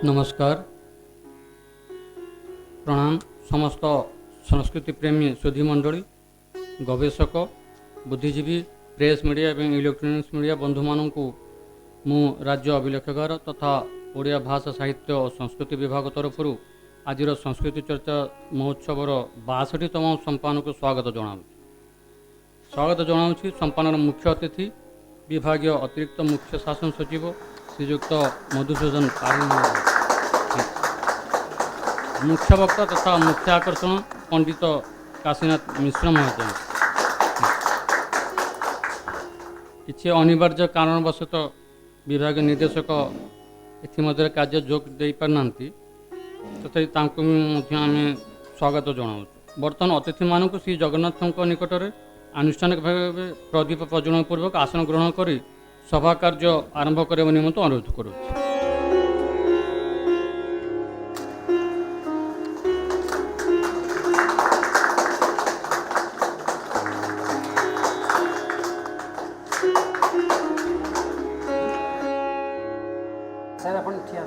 नमस्कार प्रणाम समस्त संस्कृति प्रेमी सुधी मंडली गवेषक बुद्धिजीवी प्रेस मीडिया और इलेक्ट्रोनिक्स मीडिया बंधु मानू मु राज्य अभिलेखागार तथा ओडिया भाषा साहित्य और संस्कृति विभाग तरफ आज संस्कृति चर्चा महोत्सवर 62तम संपान को स्वागत जनाऊँ संपान मुख्य अतिथि विभागीय अतिरिक्त मुख्य शासन सचिव श्रीयुक्त मधुसूदन पाढ़ी मुख्य वक्ता तथा मुख्य आकर्षण पंडित काशीनाथ मिश्र महोदय किसी अनिवार्य कारणवशत विभाग निर्देशक एमध्य कार्य जोग दे पारना तथा आम स्वागत जनाऊँ बर्तमान अतिथि मानक श्री जगन्नाथ निकट में आनुष्ठानिक भाव प्रदीप प्रज्वलन पूर्वक आसन ग्रहण कर सभा कार्य आरंभ करने निमंत्रण अनुरोध करुच्छे। सर अपन ठिया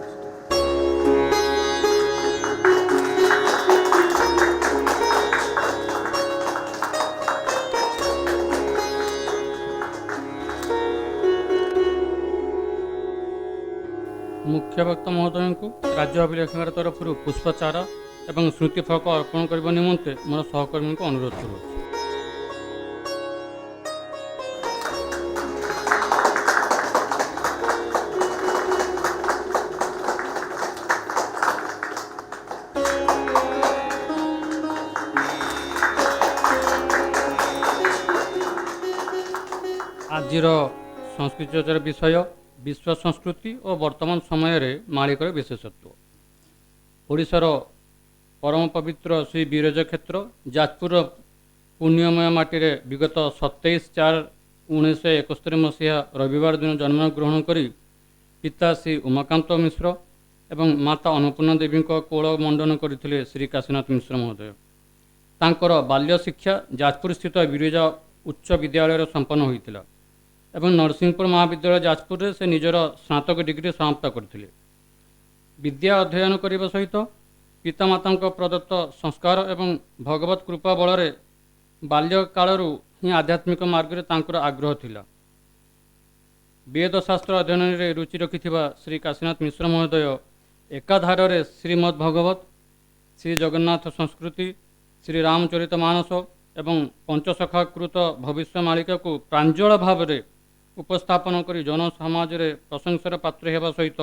मुख्य वक्ता महोदय को राज्य अभिलेखागार तरफ पुष्पचारा एवं स्मृतिफलक अर्पण करने निमंते मोर सहकर्मी को अनुरोध करुच्छे। आजिर संस्कृति चर्चार विषय विश्व संस्कृति और वर्तमान समय रे मालिकर विशेषत्व। ओडिशार परम पवित्र श्री विरजा क्षेत्र जाजपुर पुण्यमय माटी विगत 27/4/1971 मसीहा रविवार दिन जन्म ग्रहण करी पिता श्री उमाकांत मिश्र एवं माता अन्नपूर्णा देवी कोल मंडन करते श्री काशीनाथ मिश्र महोदय। तांकर बाल्य शिक्षा जाजपुर स्थित विरजा उच्च विद्यालय संपन्न होता एवं नरसिंहपुर महाविद्यालय जाजपुर से निजर स्नातक डिग्री समाप्त करथिले। विद्या अध्ययन करने सहित पितामाता प्रदत्त संस्कार एवं भगवत कृपा बल बाल्यकालू ही आध्यात्मिक मार्ग में आग्रह थिला। वेदशास्त्र अध्ययन में रुचि रखि श्री काशीनाथ मिश्र महोदय एकाधार श्रीमद्भगवत श्री जगन्नाथ संस्कृति श्री रामचरितमानस एवं पंचसखाकृत भविष्य मालिका को प्रांजल भाव में उपस्थापन कर जन समाज रे प्रशंसार पात्र होगा सहित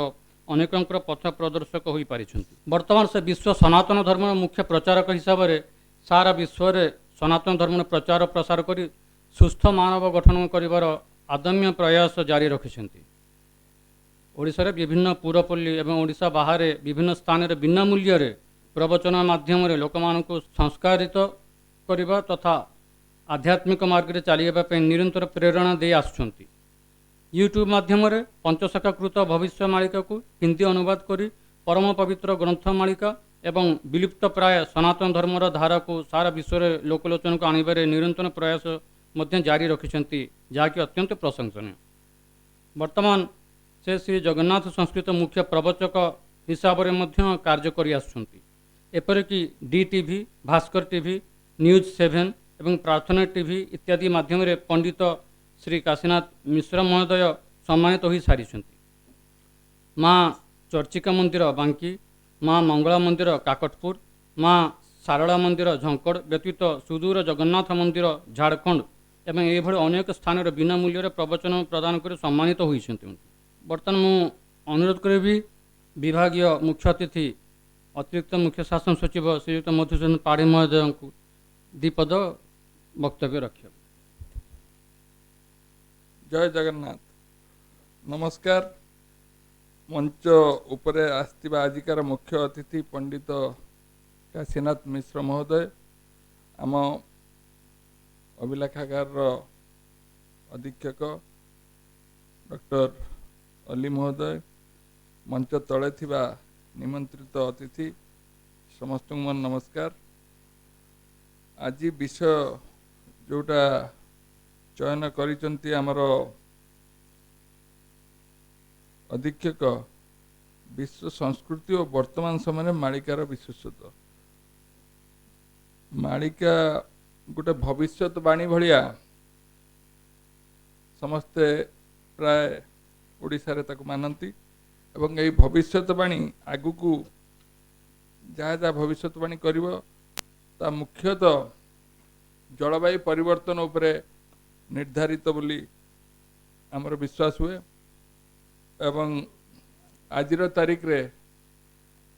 अनेकंकर पथ प्रदर्शक हो पारि। वर्तमान से विश्व सनातन धर्म मुख्य प्रचारक हिसाब से सारा विश्व में सनातन धर्म प्रचार प्रसार कर सुस्थ मानव गठन कर आदम्य प्रयास जारी रखिंट। ओडिशा रे विभिन्न पुरपल्ली एवं ओडिशा बाहर विभिन्न स्थान में बिना मूल्य प्रवचन माध्यम लोक संस्कारित करने तथा आध्यात्मिक मार्ग में चलने निरंतर प्रेरणा दे आसुंच। यूट्यूब माध्यम पंचशाखाकृत भविष्य मालिका को हिंदी अनुवाद कर परम पवित्र ग्रंथ मालिका एवं विलुप्त प्राय सनातन धर्मर धारा को सारा विश्व में लोकलोचन को आने निरंतर प्रयास जारी रखिंट जहाँकि अत्यंत प्रशंसनीय। वर्तमान से श्री जगन्नाथ संस्कृत मुख्य प्रवचक हिसाब से कार्य कर एपरिक DTV भास्कर टीवी न्यूज 7 एवं प्रार्थना टीवी इत्यादि माध्यम पंडित श्री काशीनाथ मिश्र महोदय सम्मानित हो सारी। माँ चर्चिका मंदिर बांकी, माँ मंगला मंदिर काकटपुर, माँ सारला मंदिर झंकड़ व्यतीत सुदूर जगन्नाथ मंदिर झारखंड एवं ये अनेक स्थान बिना मूल्य प्रवचन प्रदान कर सम्मानित होती। बर्तमान मु अनुरोध करी विभागीय मुख्य अतिथि अतिरिक्त मुख्य शासन सचिव श्रीयुक्त मधुसूदन पाढ़ी महोदय को दीपद वक्तव्य रखिए। जय जगन्नाथ। नमस्कार। मंच उपरे आसथिबा आजिकार मुख्य अतिथि पंडित काशीनाथ मिश्र महोदय, आम अभिलेखागार अधीक्षक डॉक्टर अली महोदय, मंच तले थिबा निमंत्रित अतिथि समस्त मोर नमस्कार। आज विषय जोटा चयन करिचंती आमर अधीक्षक विश्व संस्कृति और वर्तमान समय मालिकार विशेषत्व मालिका गोटे भविष्यवाणी भाया समस्ते प्राय ओडिशा रे ताको मानती एवं यही भविष्यवाणी आगु को जहाँ जहाँ भविष्यवाणी करिवो ता मुख्यतः जलवायु परिवर्तन उपरे निर्धारित बोली आमर विश्वास हुए एवं आजिर तारीख रे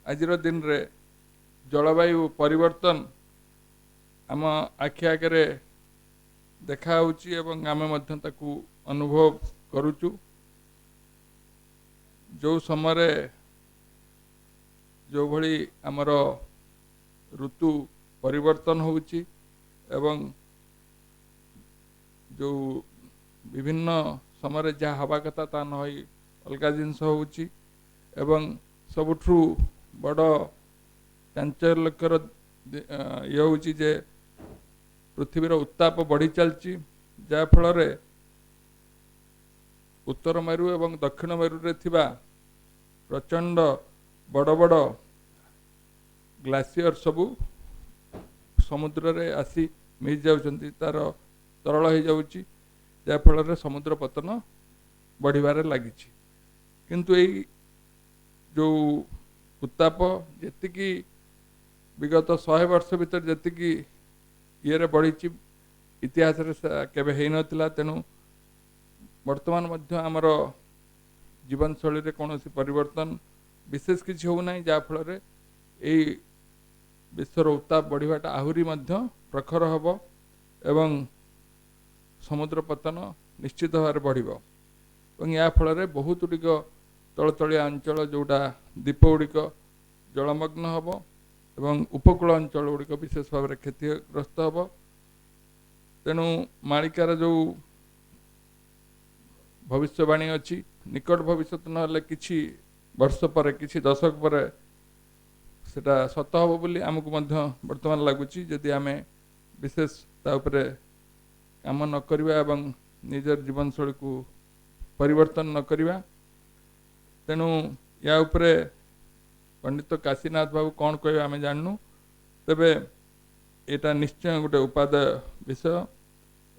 आजिर दिन रे जलवायु परिवर्तन आम आखि आगे देखा होची एवं आमे मध्य ताकू अनुभव करुचु जो समय जो भली आमर ऋतु परिवर्तन होची एवं जो विभिन्न समय जहाँ हवा कथा ता नई अलग जिनस होची एवं सबुठु बड़ चांचल्यकर ये होची जे पृथ्वीर उत्ताप बढ़ी चलची जा फल उत्तर मेरु एवं दक्षिण मेरु रे थिबा प्रचंड बड़ बड़ ग्लासियर सबू समुद्र रे आसी मिस जाउछंती तार तरल हो जाउची जा फल समुद्र पतन बढ़िबारे लागिची किंतु एई जो उत्ताप जेतिकी विगत 100 वर्ष भीतर जेतिकी ये बढ़ी इतिहास केबे हेई नथिला तेणु वर्तमान मध्य आमर जीवन शैली रे कौन परिवर्तन विशेष किसी होना जहाँ फल विश्वर उत्ताप बढ़ाटा आहुरी मध्य प्रखर हब एवं समुद्र पतन निश्चित भाव बढ़ या फल बहुत गुड़िक तलतलिया अंचल जोटा द्वीप गुड़िक जलमग्न हब एवं उपकूल अंचल गुड़िक विशेष भाव में क्षतिग्रस्त हब तेणु मालिकार जो भविष्यवाणी अच्छी निकट भविष्य ना कि वर्ष पर कि दशक पर सेटा सत हम बोली आमको बर्तमान लगुच जदि आम विशेष ताऊपर काम न करवा एवं निजर जीवन शैली को परिवर्तन न करवा तेणु या उपरे पंडित काशीनाथ बाबू कौन कह आम जानू तेबे एटा निश्चय गोटे उपादेय विषय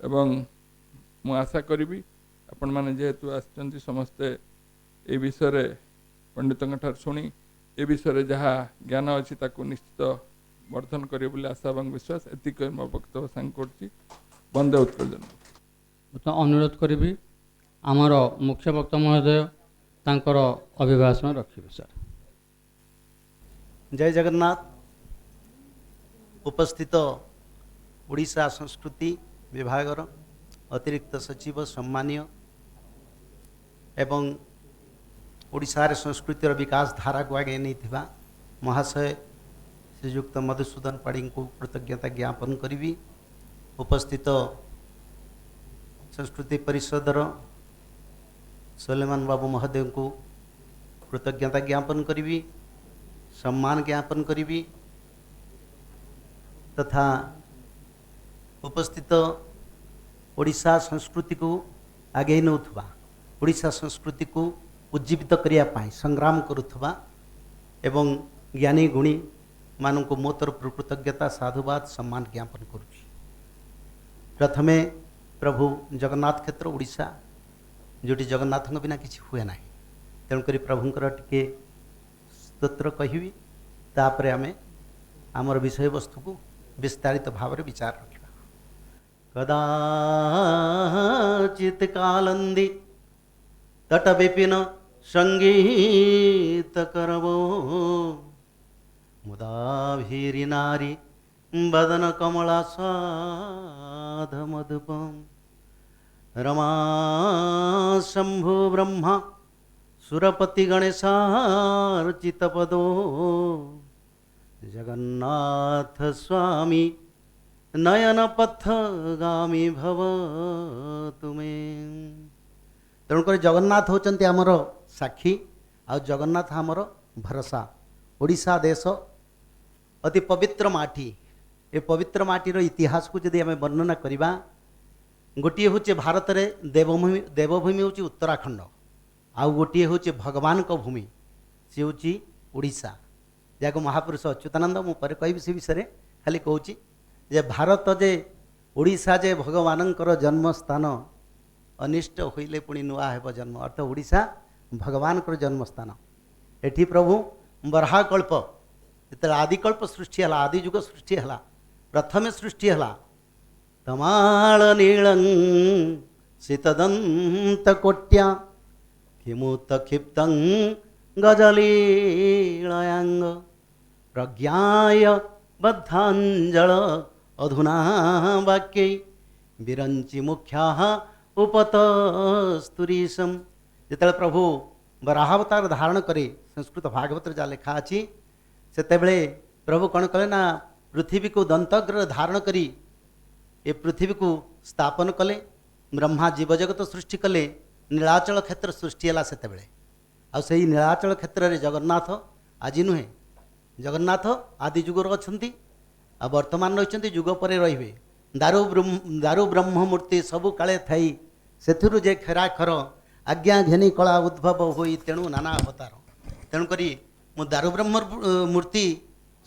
एवं मु आशा करी आपण मैंने जेहेतु आसचंती समस्ते ए विषय पंडितों ठार शुणी ए विषय जहाँ ज्ञान अच्छी ताकू निश्चित वर्धन करिए बोली आशा और विश्वास एतिक मो वक्तव्य सांग करछि वंदे उत्कल जन्म अनुरोध करी आमर मुख्य वक्ता महोदय तांकर अभिभाषण रखिबे सर। जय जगन्नाथ। उपस्थित ओडिशा संस्कृति विभागर अतिरिक्त सचिव सम्मानीय एवं ओडिशार संस्कृतिर विकास धारा को आगे नहीं महाशय श्रीयुक्त मधुसूदन पाड़ी को कृतज्ञता ज्ञापन करी। उपस्थित संस्कृति परिषदर सलेमान बाबू महोदय को कृतज्ञता ज्ञापन करी, सम्मान ज्ञापन करी तथा उपस्थित ओडिशा संस्कृति को आगे नौथुबा ओडिशा संस्कृति को उज्जीवित करने संग्राम करुथुबा एवं ज्ञानी गुणी मानक मो तरफ कृतज्ञता साधुवाद सम्मान ज्ञापन करुछि। प्रथमे प्रभु जगन्नाथ क्षेत्र ओडिशा जोटी जगन्नाथ बिना किसी हुए ना तेणुक प्रभुंकर टिके स्तोत्र कहबी तापर आम आमर विषय वस्तु को विस्तारित भाव में विचार रखा। कदाचित कालंदी तट विपिन संगीत करवो मुदाभीरी नारी बदन कमला साध मधुपम रमा शंभु ब्रह्मा सुरपति गणेशार्चित पदो जगन्नाथ स्वामी नयन पथगामी भव तुम्हें। तेणुक जगन्नाथ होचंती आमर साक्षी आ जगन्नाथ आमर भरोसा। ओडिशा देश अति पवित्र माटी ए पवित्र माटीर इतिहास को जदि आम वर्णना करवा गोटे हूँ भारत में देवभूमि हूँ उत्तराखंड आउ गोटे हूँ भगवान को भूमि सी हूँ ओडिशा जहाँ महापुरुष अच्युतानंद मु पर कहि से विषय खाली कहूँ जे भारत जे ओडिशा जे भगवानंकर जन्म स्थान अनिष्ट होइले पुणी नुआ हेब जन्म अर्थ ओडिशा भगवानकर जन्म स्थान एठी प्रभु बराहकल्प जो आदिकल्प सृष्टि है आदि जुग सृष्टि है प्रथमे सृष्टि है तमाल नीलं शीतदंत कोट्या किमुत क्षिप्तं गजलीलयांग प्रज्ञाय बद्धांजल अधुना वाक्यै विरंचि मुख्या उपतस्तुरीशम जिते प्रभु बराहावतार धारण करे संस्कृत भागवत जहाँ लिखा अच्छी से प्रभु कौन कले ना पृथ्वी को दंतग्र धारण करी ए पृथ्वी को स्थापन कले ब्रह्मा जीवजगत सृष्टि कले नीलाचल क्षेत्र सृष्टि है से आई नीलाचल क्षेत्र में जगन्नाथ आज नुहे जगन्नाथ आदि जुगर अच्छा आ वर्तमान रही जुग पर रे दारु ब्रह्म मूर्ति सबु काले थई से जे खेराखर आज्ञा घेनी कला उद्भव होई तेणु नाना अवतार तेणुक मु दारु ब्रह्म मूर्ति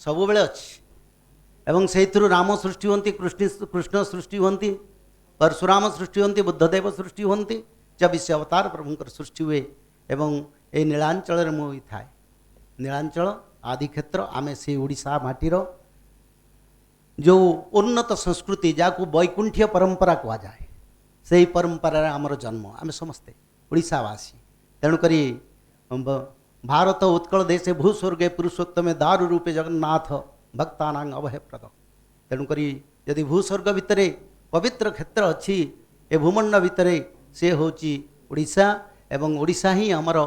सब बेले अच्छी एवं से राम सृष्टि होती कृष्ण सृष्टि होती परशुराम सृष्टि होती बुद्धदेव सृष्टि होती 24 अवतार प्रभुंकर सृष्टि हुए एवं ये नीलांचल मुई थाए नीलांचल आदि क्षेत्र आमे से ओडिशा माटीर जो उन्नत संस्कृति जहाँ वैकुंठीय परंपरा कह जाए से परंपरार आमर जन्म आम समस्ते ओडिशावासी तेणुक भारत उत्कल देशे भूस्वर्गे पुरुषोत्तमे दारु रूपे जगन्नाथ भक्तानां अभय प्रद तेणुक यदि भूस्वर्ग भितर पवित्र क्षेत्र अच्छी ए भूमंड भितर से होची ओडिशा एवं ओडिशा ही आमर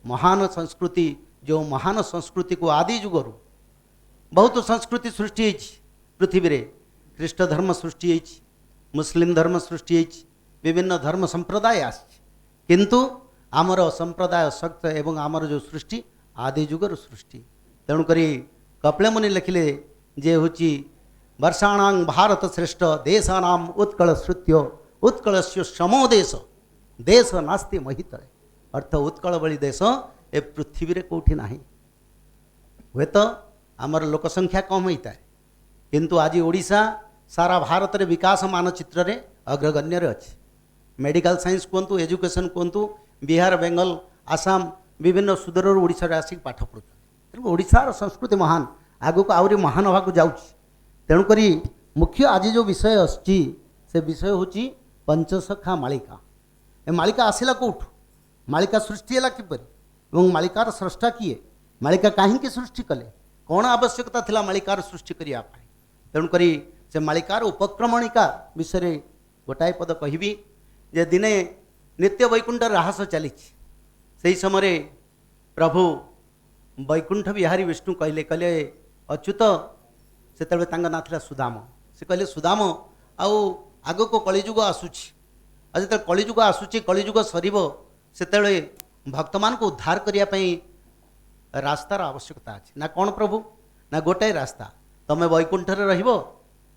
महान संस्कृति जो महान संस्कृति को आदि जुगरु बहुत संस्कृति सृष्टि पृथ्वी रे ख्रीष्ट धर्म सृष्टि मुस्लिम धर्म सृष्टि विभिन्न धर्म संप्रदाय किंतु आमर संप्रदाय शक्त एवं आमर जो सृष्टि आदि जुगर सृष्टि तेणुक कपिल मुनि लिखिले जे होची वर्षाणां भारत श्रेष्ठ देशानां उत्कल श्रुत्यो उत्कलस्य समो देश नास्ति महितले अर्थ उत्कल भली देश ए पृथ्वी रे कोठी नाही हुए तो आमर लोक संख्या कम होता है किंतु आज ओडिशा सारा भारत रे विकास मानचित्र रे अग्रगण्य रे अछि मेडिकल साइंस कहतु एजुकेशन कहतु बिहार बेंगल आसाम विभिन्न सुदूर ओडिशा रे आसिक पाठ पढ़ुछन तेणु ओडिशार संस्कृति महान आगक आहरी महान होगा जाऊँगी तेणुक मुख्य आज जो विषय आसी से विषय हूँ पंचसखा मालिका ए मालिका आसला कौटू मालिका सृष्टि है किपर और मालिकार स्रष्टा किए मालिका कहीं सृष्टि कले कौन आवश्यकता थिला मालिकार सृष्टि करने तेणुक से मालिकार उपक्रमणिका विषय गोटाए पद कहबी जे दिने नित्य वैकुंठ राहस चली से समय प्रभु वैकुंठ बिहारी विष्णु कहले कहले अच्युत से ना थिला सुदाम से कहले सुदाम आउ आग को कलिजुग आसूची आज जो कलिजुग आसूची कलिजुग सरीब से भक्त मान को उद्धार करने रास्तार आवश्यकता अच्छी ना कौन प्रभु ना गोटाए रास्ता तमें वैकुंठर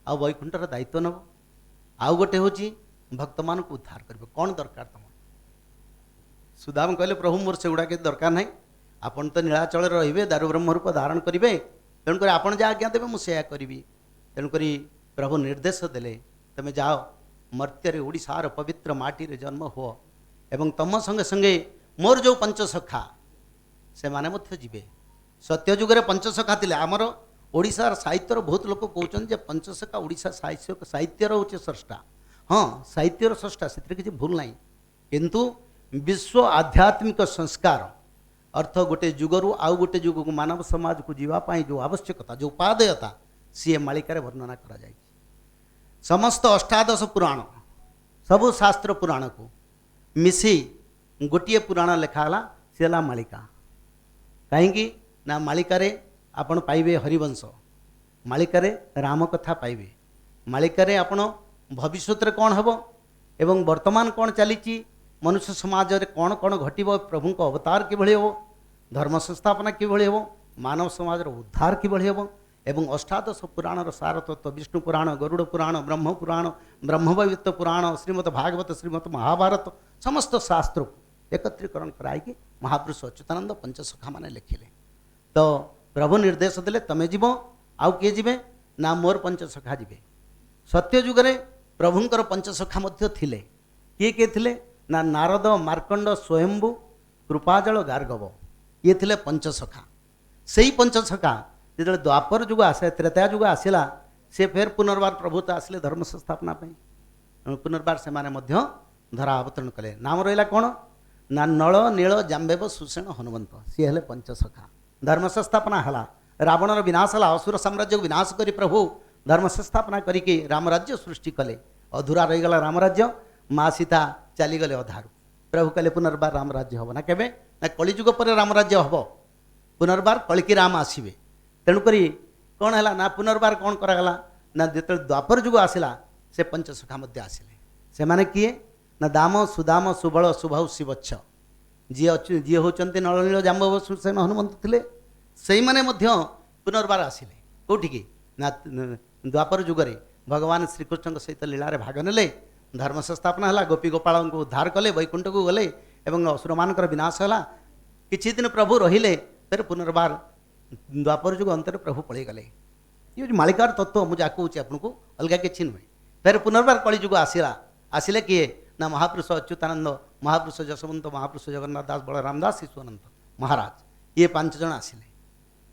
आ वैकुंठर दायित्व नब आउ गोटे हूँ भक्त मान को उद्धार कर कौन दरकार तुम सुदाम कहले प्रभु मोर से गुड़ा दरकार ना आपन तो नीलाचल रे दारु ब्रह्म रूप धारण करेंगे तेणुक आपड़ जहाँ आज्ञा देवे मुझे करी तेणुक प्रभु निर्देश देले तमें जाओ मर्त्य ओडिशार पवित्र माटी रे जन्म हो एवं तम संगे संगे मोर जो पंचसखा से माने मध्य जीवे सत्य जुगरे पंचसखा थिले आमर ओडिशार साहित्यर बहुत लोक कहते जे पंचसखा ओडिशा साहित्यर हूँ स्रष्टा हाँ साहित्यर स्रष्टा से किसी भूल ना किंतु विश्व आध्यात्मिक संस्कार अर्थ गोटे जुगरू आउ गोटे जुग को मानव समाज को जीवाई जो आवश्यकता जो उपादेयता सी मालिकार वर्णना करा जाए समस्त अष्टादश पुराण सबु शास्त्र पुराण को मिसी गोटे पुराण लिखाला सी है मालिका कहीं ना मालिकार आपण पाइबे हरिवंश मालिकार राम कथा पाइबे मालिकार आपण भविष्य कौन हम एवं वर्तमान कौन चली मनुष्य समाज रे कौन कौन घटव प्रभु को अवतार किभଳି हो धर्म संस्थापना किभଳି हो मानव समाज उद्धार किभଳି हो एवं अष्टादश पुराण सार तत्व विष्णु पुराण गरुड़ पुराण ब्रह्मवैवर्त पुराण श्रीमद भागवत श्रीमद महाभारत समस्त शास्त्र एकत्रीकरण कराई महापुरुष अच्युतानंद पंचसखा माने लिखिले। तो प्रभु निर्देश देले तमे जीव आउ किए जीवे ना मोर पंचसखा जीवे। सत्य जुगरे प्रभुंकर पंचसखा मध्य थिले किए किए थिले ना नारद मार्कंड स्वयंभू कृपाजल गार्गव ये थिले पंचसखा। सेही पंचसखा जो द्वापर जुग आसे त्रेता जुग आसला से फेर पुनर्बार प्रभुता आसिले धर्म संस्थापना पुनर्बार से माने मध्य धरा अवतरण कले। नाम रहा कौन ना नल नील जाम्बेव सुसेन हनुमंत सी हेले पंचसखा। धर्म संस्थापना हला रावणर विनाश हला असुर साम्राज्य को विनाश करी प्रभु धर्म संस्थापना करिके रामराज्य सृष्टि कले। अधूरा रहीगला रामराज्य माँ सीता चलीगले अधारू प्रभु कहले पुनर्बार रामराज्य हम ना केबे ना कलिजुग पर रामराज्य हम पुनर्बार कलिकी राम आसवे। तेणुक कौन है ना पुनर्बार कौन करागला ना जो द्वापर जुग आसला से पंचसखा मध्य आसिले से माने किए ना दाम सुदाम सुबल सुभाव शिवच्छ जी होचंती नलनील जाम्बव सुसेन हनुमंत थिले सेही माने मध्य पुनर्बार आसिले कोठी की ना द्वापर जुगरे भगवान श्रीकृष्ण सहित लीला रे भाग नेले धर्म संस्थापना है गोपी गोपाल को उद्धार कले वैकुंठ को गले एवं असुर मानकर विनाश है किछि दिन प्रभु रहिले फिर पुनर्बार द्वापर जुग अंतर प्रभु पड़े गले। ये मालिकार तत्व मुझे कहूँ आपको अलग किसी नुहे। फिर पुनर्बार कलिजुग आसला आसिले किए ना महापुरुष अच्युतानंद महापुरुष जशवंत महापुरुष जगन्नाथ दास बलराम दास शिशुअनंत महाराज ये 5 जन आसिले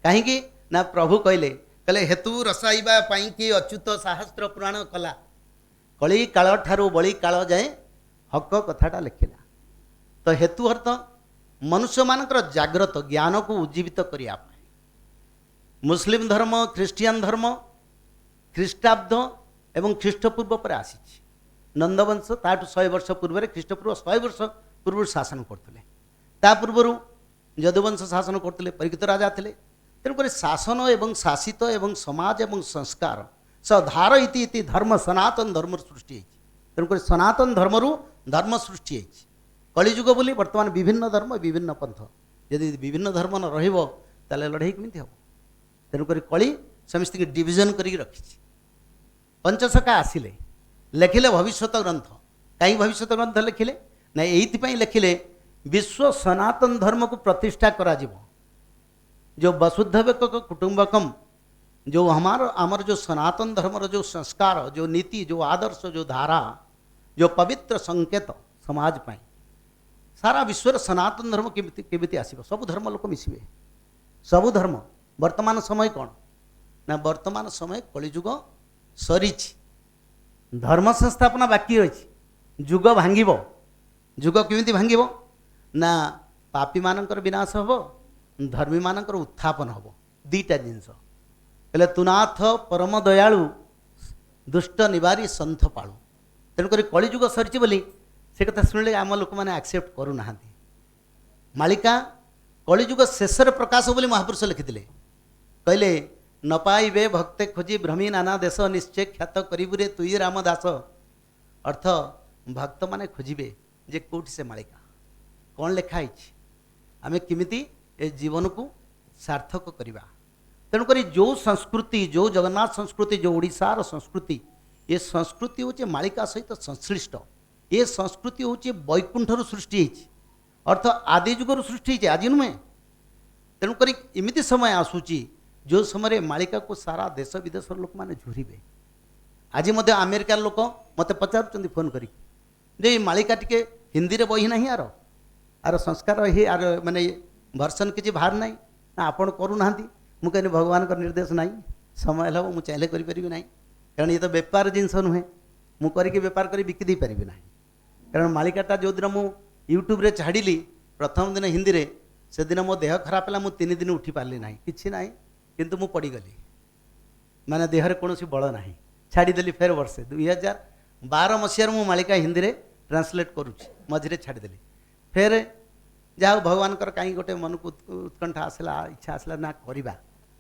कहीं ना प्रभु कहले कहले हेतु रसाइबा पाई कि अच्युत शास्त्र पुराण कला कली काल ठारू बली काल जाए हक कथाटा लिखिला। तो हेतु अर्थ मनुष्य मानकर जाग्रत ज्ञान को उज्जीवित करिया मुस्लिम धर्म ख्रिस्टियान धर्म ख्रीष्टाब्द एवं ख्रीष्टपूर्व पर आसी नंदवंश ताठू 100 वर्ष पूर्व ख्रीष्टपूर्व 100 वर्ष पूर्व शासन करते ता पूर्व यदुवंश शासन करते परीक्षित राजा थे। तेणुक शासन एवं शासित एवं समाज एवं संस्कार सधार इति धर्म सनातन धर्म सृष्टि। तेणुक सनातन धर्म धर्म सृष्टि कलिजुग बोली बर्तमान विभिन्न धर्म विभिन्न पंथ यदि विभिन्न धर्म न रहिबो ताले लड़ाई केमिति हो। तेणुक कली समस्त डिविजन करी रखी। पंचसखा आसिले लिखिले भविष्यत ग्रंथ कहीं भविष्यत ग्रंथ लिखिले ना ये लिखिले विश्व सनातन धर्म को प्रतिष्ठा करा जीवो। जो वसुधैव कुटुंबकम जो आमर जो सनातन धर्म जो संस्कार जो नीति जो आदर्श जो धारा जो पवित्र संकेत समाज पाई सारा विश्व सनातन धर्म केमिति आसीबो। सब धर्म लोक मिसिबे सब धर्म। वर्तमान समय कौन ना वर्तमान समय कलिजुग सरी धर्म संस्थापना बाकी रही जुग भांगिब जुग केमिति भांगिब ना पापी मानकर विनाश हबो धर्मी मानकर उत्थापन हबो दीटा जिनस कहले तुनाथ परम दयालु दुष्ट निवारी संथ पालु। तेणुक कलिजुग सरी बोली से कथा शुणिले आम लोक मैंने एक्सेप्ट करूना मालिका कलिजुग शेष प्रकाश बोली महापुरुष लिखिले कहले न पाइबे भक्ते खोजी भ्रमी नाना देश निश्चय ख्यात करिबुरे तुई रामदास। अर्थ भक्त माने खोजिबे जे कोठी से मालिका कौन लिखाई आमे किमिति ए जीवन को सार्थक करिबा। तेणुक जो संस्कृति जो जगन्नाथ संस्कृति जो ओडिशार संस्कृति ये संस्कृति होचे मालिका सहित संश्लिष्ट। ये संस्कृति होचे वैकुंठर सृष्टि होइछि अर्थ आदि जुगर सृष्टि होइछि आज नुहे। तेणुक इमिति समय आसूची जो समय मालिका को सारा देश विदेश लोक मैंने झुरिबे। आज मध्य अमेरिकार लोक मत पचार फोन करी जे मालिका टिके हिंदी रे बही नहीं आर संस्कार ही आर माने भर्सन किसी बाहर ना ना आपण करूना मु कहनी भगवान का निर्देश ना समय लो मुझे चाहे करी ना कारण ये तो बेपार जिनस नुहे मु करके बेपार करी बिकी दे पारिबी ना कारण मालिकाटा जो दिन मु यूट्यूब रे छाड़ी प्रथम दिन हिंदी रे से दिन मो देह खराब है 3 दिन उठी पार्ली ना कि ना किंतु मु पड़गली माने देहर कौन बल ना छाड़देली फेर वर्षे 2012 मसीह मु मालिका हिंदी रे ट्रांसलेट करुच्ची मझे छाड़देली फेर जहाँ भगवान कहीं गोटे मन को उत्कंठा आसला इच्छा आसला ना करवा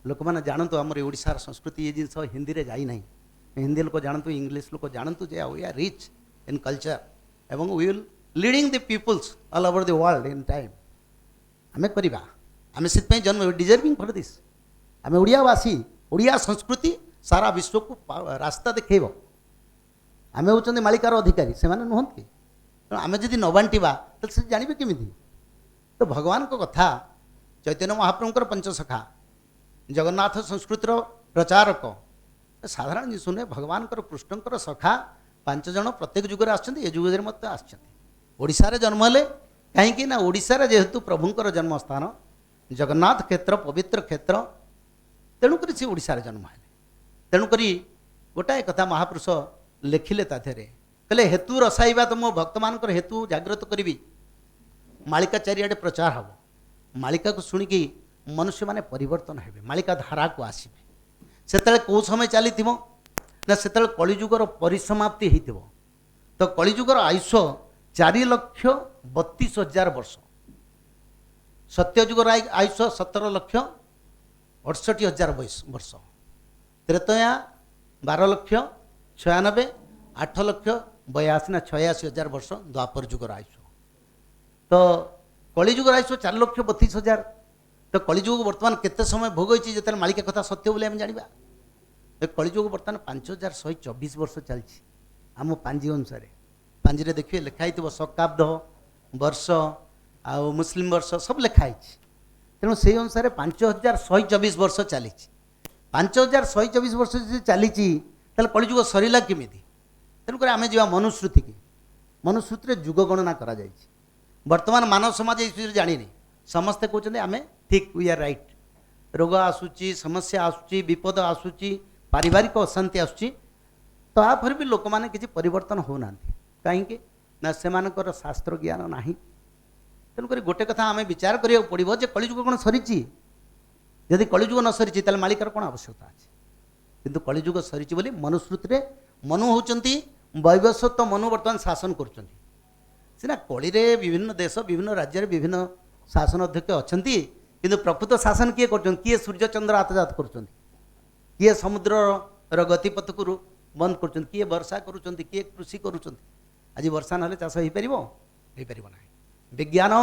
लोक मैंने जानतु आमर ओडिशार संस्कृति ये जिन हिंदी रे जाई नहीं हिंदी लोक जानतु इंग्लिश लोक जानतु जे we are rich in culture एवं we will leading the peoples all over the world in time आमे करवा आमे से जन्म डिजर्विंग फॉर दिस आमे ओडियावासी ओडिया संस्कृति सारा विश्व को रास्ता देखेब आमे होचंदी मालिकार अधिकारी से माने नुहंती ତେଣୁ ଆମେ ଯଦି ନ ବାଣ୍ଟିବା ତାହେଲେ ସେ ଜାଣିବେ କେମିତି? ତ ଭଗବାନଙ୍କ କଥା ଚୈତନ୍ୟ ମହାପ୍ରଭୁଙ୍କର ପଞ୍ଚସଖା, ଜଗନ୍ନାଥ ସଂସ୍କୃତିର ପ୍ରଚାରକ, ସାଧାରଣ ଜିନିଷ ନୁହେଁ। ଭଗବାନଙ୍କର କୃଷ୍ଣଙ୍କର ସଖା 5 ଜଣ ପ୍ରତ୍ୟେକ ଯୁଗରେ ଆସୁଛନ୍ତି, ଏ ଯୁଗରେ ମଧ୍ୟ ଆସିଛନ୍ତି। ଓଡ଼ିଶାରେ ଜନ୍ମ ହେଲେ କାହିଁକି ନା ଓଡ଼ିଶାରେ ଯେହେତୁ ପ୍ରଭୁଙ୍କର ଜନ୍ମସ୍ଥାନ, ଜଗନ୍ନାଥ କ୍ଷେତ୍ର, ପବିତ୍ର କ୍ଷେତ୍ର, ତେଣୁକରି ସେ ଓଡ଼ିଶାରେ ଜନ୍ମ ହେଲେ। ତେଣୁକରି ଗୋଟାଏ କଥା ମହାପୁରୁଷ ଲେଖିଲେ ତା ଦେହରେ, କହିଲେ ହେତୁ ରସାଇବା ତ ମୋ ଭକ୍ତମାନଙ୍କର ହେତୁ ଜାଗ୍ରତ କରିବି, ମାଳିକା ଚାରିଆଡ଼େ ପ୍ରଚାର ହେବ। ମାଳିକାକୁ ଶୁଣିକି ମନୁଷ୍ୟମାନେ ପରିବର୍ତ୍ତନ ହେବେ, ମାଳିକା ଧାରାକୁ ଆସିବେ। ସେତେବେଳେ କେଉଁ ସମୟ ଚାଲିଥିବ ନା ସେତେବେଳେ କଳିଯୁଗର ପରିସମାପ୍ତି ହେଇଥିବ। ତ କଳିଯୁଗର ଆୟୁଷ 4,32,000 ବର୍ଷ, ସତ୍ୟଯୁଗର ଆୟୁଷ 17,68,000 ବର୍ଷ, ତ୍ରେତୟା 12,96,000, 8,82,000 ନା 86,000 ବର୍ଷ ଦ୍ୱାପର ଯୁଗର ଆୟୁଷ। ତ କଳିଯୁଗର ଆୟୁଷ 4,32,000। ତ କଳିଯୁଗ ବର୍ତ୍ତମାନ କେତେ ସମୟ ଭୋଗ ହେଇଛି ଯେତେବେଳେ ମାଳିକା କଥା ସତ୍ୟ ବୋଲି ଆମେ ଜାଣିବା। ଏ କଳିଯୁଗ ବର୍ତ୍ତମାନ 5,124 ବର୍ଷ ଚାଲିଛି ଆମ ପାଞ୍ଜି ଅନୁସାରେ। ପାଞ୍ଜିରେ ଦେଖିବେ ଲେଖା ହେଇଥିବ ଶକାବ୍ଦ, ବର୍ଷ ଆଉ ମୁସଲିମ ବର୍ଷ ସବୁ ଲେଖା ହେଇଛି। ତେଣୁ ସେଇ ଅନୁସାରେ 5,124 ବର୍ଷ ଚାଲିଛି। 5,124 ବର୍ଷ ଯଦି ଚାଲିଛି ତାହେଲେ କଳିଯୁଗ ସରିଲା କେମିତି? ତେଣୁକରି ଆମେ ଯିବା ମନୁଶ୍ରୁତିକି। ମନୁଶ୍ରୁତିରେ ଯୁଗ ଗଣନା କରାଯାଇଛି। ବର୍ତ୍ତମାନ ମାନବ ସମାଜ ଏ ବିଷୟରେ ଜାଣିନି, ସମସ୍ତେ କହୁଛନ୍ତି ଆମେ ଠିକ୍, ୱି ଆର୍ ରାଇଟ୍। ରୋଗ ଆସୁଛି, ସମସ୍ୟା ଆସୁଛି, ବିପଦ ଆସୁଛି, ପାରିବାରିକ ଅଶାନ୍ତି ଆସୁଛି, ତାପରେ ବି ଲୋକମାନେ କିଛି ପରିବର୍ତ୍ତନ ହେଉନାହାନ୍ତି। କାହିଁକି ନା ସେମାନଙ୍କର ଶାସ୍ତ୍ର ଜ୍ଞାନ ନାହିଁ। ତେଣୁକରି ଗୋଟେ କଥା ଆମେ ବିଚାର କରିବାକୁ ପଡ଼ିବ ଯେ କଳିଯୁଗ କ'ଣ ସରିଛି? ଯଦି କଳିଯୁଗ ନ ସରିଛି ତାହେଲେ ମାଳିକାର କ'ଣ ଆବଶ୍ୟକତା ଅଛି? କିନ୍ତୁ କଳିଯୁଗ ସରିଛି ବୋଲି ମନୁଶ୍ରୁତିରେ, ମନୁ ହେଉଛନ୍ତି ବୈବସ୍ୱତ ମନୁ ବର୍ତ୍ତମାନ ଶାସନ କରୁଛନ୍ତି। ସିନା କଳିରେ ବିଭିନ୍ନ ଦେଶ, ବିଭିନ୍ନ ରାଜ୍ୟରେ ବିଭିନ୍ନ ଶାସନ ଅଧ୍ୟକ୍ଷ ଅଛନ୍ତି, କିନ୍ତୁ ପ୍ରକୃତ ଶାସନ କିଏ କରୁଛନ୍ତି? କିଏ ସୂର୍ଯ୍ୟଚନ୍ଦ୍ର ଆତଜାତ କରୁଛନ୍ତି? କିଏ ସମୁଦ୍ରର ଗତିପଥକୁ ବନ୍ଦ କରୁଛନ୍ତି? କିଏ ବର୍ଷା କରୁଛନ୍ତି? କିଏ କୃଷି କରୁଛନ୍ତି? ଆଜି ବର୍ଷା ନହେଲେ ଚାଷ ହେଇପାରିବ? ହେଇପାରିବ ନାହିଁ। ବିଜ୍ଞାନ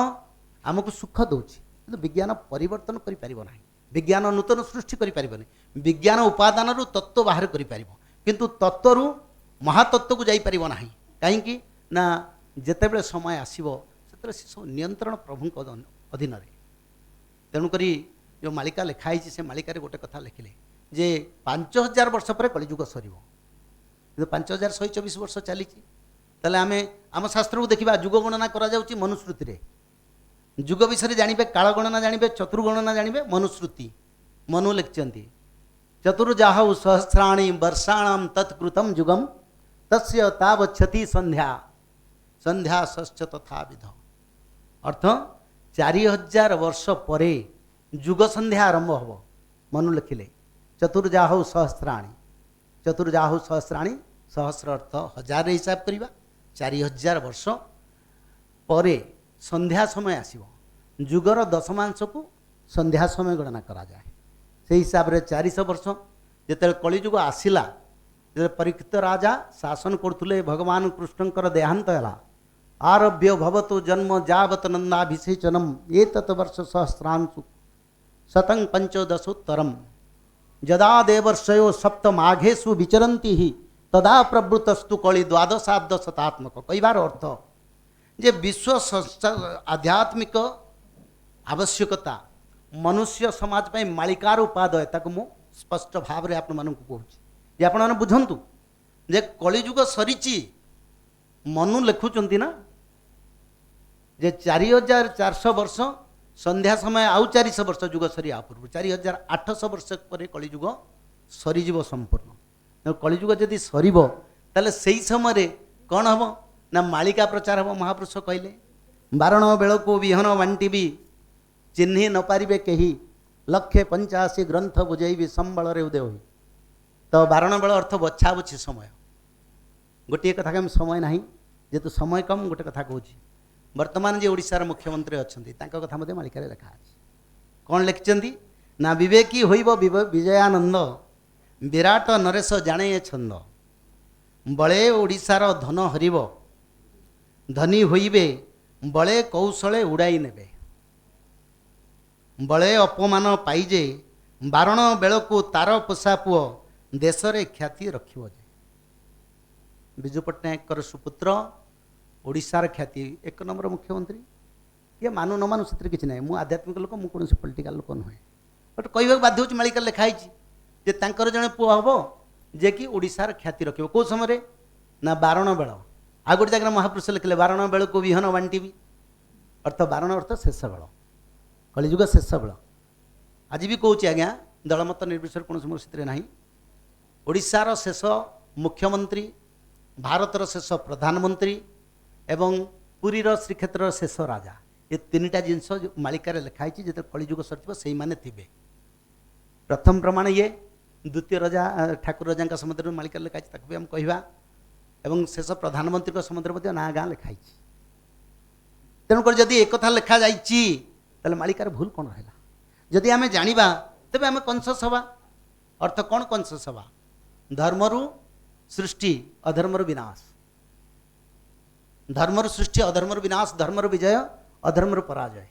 ଆମକୁ ସୁଖ ଦେଉଛି, କିନ୍ତୁ ବିଜ୍ଞାନ ପରିବର୍ତ୍ତନ କରିପାରିବ ନାହିଁ। ବିଜ୍ଞାନ ନୂତନ ସୃଷ୍ଟି କରିପାରିବନି। ବିଜ୍ଞାନ ଉପାଦାନରୁ ତତ୍ତ୍ୱ ବାହାର କରିପାରିବ, କିନ୍ତୁ ତତ୍ତ୍ୱରୁ ମହାତତ୍ତ୍ୱକୁ ଯାଇପାରିବ ନାହିଁ। କାହିଁକି ନା ଯେତେବେଳେ ସମୟ ଆସିବ ସେତେବେଳେ ସେସବୁ ନିୟନ୍ତ୍ରଣ ପ୍ରଭୁଙ୍କ ଅଧୀନରେ। ତେଣୁକରି ଯେଉଁ ମାଳିକା ଲେଖା ହେଇଛି ସେ ମାଳିକାରେ ଗୋଟେ କଥା ଲେଖିଲେ ଯେ 5,000 ବର୍ଷ ପରେ କଳିଯୁଗ ସରିବ, କିନ୍ତୁ 5,124 ବର୍ଷ ଚାଲିଛି। ତାହେଲେ ଆମେ ଆମ ଶାସ୍ତ୍ରକୁ ଦେଖିବା, ଯୁଗ ଗଣନା କରାଯାଉଛି ମନୁଶ୍ରୁତିରେ। ଯୁଗ ବିଷୟରେ ଜାଣିବେ, କାଳ ଗଣନା ଜାଣିବେ, ଚତୁର୍ଗଣନା ଜାଣିବେ ମନୁଶ୍ରୁତି। ମନୁ ଲେଖିଛନ୍ତି ଚତୁର୍ଯାହୁ ସହସ୍ରାଣୀ ବର୍ଷାଣାಂ ତତ୍କୃତಂ ଯୁଗମ ତସ୍ୟ ତାବଚ୍ଛତି ସନ୍ଧ୍ୟା ସନ୍ଧ୍ୟା ଷଷ୍ଠ ତଥାବିଧ। ଅର୍ଥ 4,000 ବର୍ଷ ପରେ ଯୁଗ ସନ୍ଧ୍ୟା ଆରମ୍ଭ ହେବ। ମନୁ ଲେଖିଲେ ଚତୁର୍ଯାହୁ ସହସ୍ରାଣୀ, ଚତୁର୍ଯାହୁ ସହସ୍ରାଣୀ, ସହସ୍ର ଅର୍ଥ 1000 ହିସାବ କରିବା। 4,000 ବର୍ଷ ପରେ ସନ୍ଧ୍ୟା ସମୟ ଆସିବ। ଯୁଗର ଦଶମାଂଶକୁ ସନ୍ଧ୍ୟା ସମୟ ଗଣନା କରାଯାଏ। ସେହି ହିସାବରେ 400 ବର୍ଷ ଯେତେବେଳେ କଳିଯୁଗ ଆସିଲା, ଯେତେବେଳେ ପରୀକ୍ଷିତ ରାଜା ଶାସନ କରୁଥିଲେ, ଭଗବାନ କୃଷ୍ଣଙ୍କର ଦେହାନ୍ତ ହେଲା। ଆରଭ୍ୟ ଭବତୁ ଜନ୍ମ ଯାବତ ନନ୍ଦାଭିଷେଚନମ୍ ଏତତ୍ ବର୍ଷ ସହସ୍ରାଂଶୁ ଶତଂ ପଞ୍ଚଦଶୋତ୍ତରମ୍ ଯଦା ଦେବର୍ଷዮ ସପ୍ତ ମାଘେଷୁ ବିଚରନ୍ତି ହି ତଦା ପ୍ରବୃତ୍ତସ୍ତୁ କଳି ଦ୍ୱାଦଶାବ୍ଦ ଶତାତ୍ମକ। କହିବାର ଅର୍ଥ ଯେ ବିଶ୍ୱ ଆଧ୍ୟାତ୍ମିକ ଆବଶ୍ୟକତା ମନୁଷ୍ୟ ସମାଜ ପାଇଁ ମାଳିକାର ଉପାଦୟ, ତାକୁ ମୁଁ ସ୍ପଷ୍ଟ ଭାବରେ ଆପଣମାନଙ୍କୁ କହୁଛି ଯେ ଆପଣମାନେ ବୁଝନ୍ତୁ ଯେ କଳିଯୁଗ ସରିଛି। ମନୁ ଲେଖୁଛନ୍ତି ନା ଯେ 4,400 ବର୍ଷ ସନ୍ଧ୍ୟା ସମୟ, ଆଉ 400 ବର୍ଷ ଯୁଗ ସରିବା ପୂର୍ବରୁ 4,800 ବର୍ଷ ପରେ କଳିଯୁଗ ସରିଯିବ ସମ୍ପୂର୍ଣ୍ଣ। କଳିଯୁଗ ଯଦି ସରିବ ତାହେଲେ ସେଇ ସମୟରେ କ'ଣ ହେବ ନା ମାଳିକା ପ୍ରଚାର ହେବ। ମହାପୁରୁଷ କହିଲେ ବାରଣ ବେଳକୁ ବିହନ ବାଣ୍ଟିବି ଚିହ୍ନି ନ ପାରିବେ କେହି 185 ଗ୍ରନ୍ଥ ବୁଝେଇବି ସମ୍ବଳରେ ଉଦୟ ହୋଇ। ତ ବାରଣ ବେଳ ଅର୍ଥ ବଛା ବଛି ସମୟ। ଗୋଟିଏ କଥା କେମିତି ସମୟ ନାହିଁ, ଯେହେତୁ ସମୟ କମ୍, ଗୋଟେ କଥା କହୁଛି। ବର୍ତ୍ତମାନ ଯେ ଓଡ଼ିଶାର ମୁଖ୍ୟମନ୍ତ୍ରୀ ଅଛନ୍ତି ତାଙ୍କ କଥା ମଧ୍ୟ ମାଳିକାରେ ଲେଖା ଅଛି। କ'ଣ ଲେଖିଛନ୍ତି ନା ବିବେକୀ ହୋଇବ ବିଜୟାନନ୍ଦ ବିରାଟ ନରେଶ ଜାଣେ ଏ ଛନ୍ଦ। ବଳେ ଓଡ଼ିଶାର ଧନ ହରିବ ଧନୀ ହୋଇବେ ବଳେ କୌଶଳେ ଉଡ଼ାଇ ନେବେ। ବଳେ ଅପମାନ ପାଇଯେ ବାରଣ ବେଳକୁ ତାର ପୋଷା ପୁଅ ଦେଶରେ ଖ୍ୟାତି ରଖିବ ଯେ। ବିଜୁ ପଟ୍ଟନାୟକଙ୍କର ସୁପୁତ୍ର ओडिशार ख्याति एक नंबर मुख्यमंत्री किए मानु न मानु से किसी ना मुझे आध्यात्मिक लोक मुझे पॉलिटिकल लोक नुहे बट कहवाक बाध्य हो मालिका लिखाई जे तांकर जड़े पुओ हम जे कि ओडिशार ख्याति रखियो कौ समय ना बारण बेल आ गोटे जगह महापुरुष लिखले बारण बेल को विहन बांटी अर्थ बारण अर्थ शेष बेल कलिजुग शेष बेल आज भी कौच आज्ञा दलमत निर्विशेष कौन मोर से ना ओडिशार शेष मुख्यमंत्री भारतर शेष प्रधानमंत्री एवं पुरीर श्रीक्षेत्र शेष राजा ये तीनटा जिनस मालिकार लिखाई जो कलिजुग सर से मैंने थे प्रथम प्रमाण ये द्वितीय राजा ठाकुर राजा समुद्र मालिकार लिखाई भी हम कहवा एवं शेष प्रधानमंत्री समुद्र ना गाँ लिखाई तेणुक जदि एक कथा लिखा जाए मालिकार भूल कौन रहा जदि आम जाना तेज आम कनसस हवा अर्थ कौन कनसस हवा धर्मरु सृष्टि अधर्मरु विनाश धर्मरु सृष्टि अधर्मरु विनाश धर्मरु विजय अधर्मरु पराजय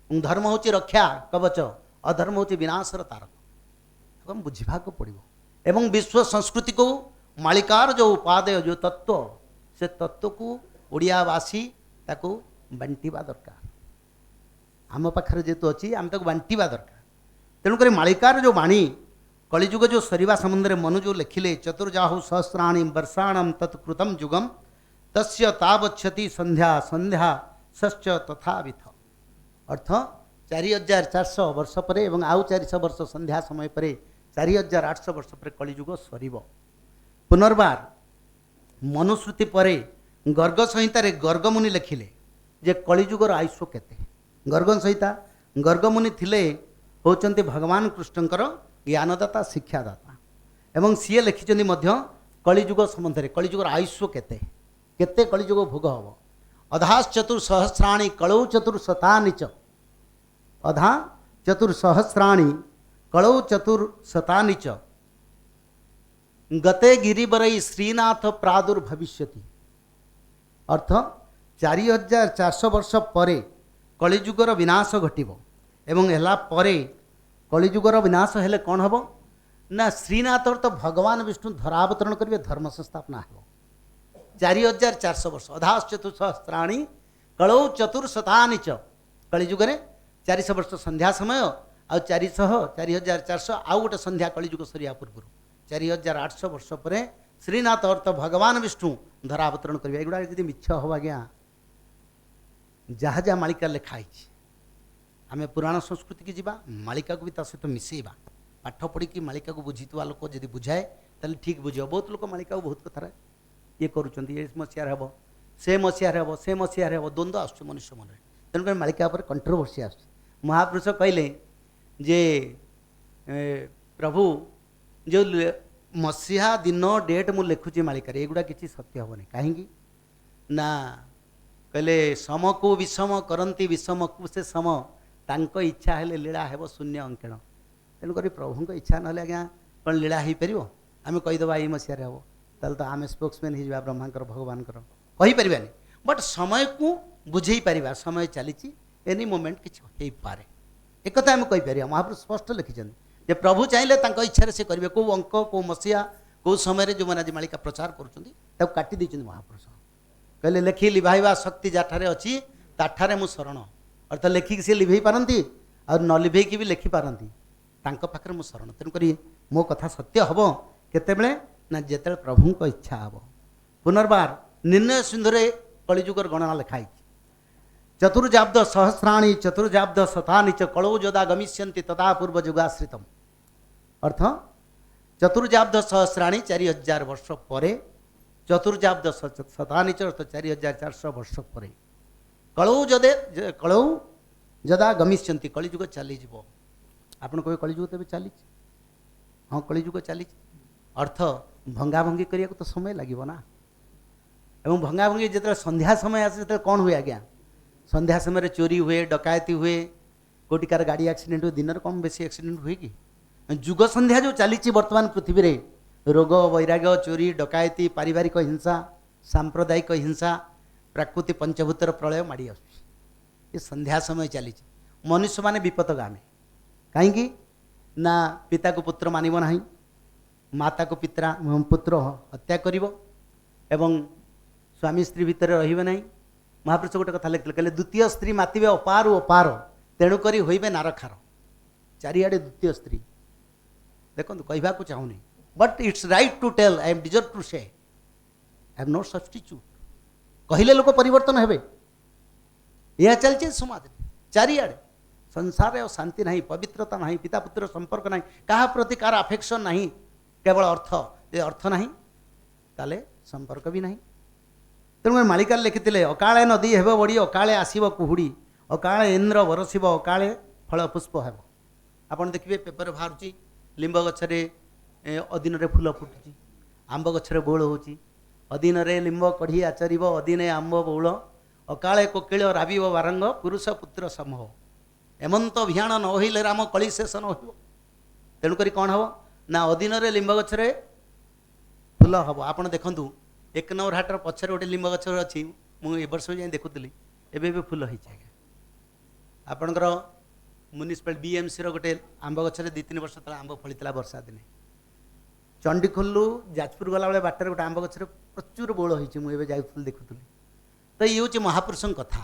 धर्म हूँ रक्षा कवच अधर्म हूँ विनाशर तारक हम बुझा पड़ो एवं विश्व संस्कृति को मालिकार जो उपादेय जो तत्व से तत्व को ओडियावासी ताको बांटिबा दरकार आम पाखे जेतु अच्छी आम ताको बांटिबा दरकार तेणुक मालिकार जो बाणी कलिजुग जो सरीवा संबंध में मनु जो लिखिले चतुर्जाहु सहस्राणी वर्षाणम तत्कृतम जुगम तस्य तावच्छति संध्या संध्या सश्च तथा विथ अर्थ 4400 वर्ष पर एवं आउ 400 वर्ष संध्या समय पर 4800 वर्ष पर कलिजुग सरीब पुनर्बार मनुश्रुति पर गर्ग संहितार गर्गमुनि लिखिले जे कलिजुगर आयुष्य केते गर्ग संहिता गर्गमुनि थिले होचंती भगवान कृष्णकर ज्ञानदाता शिक्षादाता एवं सीए लिखिं कलिजुग संबंध में कलिजुगर आयुष्य केते केते कलिजुग भोग हम अधाश चतुर्सहस्राणी कलौ चतुर्शतानि च अधा चतुर्सहस्राणी कलौ चतुर्शतानि च गते गिरिवरई श्रीनाथ प्रादुर्भविष्यति अर्थ 4400 वर्ष पर कलिजुगर विनाश घटिब एवं हेला परे कलिजुगर विनाश हेले कौन हम ना श्रीनाथ अर्थ भगवान विष्णु धरावतरण करेंगे धर्म संस्थापना हो 4400 वर्ष अधाश चतुर्सहस्राणी कलौ चतुर्शतानि च कलिजुगे 400 वर्ष संध्या समय आ 4400 आउ गोटे संध्या कलिजुग सरिया पूर्व 4800 वर्ष पर श्रीनाथ अर्थ भगवान विष्णु धरावतरण करेंगे एगुड़ा यदि मिछ हो आज्ञा जहाँ जहाँ मालिका लिखाई आम पुराण संस्कृति की जीवा मालिका को भी सहित मिसेबा पाठ पढ़ी कि मालिका को बुझीवा लोक जब बुझाए ताले ठीक बुझ बहुत लोक मालिका को बहुत कथार ये करुँच ये मसीहार हम से मसीहार हम से मसीहार हम द्वंद्व आस मनुष्य मन में तेणुक मालिका पर कंट्रोवर्सी आस महापुरुष कहले जे प्रभु जो मसीहा दिन डेट मु लिखुची मालिकार एगुड़ा किसी सत्य हेनी कहीं ना कहले सम को विषम करती विषम को से सम तांको इच्छा हेले लीला हेब शून्य अंकेण तेणुक प्रभु इच्छा ना आज्ञा कौन लीला हो पार आम कहीदेवा ये मसीहार हम ताल तो आम स्पोक्समैन हो ब्रह्मांकर भगवानकर कहीपरानी बट समय को बुझे पार समय चली एनी मोमेंट किसी हो पारे एक आम कहीपर महापुरुष स्पष्ट लिखिं जे प्रभु चाहिए इच्छा से करेंगे कौ अंक कौ मसीहा कौ समय जो मैंने आज मालिका प्रचार कर काटी महापुरुष कहले लेखि लिभाइबा शक्ति जाठारे अच्छी ताठारे मु शरण अर्थ लेखिक सी लिभे पारती और न लिभेकी भी लिखि पारती तांको पाखरे मु शरण तेणुक मो कथा सत्य हम केतेबेले ना जेते प्रभु इच्छा हम पुनर्बार निर्णय सिंधुरे कलिजुगर गणना लिखाई चतुर्जाब्द सहस्राणी चतुर्जाब्द शतानि च कलौ यदा गमिष्यन्ति तदा पूर्व युगाश्रितम अर्थ चतुर्जाब्द सहस्राणी 4000 वर्ष पर चतुर्जाब्द शतानि च अर्थ 4400 वर्ष पर कलौ यदा गमिष्यन्ति कलिजुग चली आपण कहे कलिजुग तेज चली हाँ कलिजुग चली अर्थ भंगा भंगी करने तो समय लगे ना एवं भंगा भंगी जो संध्या समय आसे जो कौन हुए आज्ञा संध्या समय चोरी हुए डकायती हुए कोटिकार गाड़ी एक्सीडेंट हुए दिन कम बेसी एक्सीडेंट हुए कि जुग संध्या जो चली बर्तमान पृथ्वी रे रोग वैराग्य चोरी डकायती पारिवारिक हिंसा सांप्रदायिक हिंसा प्राकृति पंचभूतर प्रलय माड़ी आस संध्या समय चली मनुष्य माने विपदगामी कहीं ना पिता को पुत्र मानिब नहीं माता को पिता पुत्र हत्या करिवो एवं स्वामी स्त्री भितर रहिबे नहीं। महापुरुष गोटे कथा लिखिले कहले द्वितीय स्त्री मातिबे अपार अपार तेणु करी होइबे नारखार। चारिआडे द्वितीय स्त्री देखो कहवा को चाहूनी but it's right to tell I am deserve to say I am not substitute कहले लोक परिवर्तन हेबे। यह चलছে समाज चारिआडे संसार और शांति नहीं, पवित्रता नहीं, पिता पुत्र संपर्क नहीं, क्या प्रति कार अफेक्शन नहीं, केवल अर्थ। ये अर्थ नहीं ताले संपर्क भी नहीं। तेणु मालिका लिखिते अकाले नदी हेब बड़ी अकाले आसब कुहुड़ी अकाले इंद्र बरसब अकाले फल पुष्प हेब। आपन देखिए पेपर बाहर लिंब गछरे अधीन रे फूल फुटुची, आंब गछरे बौल होची, अधीन रे लिंब कढ़ी आचरिब अधीने आंब बौल अकाले कोकिल राबिब बारंग पुरुष पुत्र समूह एमंत भियाण न होइले राम कली शेष न हो। तेणुक कौन हम ना अधीन रे लिंब गछरे फूल हम। आपड़ देखूँ एक नंबर हाटर पछरे गोटे लिंब गछ अच्छी मुझे वर्ष जाए देखुली एवं फूल होती है। आपणकर म्यूनिसिपाल बीएमसी रोटे आंब गछरे 2-3 वर्ष तले आंब फली वर्षा दिने। चंडीखोलू जाजपुर गला बेले बाटर गोटे आंब गछरे प्रचुर बौल होती मुझे जाऊँ देखुली। तो ये हूँ महापुरुष कथा।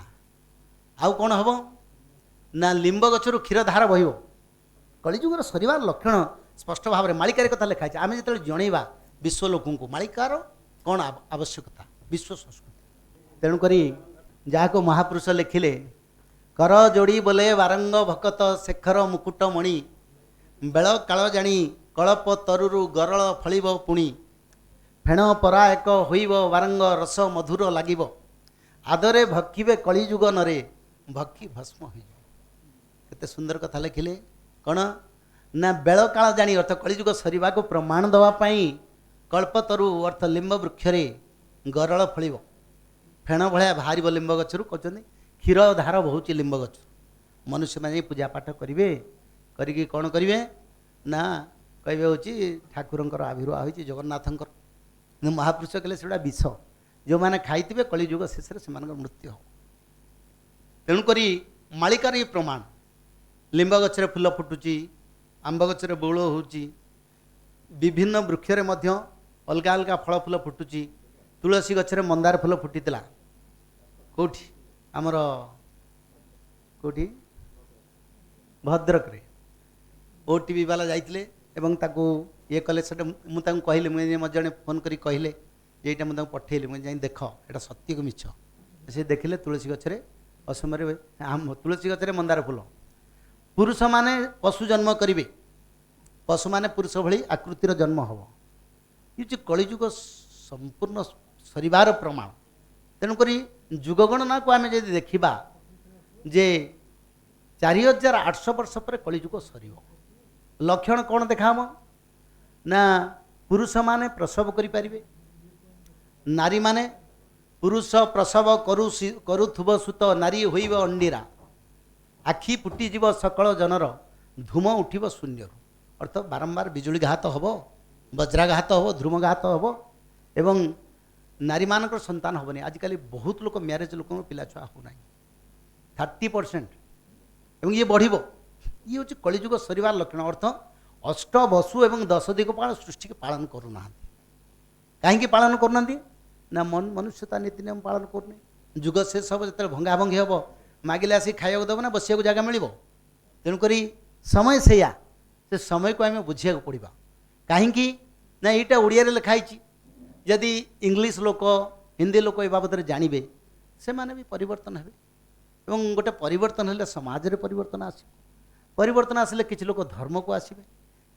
आउ कौन हम ना लिंब गछरू क्षीर धार बहिब। कलिजुगर सरिवार लक्षण स्पष्ट भाव में मालिकार कथा लिखाई। आम जो जनइबा विश्व लोक मालिकार कौन आवश्यकता विश्व संस्कृति। तेणुक जहाँ महापुरुष लिखिले कर जोड़ी बोले बारंग भकत शेखर मुकुट मणि बेल काल जाणी कलप तरुरु गरल फलिब पुणी फेण परा एक होइब बारंग रस मधुर लागिब आदरे भक्षिबे कलिजुग नरे भक्षी भस्म हो। केते सुंदर कथा लिखिले कौन ना बेल काल जाणी अर्थ कलिजुग सरिबा को प्रमाण दवापाई कल्पतरु अर्थ लिंब वृक्षरे गरल फलिब फेण भलिया बाहर लिंब गछरू कहते क्षीर धार बहुत लिंब गछ। मनुष्य मैंने पूजा पाठ करेंगे करी कौन करेंगे ना कहे हूँ ठाकुरंकर आविर्भाव होती जगन्नाथंकर। महापुरुष कहले से विष जो मैंने खाइबे कलिजुग शेष से मृत्यु हो। तेणुक मालिकार ये प्रमाण लिंब गछरे फूल फुटुची आंब गछरे बौल होची विभिन्न वृक्षरे मध्य अलग अलग फल फूल फुटुची। तुलसी गछरे मंदार फूल फुटीला कौटी आमर कौटी भद्रक रे ओटीवी वाला जाइए एवं ताकू ये कले से मुझे कहली मुझे मत जड़े फोन करी कहले ये मुझे पठेली मुझे जाई देख एटा सत्य को मिछ से देखिले तुलसी गछरे असमय तुलसी गछरे मंदार फूल। पुरुष माने पशु जन्म करिवे पशु माने पुरुष भली आकृतिर जन्म हम। ये कलिजुग संपूर्ण सरिवार प्रमाण। तेणुक जुगगणना को आम जब देखा जे 4800 वर्ष पर कलिजुग सर लक्षण कौन देखा ना पुरुष माने प्रसव करें नारी माने पुरुष प्रसव करुथुब सुत नारी होइब अंडीरा आखि फुटीजीव सकल जनर धूम उठिब शून्य अर्थ बारंबार बिजुली घात हम वज्राघात हम ध्रुमघात हम एवं नारी मानकर संतान हेनी। आजिकल बहुत लोक म्यारेज लोक पिला छुआ होना 30% एवं ये बढ़ ये हूँ कलिजुग सरिवार लक्षण। अर्थ अष्ट वसु एवं 10 दिगपाल सृष्टि के पालन करूना कहीं पालन करना ना मनुष्यता नीति नियम पालन करनी। जुग शेष हम जो भंगा भंगी हम मागिले आसिक खाया देव ना बसिया जगह मिल। तेणुक समय से समय को आम बुझा पड़ा कहीं ना यहाँ ओडिया लिखाई जदि इंग्लिश लोक हिंदी लोक ए बाबद जानवे से माने भी परिवर्तन हे एवं गोटे परिवर्तन हेले समाज रे परिवर्तन आस परिवर्तन आसिले किछि लोक धर्म को आसबे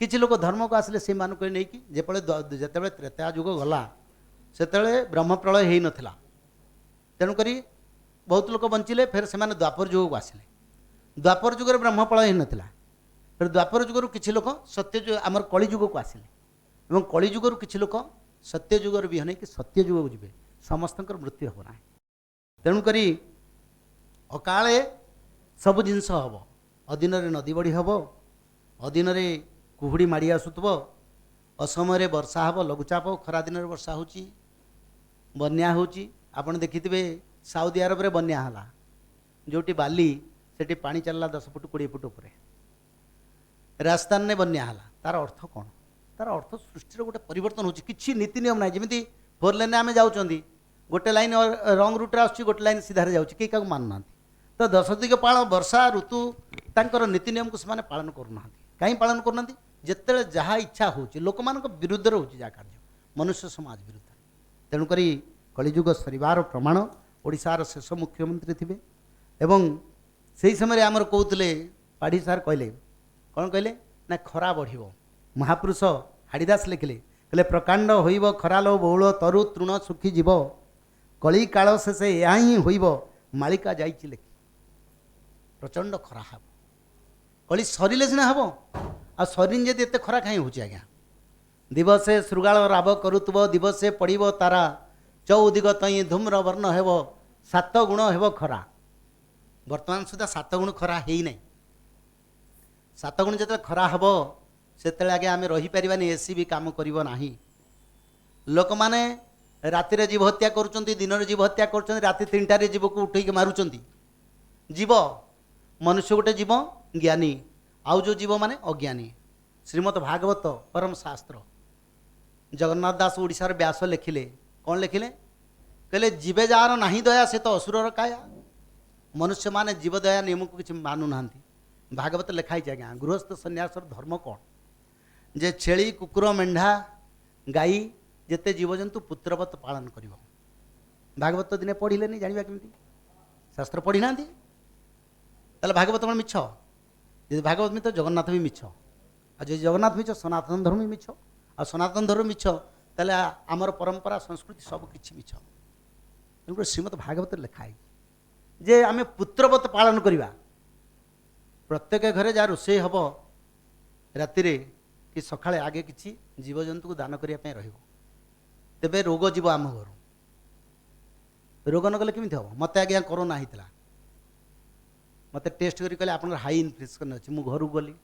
किछि लोक धर्म को आसिले से मानक नहीं कि जेतबे त्रेता युग गला सेतबे ब्रह्म प्रलय हो नथिला। तेणुक बहुत लोक बंचिले फिर से द्वापर युग को आसिले द्वापर युग ब्रह्म प्रलय हो नथिला फिर द्वापर युग किछि लोक सत्य आमर कली युग को आसिले एवं कली युग किछि लोक सत्य युगर भी कि सत्य युग को जी समस्त मृत्यु होना। तेणुक अकाले सब जिनस हम अधीन नदी बढ़ी हम अधीन कुहुड़ी माड़ी आसुव असमय वर्षा हम लघुचाप खरा दिन वर्षा हो बन्या होपण देखिथे साउदी अरब रे बन्या हला जोटी बाली सेठी पानी चलला 10 फुट 20 फुट उपर राजस्थान ने बन्या हला तार अर्थ कौन तार अर्थ सृष्टि गोटे परिवर्तन होची किछि नीति नियम ना जमी 4 लेन आम जाऊँगी गोटे लाइन रंग रूट्रे आसुच्छी गोटे लाइन सीधारे जाऊँगी केही क्या मानुना तो 10 दिग पाल वर्षा ऋतु तांकर नीति नियम को से पालन करूना कहीं पालन करना जिते जहाँ इच्छा हो लोक मान विरुद्ध हो कार्य मनुष्य समाज विरुद्ध तेणुक कलिजुग सरिवार प्रमाण ओडिशार शेष मुख्यमंत्री थे एवं से समय आमर कहते पाढ़ी सार कहले कौन कहले ना खरा बढ़ महापुरुष हाड़ीदास लिखिले कहले प्रकांड होइब खरालो बहुल तरु तृण सुखी जीव कली काल शेषे या ही होइब मालिका जाइछि लेखि प्रचंड खरा हम कली सरिले सिना हम आ सरिन जदि एते खरा कहीं होछि आज्ञा दिवसे श्रृगाल राब करुतब दिवसे पड़िब तारा चौदिग तई धूम्र वर्ण हेब 7 गुण हेब खरा वर्तमान सुधा 7 गुण खरा हेई नै 7 गुण जते खरा हब सेते आगे आम रहीपारानी एसी भी काम करिवो नाही लोक माने रातिर जीव हत्या करुचंती दिन में जीव हत्या करुचंती राति 3टारे जीव को उठेक मारुचंती जीव मनुष्य गोटे जीव ज्ञानी आउ जो जीव माने अज्ञानी श्रीमद भागवत परम शास्त्र जगन्नाथ दास ओडिशार व्यास लिखिले कौन लिखिले कहले जीवे जार नाही दया से तो असुरर काया मनुष्य माने जीव दया नियम को किसी मानु ना भागवत लिखाई आज्ञा गृहस्थ सन्यासर धर्म कौन जे छेली कुकुर मेढ़ा गाई जेते जीवजंतु पुत्रवत पालन कर भागवत दिने पढ़िले नहीं जानवा केमती शास्त्र पढ़ी ना भागवत कौन मिछ जी भागवत मिछ जगन्नाथ भी मिछ आ जो जगन्नाथ मिछ सनातन धर्म भी मिछ आ सनातन धर्म मिछ ताले आमर परंपरा संस्कृति सब किछि मिछ तेणुक श्रीमद भागवत लिखाई जे आमे पुत्रवत पालन करिबा प्रत्येक घरे जहाँ रोषे हम राति कि सकाळे आगे किसी जीवजंतु को दान करने रहिबो तेबे रोग जीव आम घर रोग न गले केमिति हम मते आज्ञा कोरोना होता मते टेस्ट करी कहले आपन हाई इन्फेक्शन अच्छे मु घर गली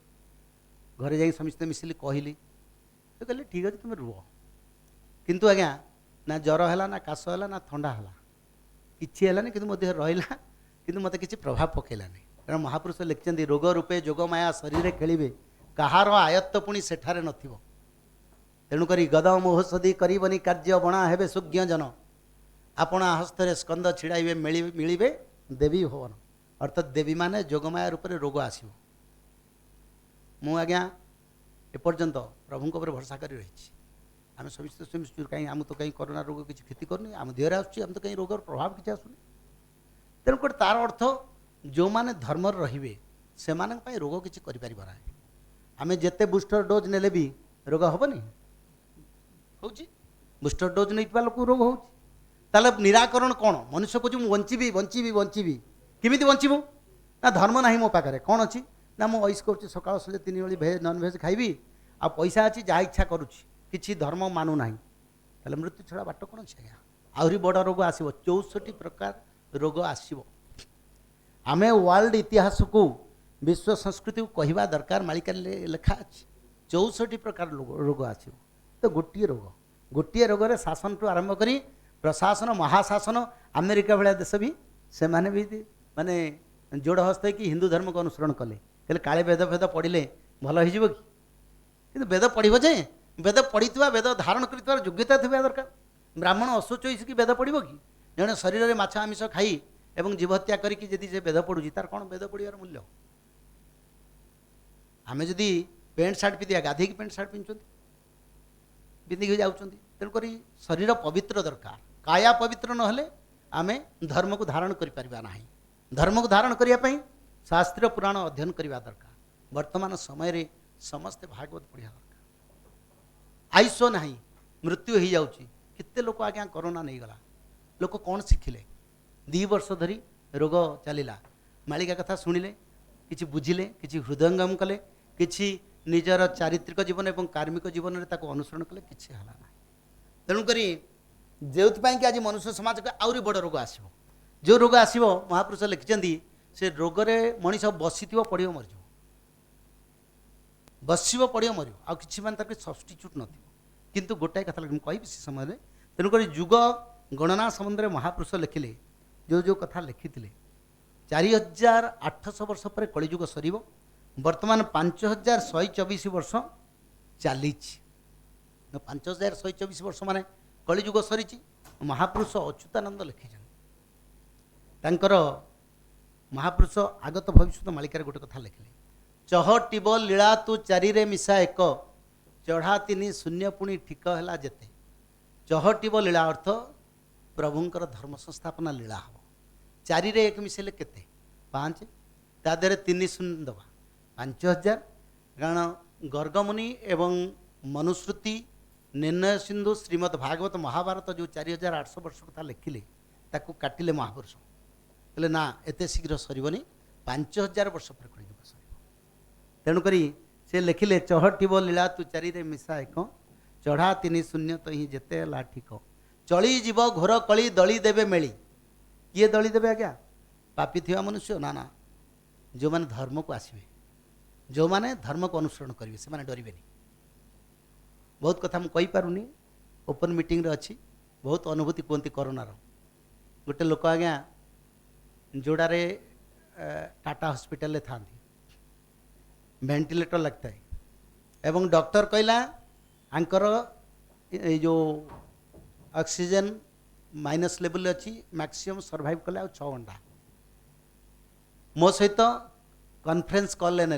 घरे जाई समस्ते मिसिली कहली तो कहले ठीक अच्छे तुम रुह किंतु आज्ञा ना ज्वर है ना काश है ना थंडा है किसी है कि मो देह रहा कि मत किसी प्रभाव पकईलानी कारण महापुरुष लिखिं रोग रूपे जोगमाया शरीर खेलिबे कहार आयत्त पुणी सेठारे नथिबो तेणुक गद मोहसदी करबनी कार्य बणा हेबे सुज्ञ जन आपणा हस्तरे स्कंद छिड़ाइबे मिलिबे देवी भवन अर्थात देवी माने जोगमाया रूप से रोग आसो मु आज्ञा एपर्यंत प्रभु भरसा कर रही आम समस्त समस्त कहीं आम तो कहीं कोरोना रोग किसी क्षति करनी आम देहरे आम तो कहीं रोगर प्रभाव किसी आसुनी तेणुक तार अर्थ जो माने धर्म रे से रोग किसी कर आम जिते बुस्टर डोज नेले भी रोग हेनी हूँ बुस्टर डोज नहीं लोक रोग हो निराकरण कौन मनुष्य को बंची बंची किमी बंचबू ना धर्म ना मो पाखे कौन अच्छी ना मुझे ऐस कर सकाल संजे 3 ओली भेज नन भेज खाइबी आ पैसा अच्छी जहाँ इच्छा करुच्ची किसी धर्म मानु ना मृत्यु छड़ा बाट कौन अच्छे आज्ञा आहरी बड़ रोग आसो 64 प्रकार रोग आसो आमे वर्ल्ड इतिहास को विश्व संस्कृति को कहवा दरकार मालिका लेखा अच्छी 64 प्रकार रोग आसो तो गोटे रोग रे शासन टू आरंभ करी प्रशासन महाशासन अमेरिका भाया देश भी से माने भी माने जोड़ हस्त कि हिंदू धर्म को अनुसरण कले कहले काले वेद भेद पढ़िले भल हो कि वेद पढ़व जे वेद पढ़ी वेद धारण कर योग्यता थी दरकार ब्राह्मण अशोच कि वेद पढ़व कि जड़े शरीर में माछ आमिष खाई एवं जीव हत्या करके जदि से वेद पढ़ुची तार कौन वेद पढ़ार मूल्य आमे जदि पेंट सार्ट पिंधिया गाधे पेंट सार्ट पिंधुंट पिंधिक जाऊँ तेणुक शरीर पवित्र दरकार काया पवित्र नहेले आमे धर्म को धारण करिपारिबा नाही धर्म को धारण करने शास्त्रीय पुराण अध्ययन करवा दरकार वर्तमान समय रे समस्ते भागवत पढ़िया दरकार आयुष नाही मृत्यु हो जाउची कितने लोक आज्ञा कोरोना नहीं गला लोक कौन शिखिले 2 वर्ष धरी रोग चलिला मालिका कथा शुणिले किछि बुझिले किछि हृदयंगम कले किछि निजर चारित्रिक जीवन एवं कार्मिक जीवन में ताको अनुसरण कले किछि हला ना तेणुक जो कि आज मनुष्य समाज को आउरी बड़ रोग आसो जो रोग आसो महापुरुष लिखिं से रोगरे मनीष बसी पड़ो मर बस पड़ो मर आ कि सब्स्टिट्यूट न किंतु गोटाए कथा कहि से समय तेणुक युग गणना संबंध में महापुरुष लिखिले जो कथा लिखी 4800 वर्ष पर कलिजुग सर वर्तमान 5124 वर्ष चली 5124 वर्ष मान कलिजुग सरी महापुरुष अच्युतानंद लिखिछन तांकर महापुरुष आगत भविष्य मालिकार गोटे कथा लिखिले चहटिब लीला तू चारि रे मिसा एक चढ़ा तीन शून्य पुणी ठीक है जेते चहटिब लीला अर्थ प्रभुंकर धर्म संस्थापना लीला हम चारि रे एक मिसेले केते 5 ता देहरे 3 शून्य दबा 5000 कारण गर्गमुनि एवं मनुश्रुति निर्णय सिंधु श्रीमद् भागवत महाभारत जो 4800 वर्ष कथा लिखिले ताकू काटिले महापुरुष कहले ना एते शीघ्र सरबनी 5000 वर्ष पर कलिजुग सर तेणुक से लिखिले चहटिब लीला तू चारि रे मिसा एक चढ़ा 3 शून्य तो ही जेते ला ठीक चली जीव घोर कली दली देवे मेली किए दली देवे आज्ञा पापी थिवा मनुष्य ना ना जो माने धर्म को आसवे जो माने धर्म को अनुसरण करेंगे से माने डरबेनी बहुत कथा मुझे कहीपरूनी ओपन मीटिंग रे अच्छी बहुत अनुभूति कहती कोरोनार गोटे लोक आज्ञा जोड़े टाटा हॉस्पिटल था वेंटिलेटर लगता है एवं डॉक्टर कहला आंकर ये जो ऑक्सीजन माइनस लेवल अच्छी मैक्सिमम सर्वाइव कले आ 6 घंटा मो सहित कॉन्फ्रेंस कॉल ने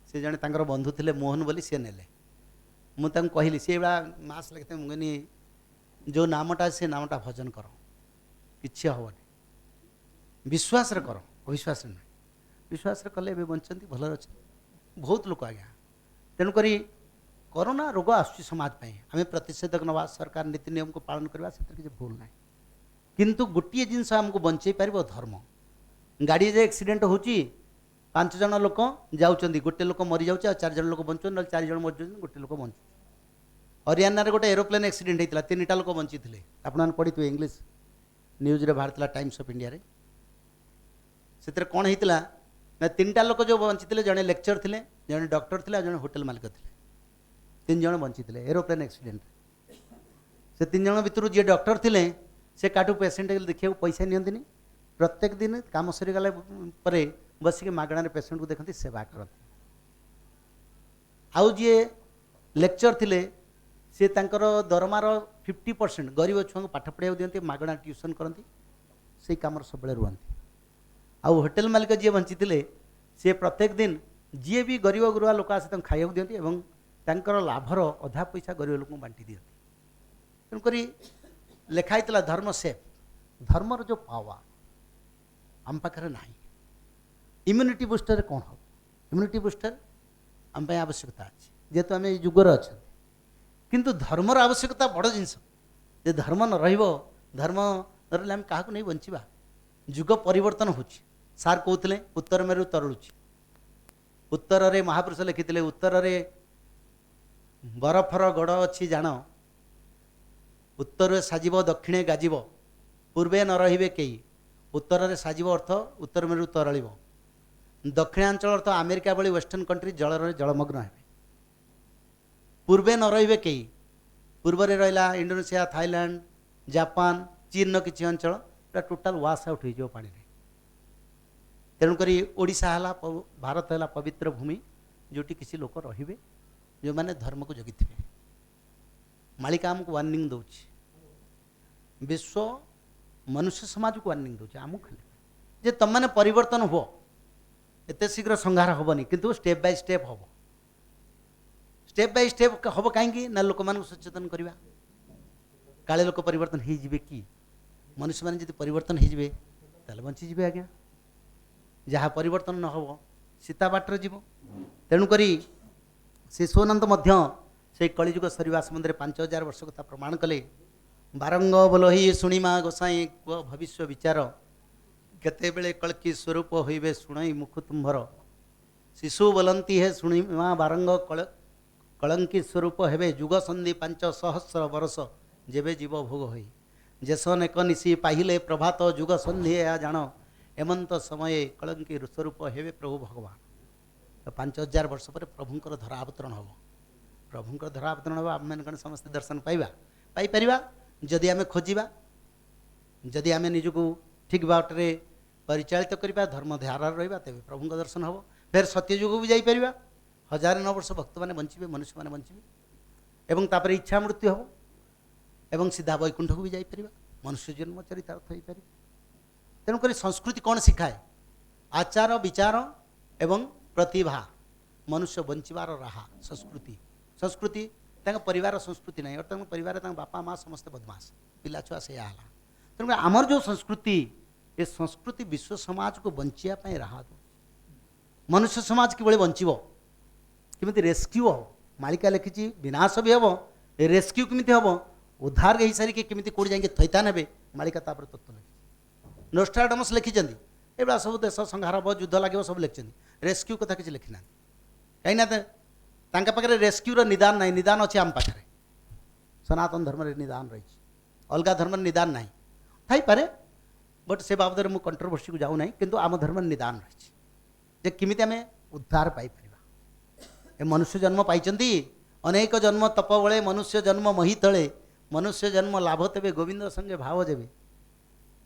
से जड़े तांकर बंधु थे मोहन बोली सी ने मुझे कहली सी भाया मास लगे मुझे जो नामटा से नामटा भजन कर कि हेनी विश्वास कर अविश्वास नुहे विश्वास कले बंचती भल अच्छे बहुत लोक आज्ञा तेणुक कोरोना रोग आसुची समाज आम प्रतिषेधक नवा सरकार नीति नियम को पालन करवा से किसी भूल ना किंतु गोटे जिनस आमको बंचई पार धर्म गाड़ी जे एक्सीडेंट होची 5 जन लोक जाऊँच गोटे लोक मरी जाऊँ 4 जन लोक बंचुन ना 4 जन मर गोटे लोक बंचु हरियाणा रे गोटे एरोप्लेन एक्सीडेंट होता 3टा लोक बंची थे आपने पढ़ी इंग्लिश न्यूज रे बाहर टाइम्स ऑफ इंडिया रे से कौन होता ना 3टा लोक जो बंची थे जड़े लेक्चर थे जड़े डॉक्टर थे जड़े होटेल मालिक थे 3 जन बंची थे एरोप्लेन एक्सीडेंट से 3 जन भितर जी डॉक्टर थे से काटू पेसेंट देखा पैसा नियंती प्रत्येक दिन काम सरीगला बसिक मागणार पेसेंट को देखते सेवा करते आउ जी लेक्चर थे सी तांकर दरमार 50% गरीब छुआ को पाठ पढ़ाई दिखती मागणा ट्यूशन करती से कम सब रुहति आउ होटेल मालिक जी बंची थे सी प्रत्येक दिन जी भी गरीब गुरुआ लोक आसे खाइबा दिखती और तांकर लाभर अधा पैसा गरीब लोक बांटी दिखती तेणुक लिखाई धर्म सेफ धर्मर जो पावर आम पाखे ना इम्यूनिटी बुस्टर कौन हम इम्यूनिटी बुस्टर आम आवश्यकता अच्छी जेहेतु आम युगर अच्छा किंतु धर्मर आवश्यकता बड़ जिनस जे धर्म न धर्म न रही क्या नहीं बंचा जुग परिवर्तन हो सार कहते उत्तर मेरु तरलुची उत्तर रे महापुरुष लिखिते उत्तर रे बरफर गड़ अच्छी जान उत्तर साजिब दक्षिणे गाजिब पूर्वे न रहिबे केही उत्तर रे साजिब अर्थ उत्तर मेरु तरल दक्षिणांचल अर्थ अमेरिका भली वेस्टर्न कंट्री जल जलमग्न है पूर्वे न रहिबे केही पूर्व रे रहिला इंडोनेशिया थाईलैंड जापान चीन न किछि अंचल पूरा टोटाल वाश आउट हो पानी रे तेणुक ओडिशा है भारत है पवित्र भूमि जोटी किसी लोक रहिबे जो माने धर्म को जगी थे मालिका आमको वार्निंग दौच विश्व मनुष्य समाज को वार्निंग दौच आम खाली जे तुम मैंने परिवर्तन हो एते शीघ्र संहार हेनी किंतु स्टेप बाय स्टेप हम कहीं ना लोक मान सचेतन करवा काले लोक परिवर्तन हो जिवे कि मनुष्य मैंने जब परिवर्तन हो ताले बंचीजे आज्ञा जहाँ परिवर्तन न हो सीता बाटर जीव तेणुक शिशुनंद से कलिजुग सरिवा संबंध 5000 वर्ष कथा प्रमाण कले बारंग बोल ही शुणिमा गोसाई भविष्य विचार केते बेले कलकी स्वरूप होइबे शुणई मुख तुम्भर शिशु बोलती है शुणिमा बारंग कलंकी स्वरूप हेबे जुग संधि 500 वर्ष जेबे जीव भोग होई जेसन एक निशी पाहिले प्रभात जुग संधि या जान एमंत समय कलंकी स्वरूप हेबे प्रभु भगवान तो 5000 वर्ष पर प्रभुंकर धरावतरण हम प्रभुंकर धरावतरण हम आम मैंने समस्त दर्शन पाइपर जदि आम खोजा जदि आम निजक ठीक बाटरे परिचालित करवा धर्म धारा रहा तेज प्रभु दर्शन हम फिर सत्ययुग भी जापर 1009 वर्ष भक्त मैंने बंचे मनुष्य मैंने बंचे एवं तापर इच्छा मृत्यु हम ଏବଂ ସିଧା ବୈକୁଣ୍ଠକୁ ବି ଯାଇପାରିବା, ମନୁଷ୍ୟ ଜନ୍ମ ଚରିତାର୍ଥ ହୋଇପାରିବ। ତେଣୁକରି ସଂସ୍କୃତି କ'ଣ ଶିଖାଏ? ଆଚାର ବିଚାର ଏବଂ ପ୍ରତିଭା, ମନୁଷ୍ୟ ବଞ୍ଚିବାର ରାହା ସଂସ୍କୃତି। ସଂସ୍କୃତି ତାଙ୍କ ପରିବାର ସଂସ୍କୃତି ନାହିଁ, ଅର୍ଥାତ୍ ପରିବାରରେ ତାଙ୍କ ବାପା ମା ସମସ୍ତେ ବଦମାସ, ପିଲା ଛୁଆ ସେଇଆ ହେଲା। ତେଣୁକରି ଆମର ଯେଉଁ ସଂସ୍କୃତି, ଏ ସଂସ୍କୃତି ବିଶ୍ୱ ସମାଜକୁ ବଞ୍ଚିବା ପାଇଁ ରାହା ଦେଉଛି। ମନୁଷ୍ୟ ସମାଜ କିଭଳି ବଞ୍ଚିବ, କେମିତି ରେସ୍କ୍ୟୁ ହେବ, ମାଳିକା ଲେଖିଛି ବିନାଶ ବି ହେବ, ରେସ୍କ୍ୟୁ କେମିତି ହେବ, ଉଦ୍ଧାର ହେଇସାରିକି କେମିତି କେଉଁଠି ଯାଇକି ଥଇଥାନ ହେବେ, ମାଳିକା ତାପରେ ତତ୍ତ୍ୱ ଲେଖିଛି। ନୋଷ୍ଟ୍ରାଡମସ୍ ଲେଖିଛନ୍ତି, ଏଭଳିଆ ସବୁ ଦେଶ ସଂହାର ହେବ, ଯୁଦ୍ଧ ଲାଗିବ, ସବୁ ଲେଖିଛନ୍ତି। ରେସ୍କ୍ୟୁ କଥା କିଛି ଲେଖିନାହାନ୍ତି, କାହିଁକିନା ତାଙ୍କ ପାଖରେ ରେସ୍କ୍ୟୁର ନିଦାନ ନାହିଁ, ନିଦାନ ଅଛି ଆମ ପାଖରେ। ସନାତନ ଧର୍ମରେ ନିଦାନ ରହିଛି, ଅଲଗା ଧର୍ମରେ ନିଦାନ ନାହିଁ, ଥାଇପାରେ, ବଟ୍ ସେ ବାବଦରେ ମୁଁ କଣ୍ଟ୍ରୋଭର୍ସିକୁ ଯାଉନାହିଁ। କିନ୍ତୁ ଆମ ଧର୍ମରେ ନିଦାନ ରହିଛି ଯେ କେମିତି ଆମେ ଉଦ୍ଧାର ପାଇପାରିବା। ଏ ମନୁଷ୍ୟ ଜନ୍ମ ପାଇଛନ୍ତି, ଅନେକ ଜନ୍ମ ତପ ବଳେ ମନୁଷ୍ୟ ଜନ୍ମ ମହି ତଳେ, ମନୁଷ୍ୟ ଜନ୍ମ ଲାଭ ତେବେ ଗୋବିନ୍ଦ ସଙ୍ଗେ ଭାବ ଯେବେ।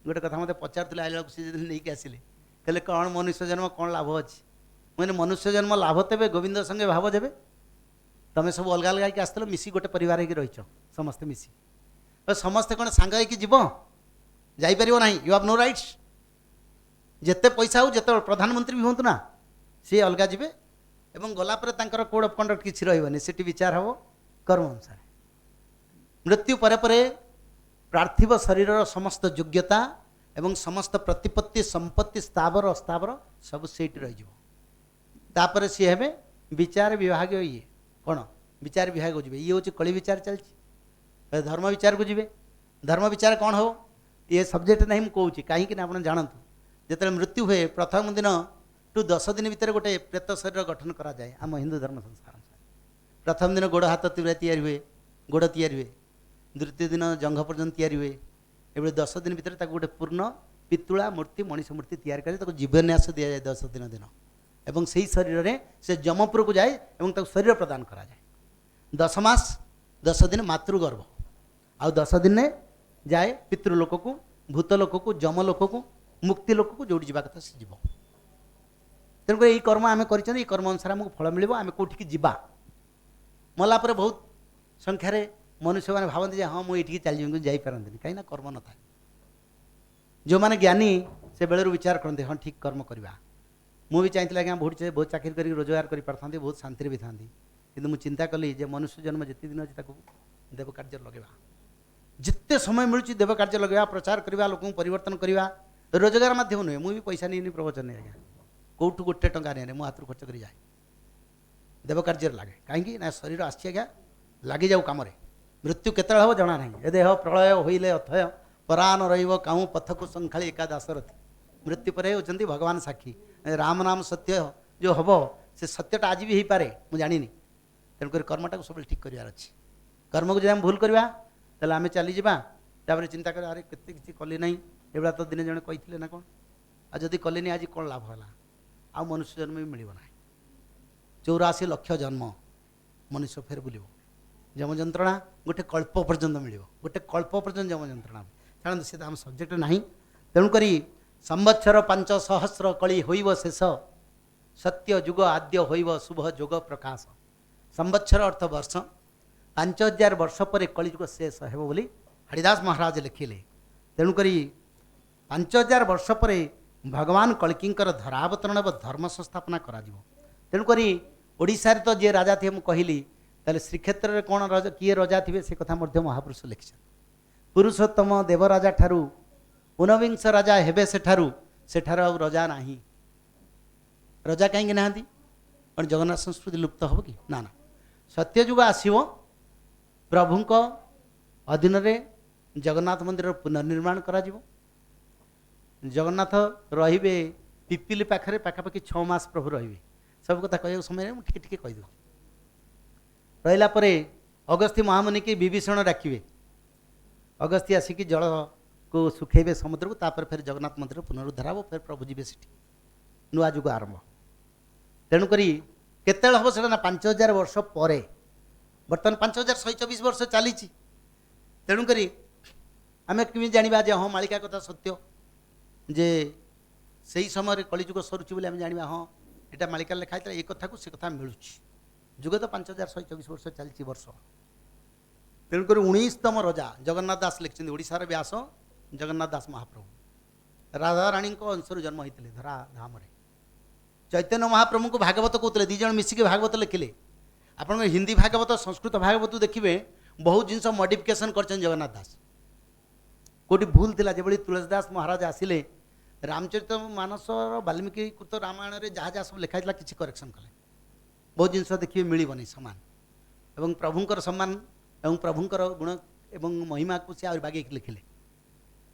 ଗୋଟେ କଥା ମୋତେ ପଚାରୁଥିଲେ ଆଇଲା ବେଳକୁ, ସେ ଯଦି ନେଇକି ଆସିଲେ, କହିଲେ କ'ଣ ମନୁଷ୍ୟ ଜନ୍ମ କ'ଣ ଲାଭ ଅଛି? ମୁଁ କହିଲି ମନୁଷ୍ୟ ଜନ୍ମ ଲାଭ ତେବେ ଗୋବିନ୍ଦ ସଙ୍ଗେ ଭାବ ଯେବେ। ତମେ ସବୁ ଅଲଗା ଅଲଗା ହେଇକି ଆସିଥିଲ, ମିଶି ଗୋଟେ ପରିବାର ହେଇକି ରହିଛ, ସମସ୍ତେ ମିଶି, ସମସ୍ତେ କ'ଣ ସାଙ୍ଗ ହେଇକି ଯିବ? ଯାଇପାରିବ ନାହିଁ, ୟୁ ହାଭ୍ ନୋ ରାଇଟ୍ସ। ଯେତେ ପଇସା ହଉ, ଯେତେବେଳେ ପ୍ରଧାନମନ୍ତ୍ରୀ ବି ହୁଅନ୍ତୁ ନା, ସିଏ ଅଲଗା ଯିବେ ଏବଂ ଗଲା ପରେ ତାଙ୍କର କୋଡ୍ ଅଫ୍ କଣ୍ଡକ୍ଟ କିଛି ରହିବନି, ସେଠି ବିଚାର ହେବ କର୍ମ ଅନୁସାରେ। ମୃତ୍ୟୁ ପରେ ପରେ ପାର୍ଥିବ ଶରୀରର ସମସ୍ତ ଯୋଗ୍ୟତା ଏବଂ ସମସ୍ତ ପ୍ରତିପତ୍ତି ସମ୍ପତ୍ତି ସ୍ଥାବର ଅସ୍ଥାବର ସବୁ ସେଇଠି ରହିଯିବ। ତାପରେ ସିଏ ହେବେ ବିଚାର ବିଭାଗ। ଇଏ କ'ଣ ବିଚାର ବିଭାଗକୁ ଯିବେ, ଇଏ ହେଉଛି କଳି ବିଚାର ଚାଲିଛି, ଧର୍ମ ବିଚାରକୁ ଯିବେ। ଧର୍ମ ବିଚାର କ'ଣ ହେବ, ଇଏ ସବଜେକ୍ଟ ନାହିଁ, ମୁଁ କହୁଛି କାହିଁକି ନା ଆପଣ ଜାଣନ୍ତୁ। ଯେତେବେଳେ ମୃତ୍ୟୁ ହୁଏ, ପ୍ରଥମ ଦିନ ଟୁ 10 ଦିନ ଭିତରେ ଗୋଟେ ପ୍ରେତ ଶରୀର ଗଠନ କରାଯାଏ ଆମ ହିନ୍ଦୁ ଧର୍ମ ସଂସ୍କାର ଅନୁସାରେ। ପ୍ରଥମ ଦିନ ଗୋଡ଼ ହାତ ତିଆରି ହୁଏ, ଗୋଡ଼ ତିଆରି ହୁଏ। ଦ୍ୱିତୀୟ ଦିନ ଜଙ୍ଘ ପର୍ଯ୍ୟନ୍ତ ତିଆରି ହୁଏ। ଏଭଳି 10 ଦିନ ଭିତରେ ତାକୁ ଗୋଟେ ପୂର୍ଣ୍ଣ ପିତୁଳା ମୂର୍ତ୍ତି, ମଣିଷ ମୂର୍ତ୍ତି ତିଆରି କରି ତାକୁ ଜୀବନ୍ୟାସ ଦିଆଯାଏ 10 ଦିନ ଦିନ। ଏବଂ ସେହି ଶରୀରରେ ସେ ଯମପୁରକୁ ଯାଏ ଏବଂ ତାକୁ ଶରୀର ପ୍ରଦାନ କରାଯାଏ। 10 ମାସ 10 ଦିନ ମାତୃଗର୍ଭ, ଆଉ 10 ଦିନେ ଯାଏ ପିତୃଲୋକକୁ, ଭୂତ ଲୋକକୁ, ଯମ ଲୋକକୁ, ମୁକ୍ତି ଲୋକକୁ, ଯେଉଁଠି ଯିବା କଥା ସେ ଯିବ। ତେଣୁକରି ଏଇ କର୍ମ ଆମେ କରିଛନ୍ତି, ଏଇ କର୍ମ ଅନୁସାରେ ଆମକୁ ଫଳ ମିଳିବ। ଆମେ କେଉଁଠିକି ଯିବା, ମଲା ପରେ ବହୁତ ସଂଖ୍ୟାରେ ମନୁଷ୍ୟମାନେ ଭାବନ୍ତି ଯେ ହଁ ମୁଁ ଏଇଠିକି ଚାଲିଯିବି, କିନ୍ତୁ ଯାଇପାରନ୍ତିନି, କାହିଁକିନା କର୍ମ ନଥାଏ। ଯେଉଁମାନେ ଜ୍ଞାନୀ ସେ ବେଳରୁ ବିଚାର କରନ୍ତି, ହଁ ଠିକ୍ କର୍ମ କରିବା। ମୁଁ ବି ଚାହିଁଥିଲି ଆଜ୍ଞା ବହୁତ ଚାକିରି କରିକି ରୋଜଗାର କରିପାରିଥାନ୍ତି, ବହୁତ ଶାନ୍ତିରେ ବି ଥାନ୍ତି, କିନ୍ତୁ ମୁଁ ଚିନ୍ତା କଲି ଯେ ମନୁଷ୍ୟ ଜନ୍ମ ଯେତେ ଦିନ ଅଛି ତାକୁ ଦେବ କାର୍ଯ୍ୟରେ ଲଗେଇବା। ଯେତେ ସମୟ ମିଳୁଛି ଦେବ କାର୍ଯ୍ୟ ଲଗେଇବା, ପ୍ରଚାର କରିବା, ଲୋକଙ୍କୁ ପରିବର୍ତ୍ତନ କରିବା। ରୋଜଗାର ମାଧ୍ୟମ ନୁହେଁ, ମୁଁ ବି ପଇସା ନେଇନି ପ୍ରବଚନ ନେଇ ଆଜ୍ଞା, କେଉଁଠୁ ଗୋଟେ ଟଙ୍କା ନେଇନି, ମୋ ହାତରୁ ଖର୍ଚ୍ଚ କରି ଯାଏ, ଦେବ କାର୍ଯ୍ୟରେ ଲାଗେ। କାହିଁକି ନା ଶରୀର ଆସିଛି ଆଜ୍ଞା, ଲାଗିଯାଉ କାମରେ। ମୃତ୍ୟୁ କେତେବେଳେ ହେବ ଜଣା ନାହିଁ। ଏ ଦେହ ପ୍ରଳୟ ହୋଇଲେ ଅଥୟ, ପରାନ ରହିବ କାଉଁ ପଥକୁ ସଂଖାଳି ଏକା ଦାସରଥୀ। ମୃତ୍ୟୁ ପରେ ହେଉଛନ୍ତି ଭଗବାନ ସାକ୍ଷୀ। ରାମ ନାମ ସତ୍ୟ ଯେଉଁ ହେବ, ସେ ସତ୍ୟଟା ଆଜି ବି ହେଇପାରେ, ମୁଁ ଜାଣିନି। ତେଣୁକରି କର୍ମଟାକୁ ସବୁବେଳେ ଠିକ୍ କରିବାର ଅଛି। କର୍ମକୁ ଯଦି ଆମେ ଭୁଲ କରିବା, ତାହେଲେ ଆମେ ଚାଲିଯିବା, ତାପରେ ଚିନ୍ତା କରିବା ଆରେ କେତେ କିଛି କଲି ନାହିଁ, ଏଭଳିଆ ତ ଦିନେ ଜଣେ କହିଥିଲେ ନା କ'ଣ, ଆଉ ଯଦି କଲିନି ଆଜି କ'ଣ ଲାଭ ହେଲା, ଆଉ ମନୁଷ୍ୟ ଜନ୍ମ ବି ମିଳିବ ନାହିଁ। 84 ଲକ୍ଷ ଜନ୍ମ ମନୁଷ୍ୟ ଫେର ବୁଲିବ। ଯମ ଯନ୍ତ୍ରଣା ଗୋଟେ କଳ୍ପ ପର୍ଯ୍ୟନ୍ତ ମିଳିବ, ଗୋଟେ କଳ୍ପ ପର୍ଯ୍ୟନ୍ତ ଯମ ଯନ୍ତ୍ରଣା। ଜାଣନ୍ତୁ ସେଟା ଆମ ସବଜେକ୍ଟ ନାହିଁ। ତେଣୁକରି ସମ୍ବତ୍ସର 5 ସହସ୍ର କଳି ହୋଇବ ଶେଷ, ସତ୍ୟ ଯୁଗ ଆଦ୍ୟ ହୋଇବ ଶୁଭ ଯୋଗ ପ୍ରକାଶ। ସମ୍ବତ୍ସର ଅର୍ଥ ବର୍ଷ, 5000 ବର୍ଷ ପରେ କଳିଯୁଗ ଶେଷ ହେବ ବୋଲି ହରିଦାସ ମହାରାଜ ଲେଖିଲେ। ତେଣୁକରି 5000 ବର୍ଷ ପରେ ଭଗବାନ କଳ୍କିଙ୍କର ଧରାବତରଣ ଏବଂ ଧର୍ମ ସଂସ୍ଥାପନା କରାଯିବ। ତେଣୁକରି ଓଡ଼ିଶାରେ ତ ଯିଏ ରାଜା ଥିବେ ମୁଁ କହିଲି, ତାହେଲେ ଶ୍ରୀକ୍ଷେତ୍ରରେ କ'ଣ ରାଜା, କିଏ ରଜା ଥିବେ ସେ କଥା ମଧ୍ୟ ମହାପୁରୁଷ ଲେଖିଛନ୍ତି। ପୁରୁଷୋତ୍ତମ ଦେବରାଜା ଠାରୁ 19 ରାଜା ହେବେ ସେଠାରୁ, ସେଠାରୁ ଆଉ ରଜା ନାହିଁ। ରଜା କାହିଁକି ନାହାନ୍ତି? କ'ଣ ଜଗନ୍ନାଥ ସଂସ୍କୃତି ଲୁପ୍ତ ହେବ କି? ନା ନା, ସତ୍ୟଯୁଗ ଆସିବ, ପ୍ରଭୁଙ୍କ ଅଧୀନରେ ଜଗନ୍ନାଥ ମନ୍ଦିରର ପୁନର୍ନିର୍ମାଣ କରାଯିବ। ଜଗନ୍ନାଥ ରହିବେ ପିପିଲି ପାଖରେ, ପାଖାପାଖି 6 ମାସ ପ୍ରଭୁ ରହିବେ। ସବୁ କଥା କହିବାକୁ ସମୟରେ ମୁଁ ଟିକେ ଟିକେ କହିଦେଉଛି। ରହିଲା ପରେ ଅଗସ୍ତ୍ୟ ମହାମୁନିକି ବିଭୀଷଣ ଡାକିବେ, ଅଗସ୍ତ୍ୟ ଆସିକି ଜଳକୁ ଶୁଖେଇବେ ସମୁଦ୍ରକୁ, ତାପରେ ଫେର ଜଗନ୍ନାଥ ମନ୍ଦିର ପୁନରୁଦ୍ଧାର ହେବ, ଫେର ପ୍ରଭୁ ଯିବେ ସେଠି, ନୂଆ ଯୁଗ ଆରମ୍ଭ। ତେଣୁକରି କେତେବେଳେ ହେବ ସେଟା ନା 5000 ବର୍ଷ ପରେ। ବର୍ତ୍ତମାନ 5124 ବର୍ଷ ଚାଲିଛି। ତେଣୁକରି ଆମେ କେମିତି ଜାଣିବା ଯେ ହଁ ମାଳିକା କଥା ସତ୍ୟ, ଯେ ସେଇ ସମୟରେ କଳିଯୁଗ ସରୁଛି ବୋଲି ଆମେ ଜାଣିବା ହଁ ଏଇଟା ମାଳିକାରେ ଲେଖା ହେଇଥିଲା, ଏ କଥାକୁ ସେ କଥା ମିଳୁଛି। ଯୁଗ ତ 5124 ବର୍ଷ ଚାଲିଛି ବର୍ଷ। ତେଣୁକରି 19ତମ ରଜା ଜଗନ୍ନାଥ ଦାସ ଲେଖିଛନ୍ତି ଓଡ଼ିଶାର ବ୍ୟାସ ଜଗନ୍ନାଥ ଦାସ ମହାପ୍ରଭୁ ରାଧାରାଣୀଙ୍କ ଅଂଶରୁ ଜନ୍ମ ହୋଇଥିଲେ ଧରା ଧାମରେ। ଚୈତନ୍ୟ ମହାପ୍ରଭୁଙ୍କୁ ଭାଗବତ କହୁଥିଲେ, ଦୁଇ ଜଣ ମିଶିକି ଭାଗବତ ଲେଖିଲେ। ଆପଣଙ୍କ ହିନ୍ଦୀ ଭାଗବତ ସଂସ୍କୃତ ଭାଗବତ ଦେଖିବେ ବହୁତ ଜିନିଷ ମଡିଫିକେସନ୍ କରିଛନ୍ତି ଜଗନ୍ନାଥ ଦାସ। କେଉଁଠି ଭୁଲ ଥିଲା, ଯେଭଳି ତୁଳସୀ ଦାସ ମହାରାଜ ଆସିଲେ ରାମଚରିତ ମାନସର ବାଲ୍ମୀକି କୃତ ରାମାୟଣରେ ଯାହା ଯାହା ସବୁ ଲେଖା ହେଇଥିଲା କିଛି କରେକ୍ସନ୍ କଲେ। ବହୁତ ଜିନିଷ ଦେଖିବେ ମିଳିବନି ସମାନ, ଏବଂ ପ୍ରଭୁଙ୍କର ସମ୍ମାନ ଏବଂ ପ୍ରଭୁଙ୍କର ଗୁଣ ଏବଂ ମହିମାକୁ ସେ ଆହୁରି ବାଗେଇକି ଲେଖିଲେ।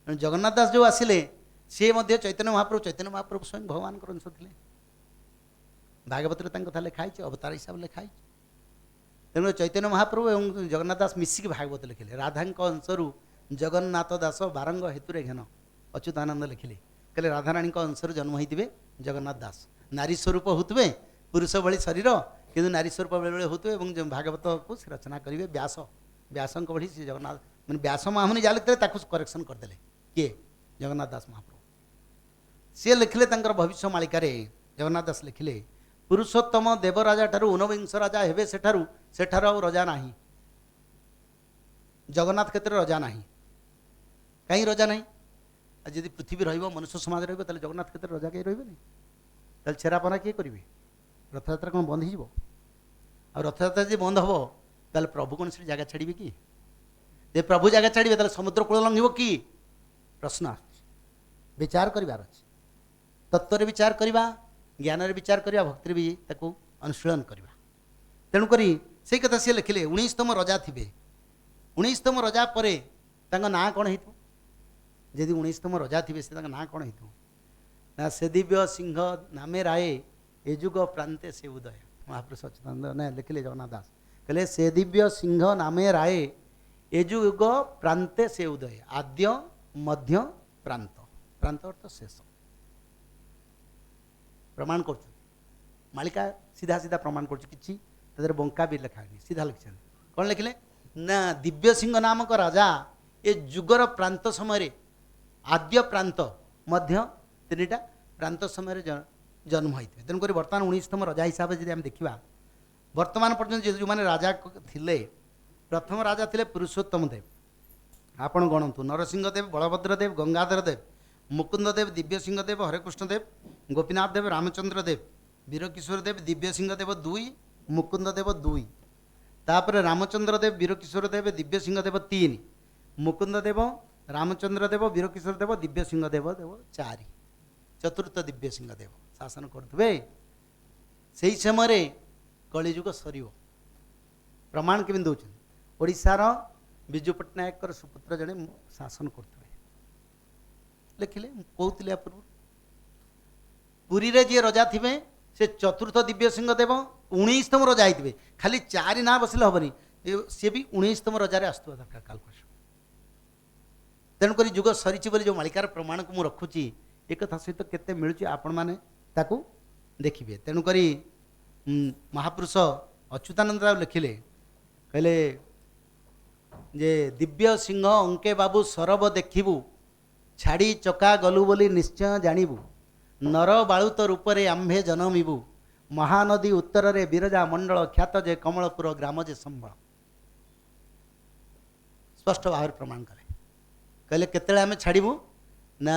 ତେଣୁ ଜଗନ୍ନାଥ ଦାସ ଯେଉଁ ଆସିଲେ ସିଏ ମଧ୍ୟ ଚୈତନ୍ୟ ମହାପ୍ରଭୁ ସ୍ୱୟଂ ଭଗବାନଙ୍କର ଅଂଶ ଥିଲେ। ଭାଗବତରେ ତାଙ୍କ କଥା ଲେଖା ହେଇଛି, ଅବତାର ହିସାବରେ ଲେଖା ହେଇଛି। ତେଣୁ ଚୈତନ୍ୟ ମହାପ୍ରଭୁ ଏବଂ ଜଗନ୍ନାଥ ଦାସ ମିଶିକି ଭାଗବତ ଲେଖିଲେ। ରାଧାଙ୍କ ଅଂଶରୁ ଜଗନ୍ନାଥ ଦାସ ବାରଙ୍ଗ ହେତୁରେ ଘେନ ଅଚ୍ୟୁତାନନ୍ଦ ଲେଖିଲେ, କହିଲେ ରାଧାରାଣୀଙ୍କ ଅଂଶରୁ ଜନ୍ମ ହୋଇଥିବେ ଜଗନ୍ନାଥ ଦାସ। ନାରୀ ସ୍ୱରୂପ ହେଉଥିବେ, ପୁରୁଷ ଭଳି ଶରୀର କିନ୍ତୁ ନାରୀ ସ୍ୱରୂପ ବେଳେବେଳେ ହେଉଥିବେ ଏବଂ ଭାଗବତକୁ ସେ ରଚନା କରିବେ। ବ୍ୟାସଙ୍କ ଭଳି ସେ ଜଗନ୍ନାଥ ମାନେ ବ୍ୟାସ ମହାମୁନି ଯାହା ଲେଖିଥିଲେ ତାକୁ କରେକ୍ସନ୍ କରିଦେଲେ। କିଏ? ଜଗନ୍ନାଥ ଦାସ ମହାପ୍ରଭୁ। ସିଏ ଲେଖିଲେ ତାଙ୍କର ଭବିଷ୍ୟ ମାଳିକାରେ ଜଗନ୍ନାଥ ଦାସ ଲେଖିଲେ ପୁରୁଷୋତ୍ତମ ଦେବରାଜା ଠାରୁ ଊନବିଂଶ ରାଜା ହେବେ ସେଠାରୁ ଆଉ ରଜା ନାହିଁ। ଜଗନ୍ନାଥ କ୍ଷେତ୍ରରେ ରଜା ନାହିଁ। କାହିଁ ରଜା ନାହିଁ? ଆଉ ଯଦି ପୃଥିବୀ ରହିବ, ମନୁଷ୍ୟ ସମାଜ ରହିବ, ତାହେଲେ ଜଗନ୍ନାଥ କ୍ଷେତ୍ରରେ ରଜା କେହି ରହିବେନି। ତାହେଲେ ଛେରାପହରା କିଏ କରିବେ? ରଥଯାତ୍ରା କ'ଣ ବନ୍ଦ ହେଇଯିବ? ଆଉ ରଥଯାତ୍ରା ଯଦି ବନ୍ଦ ହେବ ତାହେଲେ ପ୍ରଭୁ କ'ଣ ସେଠି ଜାଗା ଛାଡ଼ିବେ କି? ଯଦି ପ୍ରଭୁ ଜାଗା ଛାଡ଼ିବେ ତାହେଲେ ସମୁଦ୍ର କୂଳ ଲଙ୍ଘିବ କି? ପ୍ରଶ୍ନ ଆସୁଛି। ବିଚାର କରିବାର ଅଛି। ତତ୍ତ୍ୱରେ ବିଚାର କରିବା, ଜ୍ଞାନରେ ବିଚାର କରିବା, ଭକ୍ତିରେ ବି ତାକୁ ଅନୁଶୀଳନ କରିବା। ତେଣୁକରି ସେଇ କଥା ସିଏ ଲେଖିଲେ 19ତମ ରଜା ଥିବେ। 19ତମ ରଜା ପରେ ତାଙ୍କ ନାଁ କ'ଣ ହେଇଥିବ? ଯଦି 19ତମ ରଜା ଥିବେ ସେ ତାଙ୍କ ନାଁ କ'ଣ ହେଇଥିବ? ନା ସେ ଦିବ୍ୟ ସିଂହ ନାମେ ରାଏ ଏ ଯୁଗ ପ୍ରାନ୍ତେ ସେ ଉଦୟ। ମହାପୁରୁଷ ଅଚ୍ୟୁତାନନ୍ଦ ଲେଖିଲେ ଜଗନ୍ନାଥ ଦାସ କହିଲେ ସେ ଦିବ୍ୟ ସିଂହ ନାମେ ରାଏ ଏ ଯୁଗ ପ୍ରାନ୍ତେ ସେ ଉଦୟ। ଆଦ୍ୟ ମଧ୍ୟ ପ୍ରାନ୍ତ, ପ୍ରାନ୍ତ ଅର୍ଥ ଶେଷ। ପ୍ରମାଣ କରୁଛନ୍ତି ମାଳିକା ସିଧା ସିଧା ପ୍ରମାଣ କରୁଛି, କିଛି ତାଦେହରେ ବଙ୍କା ବି ଲେଖା ହେଇନି, ସିଧା ଲେଖିଛନ୍ତି। କ'ଣ ଲେଖିଲେ? ନା ଦିବ୍ୟ ସିଂହ ନାମକ ରାଜା ଏ ଯୁଗର ପ୍ରାନ୍ତ ସମୟରେ, ଆଦ୍ୟ ପ୍ରାନ୍ତ ମଧ୍ୟ ତିନିଟା ପ୍ରାନ୍ତ ସମୟରେ ଜନ୍ମ ହୋଇଥିବେ। ତେଣୁକରି ବର୍ତ୍ତମାନ 19ତମ ରଜା ହିସାବରେ ଯଦି ଆମେ ଦେଖିବା, ବର୍ତ୍ତମାନ ପର୍ଯ୍ୟନ୍ତ ଯେଉଁମାନେ ରାଜା ଥିଲେ, ପ୍ରଥମ ରାଜା ଥିଲେ ପୁରୁଷୋତ୍ତମ ଦେବ। ଆପଣ ଗଣନ୍ତୁ, ନରସିଂହ ଦେବ, ବଳଭଦ୍ର ଦେବ, ଗଙ୍ଗାଧର ଦେବ, ମୁକୁନ୍ଦ ଦେବ, ଦିବ୍ୟସିଂହ ଦେବ, ହରେକୃଷ୍ଣ ଦେବ, ଗୋପୀନାଥ ଦେବ, ରାମଚନ୍ଦ୍ର ଦେବ, ବୀରକିଶୋର ଦେବ, ଦିବ୍ୟସିଂହ ଦେବ 2, ମୁକୁନ୍ଦ ଦେବ 2, ତାପରେ ରାମଚନ୍ଦ୍ର ଦେବ, ବୀରକିଶୋର ଦେବ, ଦିବ୍ୟସିଂହ ଦେବ 3, ମୁକୁନ୍ଦ ଦେବ, ରାମଚନ୍ଦ୍ର ଦେବ, ବୀରକିଶୋର ଦେବ, ଦିବ୍ୟସିଂହ ଦେବ 4, ଚତୁର୍ଥ ଦିବ୍ୟସିଂହ ଦେବ ଶାସନ କରୁଥିବେ। ସେହି ସମୟରେ କଳିଯୁଗ ସରିବ। ପ୍ରମାଣ କେମିତି ଦେଉଛନ୍ତି? ଓଡ଼ିଶାର ବିଜୁ ପଟ୍ଟନାୟକଙ୍କର ସୁପୁତ୍ର ଜଣେ ଶାସନ କରୁଥିବେ, ଲେଖିଲେ। ମୁଁ କହୁଥିଲି ୟା ପୂର୍ବରୁ, ପୁରୀରେ ଯିଏ ରଜା ଥିବେ ସେ ଚତୁର୍ଥ ଦିବ୍ୟସିଂହ ଦେବ 19ତମ ରଜା ହେଇଥିବେ। ଖାଲି 4 ନାଁ ବସିଲେ ହେବନି, ସିଏ ବି 19ତମ ରଜାରେ ଆସୁଥିବା ଦରକାର କାଲକୁଲେସନ। ତେଣୁକରି ଯୁଗ ସରିଛି ବୋଲି ଯେଉଁ ମାଳିକାର ପ୍ରମାଣକୁ ମୁଁ ରଖୁଛି, ଏ କଥା ସହିତ କେତେ ମିଳୁଛି ଆପଣମାନେ ତାକୁ ଦେଖିବେ। ତେଣୁକରି ମହାପୁରୁଷ ଅଚ୍ୟୁତାନନ୍ଦ ରାୟ ଲେଖିଲେ, କହିଲେ ଯେ ଦିବ୍ୟ ସିଂହ ଅଙ୍କେ ବାବୁ ସରବ ଦେଖିବୁ, ଛାଡ଼ି ଚକା ଗଲୁ ବୋଲି ନିଶ୍ଚୟ ଜାଣିବୁ, ନର ବାଳୁତ ରୂପରେ ଆମ୍ଭେ ଜନମିବୁ, ମହାନଦୀ ଉତ୍ତରରେ ବିରଜା ମଣ୍ଡଳ ଖ୍ୟାତ ଯେ କମଳପୁର ଗ୍ରାମ ଯେ ସମ୍ବଳ। ସ୍ପଷ୍ଟ ଭାବରେ ପ୍ରମାଣ କଲେ। କହିଲେ କେତେବେଳେ ଆମେ ଛାଡ଼ିବୁ? ନା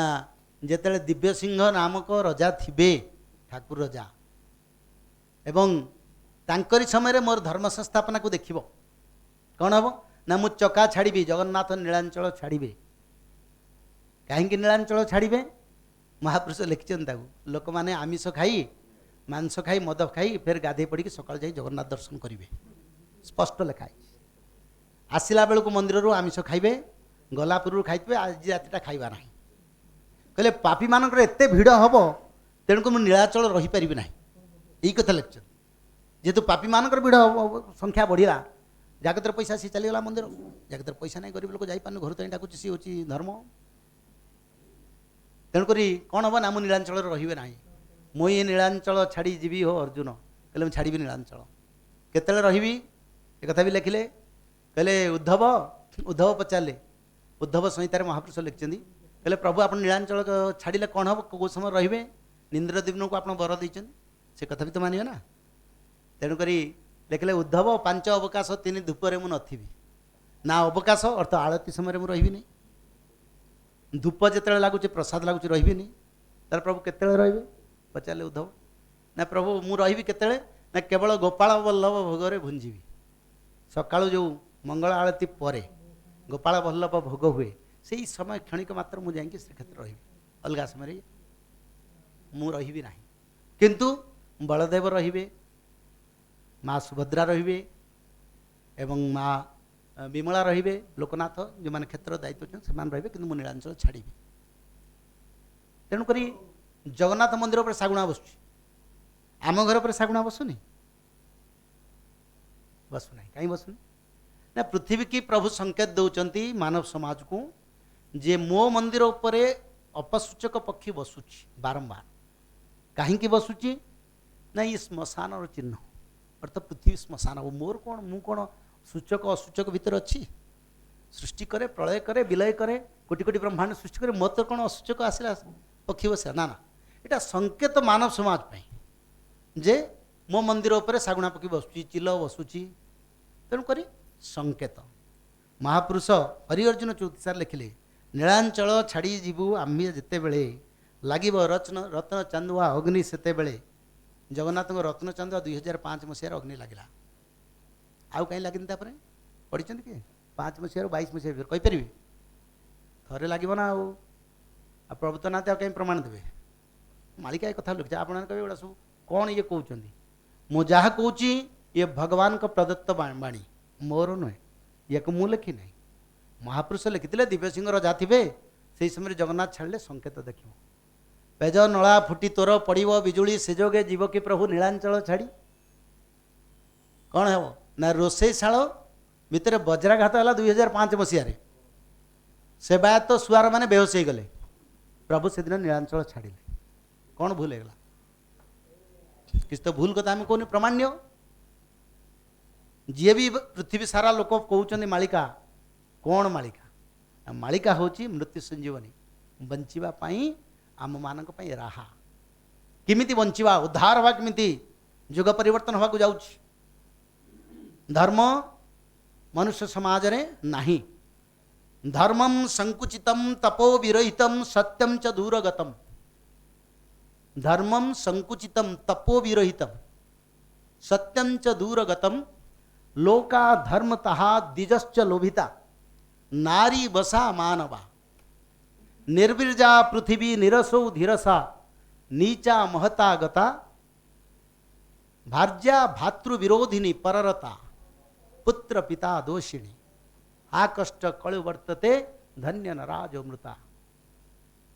ଯେତେବେଳେ ଦିବ୍ୟସିଂହ ନାମକ ରଜା ଥିବେ, ଠାକୁର ରଜା, ଏବଂ ତାଙ୍କରି ସମୟରେ ମୋର ଧର୍ମ ସଂସ୍ଥାପନାକୁ ଦେଖିବ। କ'ଣ ହେବ? ନା ମୁଁ ଚକା ଛାଡ଼ିବି, ଜଗନ୍ନାଥ ନୀଳାଞ୍ଚଳ ଛାଡ଼ିବେ। କାହିଁକି ନୀଳାଞ୍ଚଳ ଛାଡ଼ିବେ? ମହାପୁରୁଷ ଲେଖିଛନ୍ତି ତାକୁ, ଲୋକମାନେ ଆମିଷ ଖାଇ, ମାଂସ ଖାଇ, ମଦ ଖାଇ ଫେର ଗାଧେଇ ପଡ଼ିକି ସକାଳୁ ଯାଇ ଜଗନ୍ନାଥ ଦର୍ଶନ କରିବେ। ସ୍ପଷ୍ଟ ଲେଖା ହେଇଛି। ଆସିଲା ବେଳକୁ ମନ୍ଦିରରୁ ଆମିଷ ଖାଇବେ, ଗଲା ପୂର୍ବରୁ ଖାଇଥିବେ, ଆଜି ରାତିଟା ଖାଇବା ନାହିଁ। କହିଲେ ପାପୀମାନଙ୍କର ଏତେ ଭିଡ଼ ହେବ, ତେଣୁକୁ ମୁଁ ନୀଳାଚଳ ରହିପାରିବି ନାହିଁ। ଏଇ କଥା ଲେଖିଛନ୍ତି। ଯେହେତୁ ପାପୀମାନଙ୍କର ଭିଡ଼ ସଂଖ୍ୟା ବଢ଼ିଲା, ଜାଗତରେ ପଇସା ସିଏ ଚାଲିଗଲା ମନ୍ଦିର, ଜାଗତରେ ପଇସା ନାହିଁ, ଗରିବ ଲୋକ ଯାଇପାରୁନି, ଘରୁ ତ ଡାକୁଛି, ସିଏ ହେଉଛି ଧର୍ମ। ତେଣୁକରି କ'ଣ ହେବ? ନା ମୁଁ ନୀଳାଞ୍ଚଳରେ ରହିବେ ନାହିଁ। ମୁଁ ଏ ନୀଳାଞ୍ଚଳ ଛାଡ଼ି ଯିବି ହୋ ଅର୍ଜୁନ। କହିଲେ ମୁଁ ଛାଡ଼ିବି ନୀଳାଞ୍ଚଳ। କେତେବେଳେ ରହିବି? ଏକଥା ବି ଲେଖିଲେ। କହିଲେ ଉଦ୍ଧବ ପଚାରିଲେ, ଉଦ୍ଧବ ସଂହିତାରେ ମହାପୁରୁଷ ଲେଖିଛନ୍ତି, କହିଲେ ପ୍ରଭୁ ଆପଣ ନୀଳାଞ୍ଚଳ ଛାଡ଼ିଲେ କ'ଣ ହେବ, କେଉଁ ସମୟ ରହିବେ? ଇନ୍ଦ୍ରଦ୍ୟୁମ୍ନକୁ ଆପଣ ବର ଦେଇଛନ୍ତି, ସେ କଥା ବି ତ ମାନିବେ ନା। ତେଣୁକରି ଲେଖିଲେ ଉଦ୍ଧବ 5 ଅବକାଶ 3 ଧୂପରେ ମୁଁ ନଥିବି। ନା ଅବକାଶ ଅର୍ଥ ଆଳତି ସମୟରେ ମୁଁ ରହିବିନି, ଧୂପ ଯେତେବେଳେ ଲାଗୁଛି ପ୍ରସାଦ ଲାଗୁଛି ରହିବିନି। ତାହେଲେ ପ୍ରଭୁ କେତେବେଳେ ରହିବେ ପଚାରିଲେ ଉଦ୍ଧବ। ନା ପ୍ରଭୁ ମୁଁ ରହିବି କେତେବେଳେ, ନା କେବଳ ଗୋପାଳ ବଲ୍ଲଭ ଭୋଗରେ ଭୁଞ୍ଜିବି। ସକାଳୁ ଯେଉଁ ମଙ୍ଗଳ ଆଳତି ପରେ ଗୋପାଳ ବଲ୍ଲଭ ଭୋଗ ହୁଏ ସେଇ ସମୟ କ୍ଷଣିକ ମାତ୍ର ମୁଁ ଯାଇକି ଶ୍ରୀକ୍ଷେତ୍ର ରହିବି, ଅଲଗା ସମୟରେ ମୁଁ ରହିବି ନାହିଁ। କିନ୍ତୁ ବଳଦେବ ରହିବେ, ମା ସୁଭଦ୍ରା ରହିବେ ଏବଂ ମା ବିମଳା ରହିବେ, ଲୋକନାଥ ଯେଉଁମାନେ କ୍ଷେତ୍ର ଦାୟିତ୍ୱ ଅଛନ୍ତି ସେମାନେ ରହିବେ, କିନ୍ତୁ ମୁଁ ନୀଳାଞ୍ଚଳ ଛାଡ଼ିବି। ତେଣୁକରି ଜଗନ୍ନାଥ ମନ୍ଦିର ଉପରେ ଶାଗୁଣା ବସୁଛି, ଆମ ଘର ଉପରେ ଶାଗୁଣା ବସୁନି, ବସୁନାହିଁ। କାହିଁ ବସୁନି? ନା ପୃଥିବୀ କି ପ୍ରଭୁ ସଂକେତ ଦେଉଛନ୍ତି ମାନବ ସମାଜକୁ ଯେ ମୋ ମନ୍ଦିର ଉପରେ ଅପସୂଚକ ପକ୍ଷୀ ବସୁଛି ବାରମ୍ବାର। କାହିଁକି ବସୁଛି? ନା ଇଏ ଶ୍ମଶାନର ଚିହ୍ନ, ଅର୍ଥାତ୍ ପୃଥିବୀ ଶ୍ମଶାନ। ମୋର କ'ଣ, ମୁଁ କ'ଣ ସୂଚକ ଅସୂଚକ ଭିତରେ ଅଛି? ସୃଷ୍ଟି କରେ, ପ୍ରଳୟ କରେ, ବିଲୟ କରେ, କୋଟି କୋଟି ବ୍ରହ୍ମାଣ୍ଡ ସୃଷ୍ଟି କରେ, ମୋର ତ କ'ଣ ଅସୂଚକ ଆସିଲା ପକ୍ଷୀ ବସିଲା? ନା ନା, ଏଇଟା ସଂକେତ ମାନବ ସମାଜ ପାଇଁ ଯେ ମୋ ମନ୍ଦିର ଉପରେ ଶାଗୁଣା ପକ୍ଷୀ ବସୁଛି, ଚିଲ ବସୁଛି। ତେଣୁକରି ସଂକେତ। ମହାପୁରୁଷ ହରିଅର୍ଜୁନ ଚୌତିସାର ଲେଖିଲେ, ନୀଳାଞ୍ଚଳ ଛାଡ଼ି ଯିବୁ ଆମ୍ଭେ ଯେତେବେଳେ, ଲାଗିବ ରତ୍ନ ଚାନ୍ଦୁଆ ଅଗ୍ନି ସେତେବେଳେ। ଜଗନ୍ନାଥଙ୍କ ରତ୍ନ ଚାନ୍ଦୁଆ 2005 ମସିହାରେ ଅଗ୍ନି ଲାଗିଲା, ଆଉ କାହିଁ ଲାଗିନି? ତାପରେ ପଢ଼ିଛନ୍ତି କି 5 ମସିହାରୁ 22 ମସିହା ଭିତରେ କହିପାରିବେ? ଥରେ ଲାଗିବ ନା। ଆଉ ପ୍ରଭୁ ତ ନାହାନ୍ତି, ଆଉ କାହିଁ ପ୍ରମାଣ ଦେବେ? ମାଳିକା ଏ କଥା ଲେଖିছে, ଆପଣମାନେ କହିବେ ଏଗୁଡ଼ା ସବୁ କ'ଣ ଇଏ କହୁଛନ୍ତି? ମୁଁ ଯାହା କହୁଛି ଇଏ ଭଗବାନଙ୍କ ପ୍ରଦତ୍ତ ବାଣୀ, ମୋର ନୁହେଁ, ଇୟାକୁ ମୁଁ ଲେଖି ନାହିଁ। ମହାପୁରୁଷ ଲେଖିଥିଲେ, ଦିବ୍ୟସିଂହ ରଜା ଥିବେ ସେହି ସମୟରେ ଜଗନ୍ନାଥ ଛାଡ଼ିଲେ ସଂକେତ ଦେଖିବ। ପେଜ ନଳା ଫୁଟି ତୋର ପଡ଼ିବ ବିଜୁଳି, ସେ ଯୋଗେ ଯିବ କି ପ୍ରଭୁ ନୀଳାଞ୍ଚଳ ଛାଡ଼ି। କ'ଣ ହେବ? ନା ରୋଷେଇ ଶାଳ ଭିତରେ ବଜ୍ରାଘାତ ହେଲା 2005 ମସିହାରେ, ସେବାୟତ ସୁଆର ମାନେ ବେହୋସ ହେଇଗଲେ, ପ୍ରଭୁ ସେଦିନ ନୀଳାଞ୍ଚଳ ଛାଡ଼ିଲେ। କ'ଣ ଭୁଲ ହେଇଗଲା? କିଛି ତ ଭୁଲ କଥା ଆମେ କହୁନି, ପ୍ରମାଣ୍ୟ। ଯିଏ ବି ପୃଥିବୀ ସାରା ଲୋକ କହୁଛନ୍ତି ମାଳିକା, କ'ଣ ମାଳିକା? ମାଳିକା ହେଉଛି ମୃତ୍ୟୁ ସଞ୍ଜୀବନୀ, ବଞ୍ଚିବା ପାଇଁ ଆମମାନଙ୍କ ପାଇଁ ରାହା। କେମିତି ବଞ୍ଚିବା, ଉଦ୍ଧାର ହେବା କେମିତି? ଯୁଗ ପରିବର୍ତ୍ତନ ହେବାକୁ ଯାଉଛି, ଧର୍ମ ମନୁଷ୍ୟ ସମାଜରେ ନାହିଁ। ଧର୍ମଂ ସଂକୁଚିତମ୍ ତପୋ ବିରହିତମ୍ ସତ୍ୟଂ ଚ ଦୂରଗତମ୍। ଧର୍ମଂ ସଂକୁଚିତମ୍ ତପୋ ବିରହିତମ୍ ସତ୍ୟଂ ଚ ଦୂରଗତମ୍। ଲୋକା ଧର୍ମତଃ ଦ୍विजश्च लोभिता नारी बसा मानवा। निर्विर्जा पृथिवी निरसौ धीरसा नीचा महता गता। भार्या भातृविरोधिनी पररता पुत्र पिता दोषिणी। आ कष्ट कलु वर्तते धन्य नराजो मृता।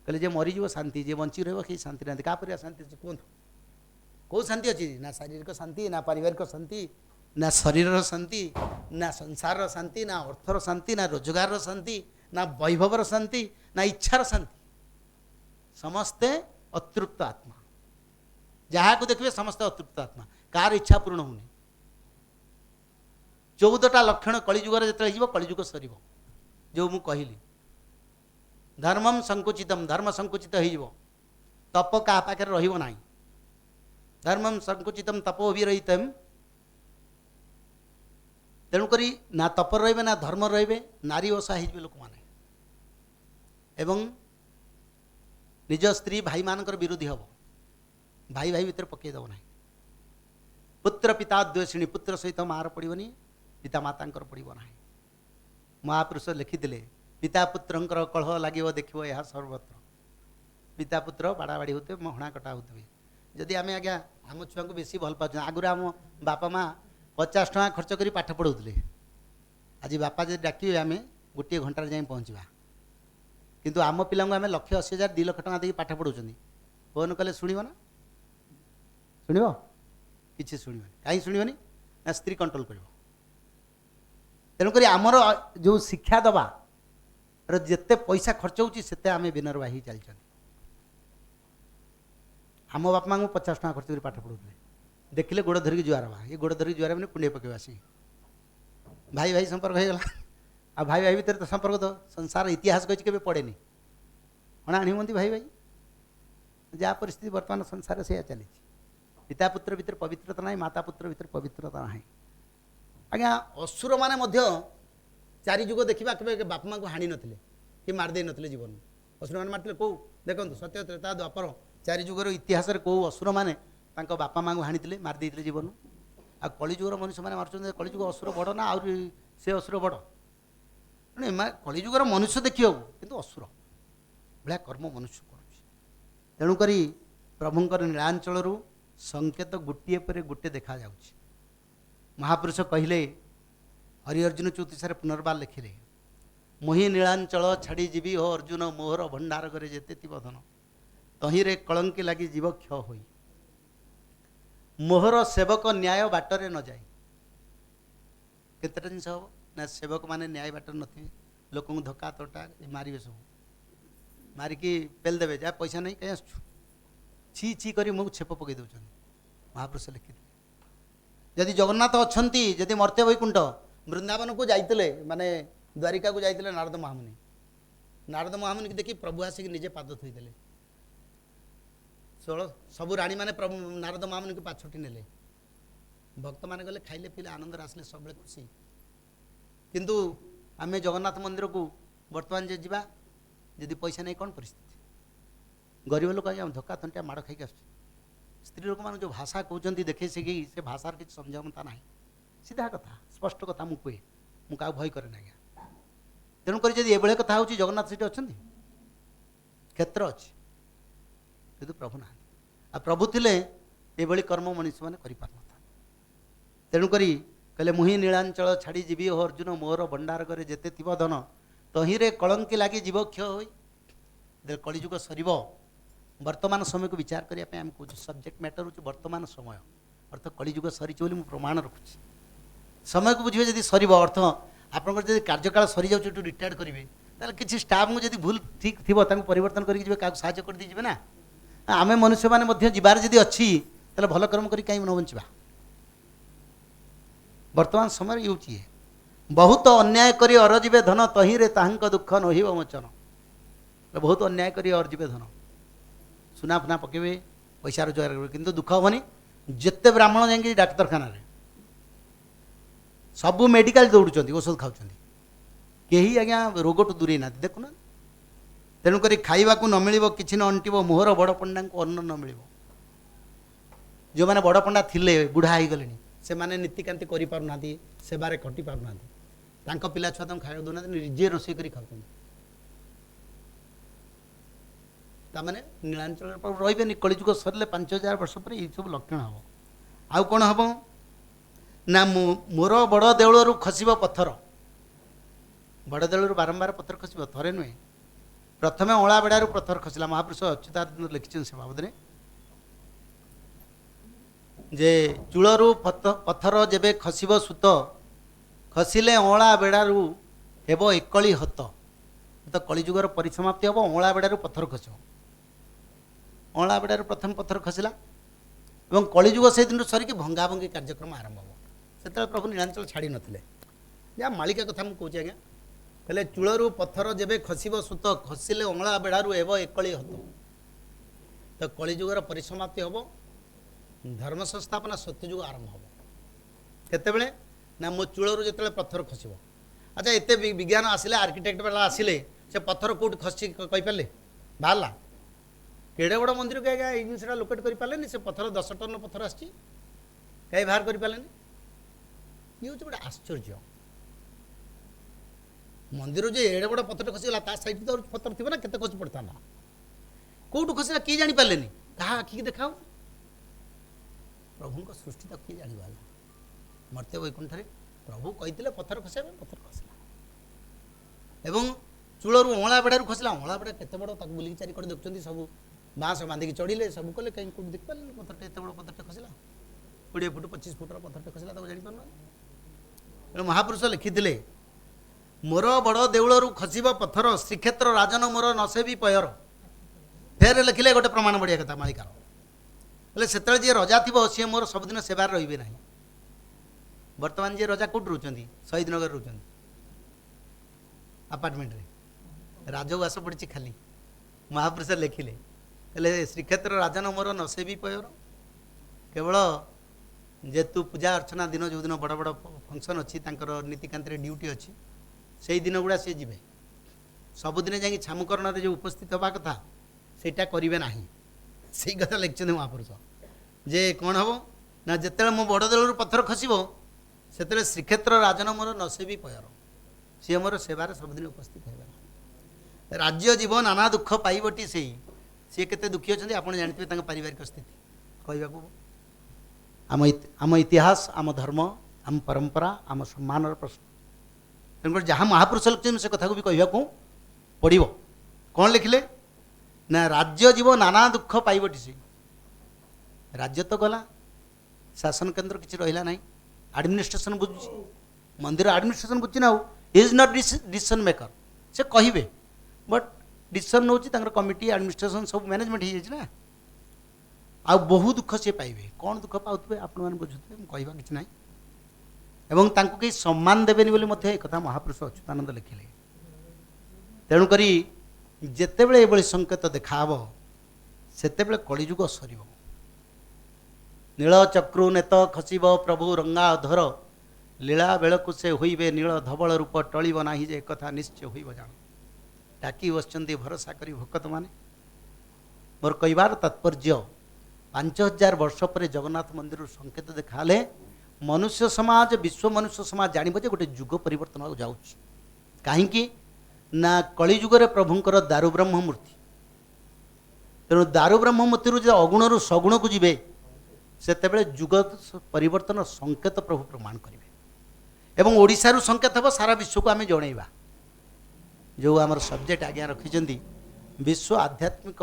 कहले जे मरीज शांति, जे बंची रह शांति ना। क्या शांति अच्छी कहतु? कौ शांति अच्छी? ना शारीरिक शांति, ना पारिवारिक शांति, ना शरीर शांति, ना संसार शांति, ना अर्थर शांति, ना रोजगार शांति, ना वैभवर शांति, ना इच्छार शांति। समस्ते अतृप्त आत्मा। जहाँ को देखिए समस्ते अतृप्त आत्मा। कार इच्छा पूर्ण होनी। 14टा लक्षण कलिजुगर जो कलिजुग सर जो मु कहली। धर्मम संकुचितम, धर्म संकुचित हो। तप क्या पाखे रहा। धर्मम संकुचितम तपो भी रही। तेणुक ना तप रे ना धर्म रे नारी ओषा हो लोक मैंने एवं निज स्त्री भाई मानकर विरोधी हम। भाई भाई भितर पकईदेव ना। पुत्र पिता द्वेषिणी। पुत्र सहित मार पड़ोनी, पिता माता पड़ो ना। महापुरुष लिखिले पिता पुत्रंकर कलह लगे देखो यह सर्वत्र। पिता पुत्र बाड़ा बाड़ी होते, हणा कटा होते। जदि आम आज्ञा आम छुआ को बेसी भल पाँच। आगुरी आम बापा माँ 50 टଙ୍କା खर्च कर पाठ पढ़ाऊे। आज बापा जब डाकिए आम गोटे घंटार जाए पहुँचवा। किंतु आम पिला आम 1,80,000 2 लाख टଙ୍କା देकी पाठ पढ़ाऊँ। फोन कले शुणव ना? शुणव कि शुणवन? कहीं शुणवनी ना स्त्री कंट्रोल कर। तेणुक आमर जो शिक्षा दबा जिते पैसा खर्च होते आम विनर्वाही चलते। आम बापा माँ 50 टଙ୍କା खर्च कर पाठ पढ़ाऊे। देखिले गोड़ धरिकी जुआर हवा। ये गोड़ धरिकी जुआर मैंने कुंडे पकेवा सी भाई भाई संपर्क होगा। आ भाई भाई भितर तो संपर्क तो संसार इतिहास कही के पड़ेनि। हणा आनी हमें भाई भाई जहाँ परिस्थिति बर्तमान संसार से चली। पिता पुत्र भितर पवित्रता ना, माता पुत्र भितर पवित्रता ना। आज्ञा असुर माने मध्य ଚାରି ଯୁଗ ଦେଖିବା କେବେ ବାପା ମାଆଙ୍କୁ ହାଣି ନଥିଲେ କି ମାରିଦେଇ ନଥିଲେ ଜୀବନରୁ। ଅସୁରମାନେ ମାରିଥିଲେ କେଉଁ ଦେଖନ୍ତୁ ସତ୍ୟ ତ୍ରେତା ଦ୍ୱାପର ଚାରି ଯୁଗର ଇତିହାସରେ କେଉଁ ଅସୁରମାନେ ତାଙ୍କ ବାପା ମାଆଙ୍କୁ ହାଣିଥିଲେ ମାରିଦେଇଥିଲେ ଜୀବନରୁ। ଆଉ କଳିଯୁଗର ମନୁଷ୍ୟମାନେ ମାରୁଛନ୍ତି। କଳିଯୁଗ ଅସୁର ବଡ଼ ନା ଆହୁରି ସେ ଅସୁର ବଡ଼? ତେଣୁ କଳିଯୁଗର ମନୁଷ୍ୟ ଦେଖିବାକୁ କିନ୍ତୁ ଅସୁର ଭଳିଆ କର୍ମ ମନୁଷ୍ୟ କରୁଛି। ତେଣୁକରି ପ୍ରଭୁଙ୍କର ନୀଳାଞ୍ଚଳରୁ ସଂକେତ ଗୋଟିଏ ପରେ ଗୋଟିଏ ଦେଖାଯାଉଛି। ମହାପୁରୁଷ କହିଲେ, ହରି ଅର୍ଜୁନ ଚଉତିସାରେ ପୁନର୍ବାର ଲେଖିଲେ, ମୋହି ନୀଳାଞ୍ଚଳ ଛାଡ଼ି ଯିବି ହୋ ଅର୍ଜୁନ ମୋହର ଭଣ୍ଡାର ଘରେ ଯେତେ ଥିବ ଧନ ତହିଁରେ କଳଙ୍କି ଲାଗି ଯିବ କ୍ଷୟ ହୋଇ ମୋହର ସେବକ ନ୍ୟାୟ ବାଟରେ ନ ଯାଏ। କେତେଟା ଜିନିଷ ହେବ ନା ସେବକ ମାନେ ନ୍ୟାୟ ବାଟରେ ନଥିବେ, ଲୋକଙ୍କୁ ଧକ୍କା ତଟା ମାରିବେ, ସବୁ ମାରିକି ପେଲି ଦେବେ, ଯାହା ପଇସା ନେଇ କାହିଁ ଆସୁଛୁ, ଛି ଛି କରି ମୁଖ ଛେପ ପକାଇ ଦେଉଛନ୍ତି। ମହାପୁରୁଷ ଲେଖିଥିଲେ ଯଦି ଜଗନ୍ନାଥ ଅଛନ୍ତି, ଯଦି ମର୍ତ୍ତ୍ୟ ବୈକୁଣ୍ଠ ବୃନ୍ଦାବନକୁ ଯାଇଥିଲେ, ମାନେ ଦ୍ୱାରିକାକୁ ଯାଇଥିଲେ ନାରଦ ମହାମୁନି, ନାରଦ ମହାମୁନିକି ଦେଖି ପ୍ରଭୁ ଆସିକି ନିଜେ ପାଦ ଧୋଇଦେଲେ। ସବୁ ରାଣୀମାନେ ପ୍ରଭୁ ନାରଦ ମହାମୁନିକୁ ପାଛୋଟି ନେଲେ। ଭକ୍ତମାନେ ଗଲେ, ଖାଇଲେ ପିଇଲେ, ଆନନ୍ଦରେ ଆସିଲେ, ସବୁବେଳେ ଖୁସି। କିନ୍ତୁ ଆମେ ଜଗନ୍ନାଥ ମନ୍ଦିରକୁ ବର୍ତ୍ତମାନ ଯେ ଯିବା, ଯଦି ପଇସା ନେଇ କ'ଣ ପରିସ୍ଥିତି? ଗରିବ ଲୋକ ଆଜ୍ଞା ଧକ୍କା ତଣ୍ଟିଆ ମାଡ଼ ଖାଇକି ଆସୁଛି। ସ୍ତ୍ରୀ ଲୋକମାନେ ଯେଉଁ ଭାଷା କହୁଛନ୍ତି ଦେଖେଇ ଶିଖେଇ, ସେ ଭାଷାର କିଛି ସମଝାମତା ନାହିଁ। ସିଧା କଥା, ସ୍ପଷ୍ଟ କଥା ମୁଁ କୁହେ, ମୁଁ କାହାକୁ ଭୟ କରେ ନା ଆଜ୍ଞା। ତେଣୁକରି ଯଦି ଏଭଳିଆ କଥା ହେଉଛି, ଜଗନ୍ନାଥ ସେଠି ଅଛନ୍ତି, କ୍ଷେତ୍ର ଅଛି, କିନ୍ତୁ ପ୍ରଭୁ ନାହାନ୍ତି। ଆଉ ପ୍ରଭୁ ଥିଲେ ଏଭଳି କର୍ମ ମଣିଷମାନେ କରିପାରିନଥାନ୍ତି। ତେଣୁକରି କହିଲେ, ମୁହିଁ ନୀଳାଞ୍ଚଳ ଛାଡ଼ି ଯିବି ଓ ଅର୍ଜୁନ ମୋହର ଭଣ୍ଡାର ଘରେ ଯେତେ ଥିବ ଧନ ତହିଁରେ କଳଙ୍କି ଲାଗି ଯିବ କ୍ଷୟ ହୋଇ। କଳିଯୁଗ ସରିବ, ବର୍ତ୍ତମାନ ସମୟକୁ ବିଚାର କରିବା ପାଇଁ ଆମେ କହୁଛୁ। ସବଜେକ୍ଟ ମ୍ୟାଟର ହେଉଛି ବର୍ତ୍ତମାନ ସମୟ, ଅର୍ଥ କଳିଯୁଗ ସରିଛି ବୋଲି ମୁଁ ପ୍ରମାଣ ରଖୁଛି। ସମୟକୁ ବୁଝିବେ ଯଦି ସରିବ, ଅର୍ଥ ଆପଣଙ୍କର ଯଦି କାର୍ଯ୍ୟକାଳ ସରିଯାଉଛି, ଏଠୁ ରିଟାୟାର୍ଡ କରିବେ, ତାହେଲେ କିଛି ଷ୍ଟାଫଙ୍କୁ ଯଦି ଭୁଲ ଠିକ୍ ଥିବ ତାଙ୍କୁ ପରିବର୍ତ୍ତନ କରିକି ଯିବେ, କାହାକୁ ସାହାଯ୍ୟ କରିଦେଇ ଯିବେ ନା। ଆମେ ମନୁଷ୍ୟମାନେ ମଧ୍ୟ ଯିବାର ଯଦି ଅଛି, ତାହେଲେ ଭଲ କର୍ମ କରି କାହିଁକି ନ ବଞ୍ଚିବା? ବର୍ତ୍ତମାନ ସମୟରେ ହେଉଛି ବହୁତ ଅନ୍ୟାୟ କରି ଅରଯିବେ ଧନ ତହିଁରେ ତାହାଙ୍କ ଦୁଃଖ ନହିବ ମୋଚନ। ବହୁତ ଅନ୍ୟାୟ କରି ଅରଯିବେ ଧନ, ସୁନା ଫୁନା ପକେଇବେ, ପଇସା ରୋଜଗାର କରିବେ, କିନ୍ତୁ ଦୁଃଖ ହେବନି। ଯେତେ ବ୍ରାହ୍ମଣ ଯାଇକି ଡାକ୍ତରଖାନାରେ ସବୁ ମେଡ଼ିକାଲ ଦୌଡ଼ୁଛନ୍ତି, ଔଷଧ ଖାଉଛନ୍ତି, କେହି ଆଜ୍ଞା ରୋଗଠୁ ଦୂରେଇ ନାହାନ୍ତି, ଦେଖୁନାହାନ୍ତି। ତେଣୁକରି ଖାଇବାକୁ ନ ମିଳିବ, କିଛି ନ ଅଣ୍ଟିବ, ମୋହର ବଡ଼ ପଣ୍ଡାଙ୍କୁ ଅନ୍ନ ନ ମିଳିବ। ଯେଉଁମାନେ ବଡ଼ ପଣ୍ଡା ଥିଲେ, ବୁଢ଼ା ହେଇଗଲେଣି, ସେମାନେ ନୀତିକାନ୍ତି କରିପାରୁନାହାନ୍ତି, ସେବାରେ କଟି ପାରୁନାହାନ୍ତି, ତାଙ୍କ ପିଲା ଛୁଆ ତାଙ୍କୁ ଖାଇବାକୁ ଦେଉନାହାନ୍ତି, ନିଜେ ରୋଷେଇ କରି ଖାଉଛନ୍ତି। ତାମାନେ ନୀଳାଞ୍ଚଳରେ ରହିବେନି। କଳିଯୁଗ ସରିଲେ 5000 ବର୍ଷ ପରେ ଏଇସବୁ ଲକ୍ଷଣ ହେବ। ଆଉ କ'ଣ ହେବ ନା, ମୋର ବଡ଼ ଦେଉଳରୁ ଖସିବ ପଥର। ବଡ଼ ଦେଉଳରୁ ବାରମ୍ବାର ପଥର ଖସିବ, ଥରେ ନୁହେଁ। ପ୍ରଥମେ ଅଁଳା ବେଡ଼ାରୁ ପଥର ଖସିଲା। ମହାପୁରୁଷ ଅଚ୍ୟୁତାନନ୍ଦ ଲେଖିଛନ୍ତି ସେ ବାବଦରେ ଯେ ଚୂଳରୁ ପଥର ଯେବେ ଖସିବ ସୂତ ଖସିଲେ ଅଁଳା ବେଡ଼ାରୁ ହେବ ଏକଳି ହତ। ତ କଳିଯୁଗର ପରିସମାପ୍ତି ହେବ, ଅଁଳା ବେଡ଼ାରୁ ପଥର ଖସିବ। ଅଁଳା ବେଡ଼ାରୁ ପ୍ରଥମ ପଥର ଖସିଲା ଏବଂ କଳିଯୁଗ ସେଦିନରୁ ସରିକି ଭଙ୍ଗାଭଙ୍ଗି କାର୍ଯ୍ୟକ୍ରମ ଆରମ୍ଭ ହେବ। ସେତେବେଳେ ପ୍ରଭୁ ନୀଳାଞ୍ଚଳ ଛାଡ଼ି ନଥିଲେ। ଯାହା ମାଳିକା କଥା ମୁଁ କହୁଛି ଆଜ୍ଞା, ହେଲେ ଚୂଳରୁ ପଥର ଯେବେ ଖସିବ ସୂତ ଖସିଲେ ଅଁଳା ବେଡ଼ାରୁ ହେବ ଏକଳି ହତ। ତ କଳିଯୁଗର ପରିସମାପ୍ତି ହେବ, ଧର୍ମ ସଂସ୍ଥାପନା ସତ୍ୟଯୁଗ ଆରମ୍ଭ ହେବ। କେତେବେଳେ ନା ମୋ ଚୂଳରୁ ଯେତେବେଳେ ପଥର ଖସିବ। ଆଚ୍ଛା, ଏତେ ବିଜ୍ଞାନ ଆସିଲେ, ଆର୍କିଟେକ୍ଟ ବାଲା ଆସିଲେ, ସେ ପଥର କେଉଁଠି ଖସିଛି କହିପାରିଲେ? ବାହାରିଲା? କେଡ଼େ ବଡ଼ ମନ୍ଦିରକୁ ଆଜ୍ଞା ଏଇ ଜିନିଷଟା ଲୋକେଟ୍ କରିପାରିଲେନି। ସେ ପଥର 10 ଟନ୍ ପଥର ଆସିଛି, କାହିଁ ବାହାର କରିପାରିଲେନି? ଇଏ ହେଉଛି ଗୋଟେ ଆଶ୍ଚର୍ଯ୍ୟ। ମନ୍ଦିର ଯେ ଏଡ଼େ ବଡ଼ ପଥରଟା ଖସିଗଲା, ତା ସାଇଡ଼୍ ତ ପଥର ଥିବ ନା, କେତେ ଖସି ପଡ଼ିଥାନ୍ତା। କେଉଁଠୁ ଖସିଲା କିଏ ଜାଣିପାରିଲେନି, କାହା ଆଖିକି ଦେଖାହେଉଛି? ପ୍ରଭୁଙ୍କ ସୃଷ୍ଟି ତାକୁ କିଏ ଜାଣିପାରିଲା? ମର୍ତ୍ତ୍ୟ ବୈକୁଣ୍ଠରେ ପ୍ରଭୁ କହିଥିଲେ ପଥର ଖସିବା ପାଇଁ, ପଥର ଖସିଲା। ଏବଂ ଚୂଳରୁ ଅଁଳା ବେଡ଼ାରୁ ଖସିଲା। ଅଁଳା ବେଡ଼ା କେତେ ବଡ଼, ତାକୁ ବୁଲିକି ଚାରିକଡ଼ ଦେଖୁଛନ୍ତି, ସବୁ ବାଁସ ବାନ୍ଧିକି ଚଢ଼ିଲେ, ସବୁ କଲେ, କାହିଁକି କେଉଁଠି ଦେଖିପାରିଲେନି? ପଥରଟା ଏତେ ବଡ଼ ପଥରଟା ଖସିଲା, 20 ଫୁଟ 25 ଫୁଟର ପଥରଟା ଖସିଲା, ତାକୁ ଜାଣିପାରୁନାହାନ୍ତି। ତେଣୁ ମହାପୁରୁଷ ଲେଖିଥିଲେ, ମୋର ବଡ଼ ଦେଉଳରୁ ଖସିବ ପଥର ଶ୍ରୀକ୍ଷେତ୍ର ରାଜନ ମୋର ନସେବି ପୟର। ଫେର ଲେଖିଲେ ଗୋଟେ ପ୍ରମାଣ ବଢ଼ିଆ କଥା ମାଳିକାର, ହେଲେ ସେତେବେଳେ ଯିଏ ରଜା ଥିବ ସିଏ ମୋର ସବୁଦିନ ସେବାରେ ରହିବେ ନାହିଁ। ବର୍ତ୍ତମାନ ଯିଏ ରଜା କେଉଁଠି ରହୁଛନ୍ତି? ଶହୀଦନଗରରେ ରହୁଛନ୍ତି, ଆପାର୍ଟମେଣ୍ଟରେ, ରାଜଉଆସ ପଡ଼ିଛି ଖାଲି। ମହାପୁରୁଷ ଲେଖିଲେ, ହେଲେ ଶ୍ରୀକ୍ଷେତ୍ର ରାଜନ ମୋର ନସେବି ପୟର। କେବଳ ଯେହେତୁ ପୂଜା ଅର୍ଚ୍ଚନା ଦିନ, ଯେଉଁଦିନ ବଡ଼ ବଡ଼ ଫଙ୍କସନ୍ ଅଛି, ତାଙ୍କର ନୀତିକାନ୍ତିରେ ଡ୍ୟୁଟି ଅଛି, ସେଇ ଦିନ ଗୁଡ଼ା ସିଏ ଯିବେ। ସବୁଦିନେ ଯାଇକି ଛାମୁକରଣରେ ଯେଉଁ ଉପସ୍ଥିତ ହେବା କଥା ସେଇଟା କରିବେ ନାହିଁ। ସେଇ କଥା ଲେଖିଛନ୍ତି ମହାପୁରୁଷ ଯେ କ'ଣ ହେବ ନା ଯେତେବେଳେ ମୋ ବଡ଼ ଦେଳରୁ ପଥର ଖସିବ ସେତେବେଳେ ଶ୍ରୀକ୍ଷେତ୍ର ରାଜନ ମୋର ନସେବି ପୟର, ସିଏ ମୋର ସେବାରେ ସବୁଦିନ ଉପସ୍ଥିତ ହେବେ। ରାଜ୍ୟ ଜୀବ ନାନା ଦୁଃଖ ପାଇବଟି ସେଇ, ସିଏ କେତେ ଦୁଃଖୀ ଅଛନ୍ତି ଆପଣ ଜାଣିଥିବେ ତାଙ୍କ ପାରିବାରିକ ସ୍ଥିତି। କହିବାକୁ ଆମ ଇତିହାସ, ଆମ ଧର୍ମ, ଆମ ପରମ୍ପରା, ଆମ ସମ୍ମାନର ପ୍ରଶ୍ନ। ତେଣୁକରି ଯାହା ମହାପୁରୁଷ ଲେଖିଛନ୍ତି ସେ କଥାକୁ ବି କହିବାକୁ ପଡ଼ିବ। କ'ଣ ଲେଖିଲେ ନା ରାଜ୍ୟ ଜୀବ ନାନା ଦୁଃଖ ପାଇବଟି ସେଇ। ରାଜ୍ୟ ତ ଗଲା, ଶାସନ କେନ୍ଦ୍ର କିଛି ରହିଲା ନାହିଁ, ଆଡ଼ମିନିଷ୍ଟ୍ରେସନ୍ ବୁଝୁଛି, ମନ୍ଦିର ଆଡ଼ମିନିଷ୍ଟ୍ରେସନ୍ ବୁଝୁଛି ନା। ଆଉ ଇଜ୍ ନଟ୍ ଡିସିସନ୍ ମେକର, ସେ କହିବେ ବଟ୍ ଡିସିସନ୍ ନେଉଛି ତାଙ୍କର କମିଟି, ଆଡ଼ମିନିଷ୍ଟ୍ରେସନ୍ ସବୁ ମ୍ୟାନେଜମେଣ୍ଟ ହେଇଯାଇଛି ନା। ଆଉ ବହୁ ଦୁଃଖ ସିଏ ପାଇବେ। କ'ଣ ଦୁଃଖ ପାଉଥିବେ ଆପଣମାନେ ବୁଝୁଥିବେ, ମୁଁ କହିବା କିଛି ନାହିଁ। ଏବଂ ତାଙ୍କୁ କେହି ସମ୍ମାନ ଦେବେନି ବୋଲି ମଧ୍ୟ ଏକଥା ମହାପୁରୁଷ ଅଚ୍ୟୁତାନନ୍ଦ ଲେଖିଲେ। ତେଣୁକରି ଯେତେବେଳେ ଏଭଳି ସଂକେତ ଦେଖାହେବ ସେତେବେଳେ କଳିଯୁଗ ସରିବ। ନୀଳ ଚକ୍ରୁ ନେତ ଖସିବ ପ୍ରଭୁ ରଙ୍ଗା ଅଧର, ଲୀଳା ବେଳକୁ ସେ ହୋଇବେ ନୀଳ ଧବଳ ରୂପ ଟଳିବ ନାହିଁ ଯେ ଏକଥା ନିଶ୍ଚୟ ହୋଇବ ଜାଣ। ଡାକି ବସିଛନ୍ତି ଭରସା କରି ଭକ୍ତମାନେ। ମୋର କହିବାର ତାତ୍ପର୍ଯ୍ୟ 5000 ବର୍ଷ ପରେ ଜଗନ୍ନାଥ ମନ୍ଦିରରୁ ସଂକେତ ଦେଖାହେଲେ ମନୁଷ୍ୟ ସମାଜ, ବିଶ୍ୱ ମନୁଷ୍ୟ ସମାଜ ଜାଣିବ ଯେ ଗୋଟେ ଯୁଗ ପରିବର୍ତ୍ତନ ହେବାକୁ ଯାଉଛି। କାହିଁକି ନା କଳିଯୁଗରେ ପ୍ରଭୁଙ୍କର ଦାରୁବ୍ରହ୍ମ ମୂର୍ତ୍ତି। ତେଣୁ ଦାରୁବ୍ରହ୍ମ ମୂର୍ତ୍ତିରୁ ଯେ ଅଗୁଣରୁ ସଗୁଣକୁ ଯିବେ ସେତେବେଳେ ଯୁଗ ପରିବର୍ତ୍ତନ ସଂକେତ ପ୍ରଭୁ ପ୍ରମାଣ କରିବେ। ଏବଂ ଓଡ଼ିଶାରୁ ସଂକେତ ହେବ, ସାରା ବିଶ୍ୱକୁ ଆମେ ଜଣେଇବା। ଯେଉଁ ଆମର ସବଜେକ୍ଟ ଆଜ୍ଞା ରଖିଛନ୍ତି ବିଶ୍ୱ ଆଧ୍ୟାତ୍ମିକ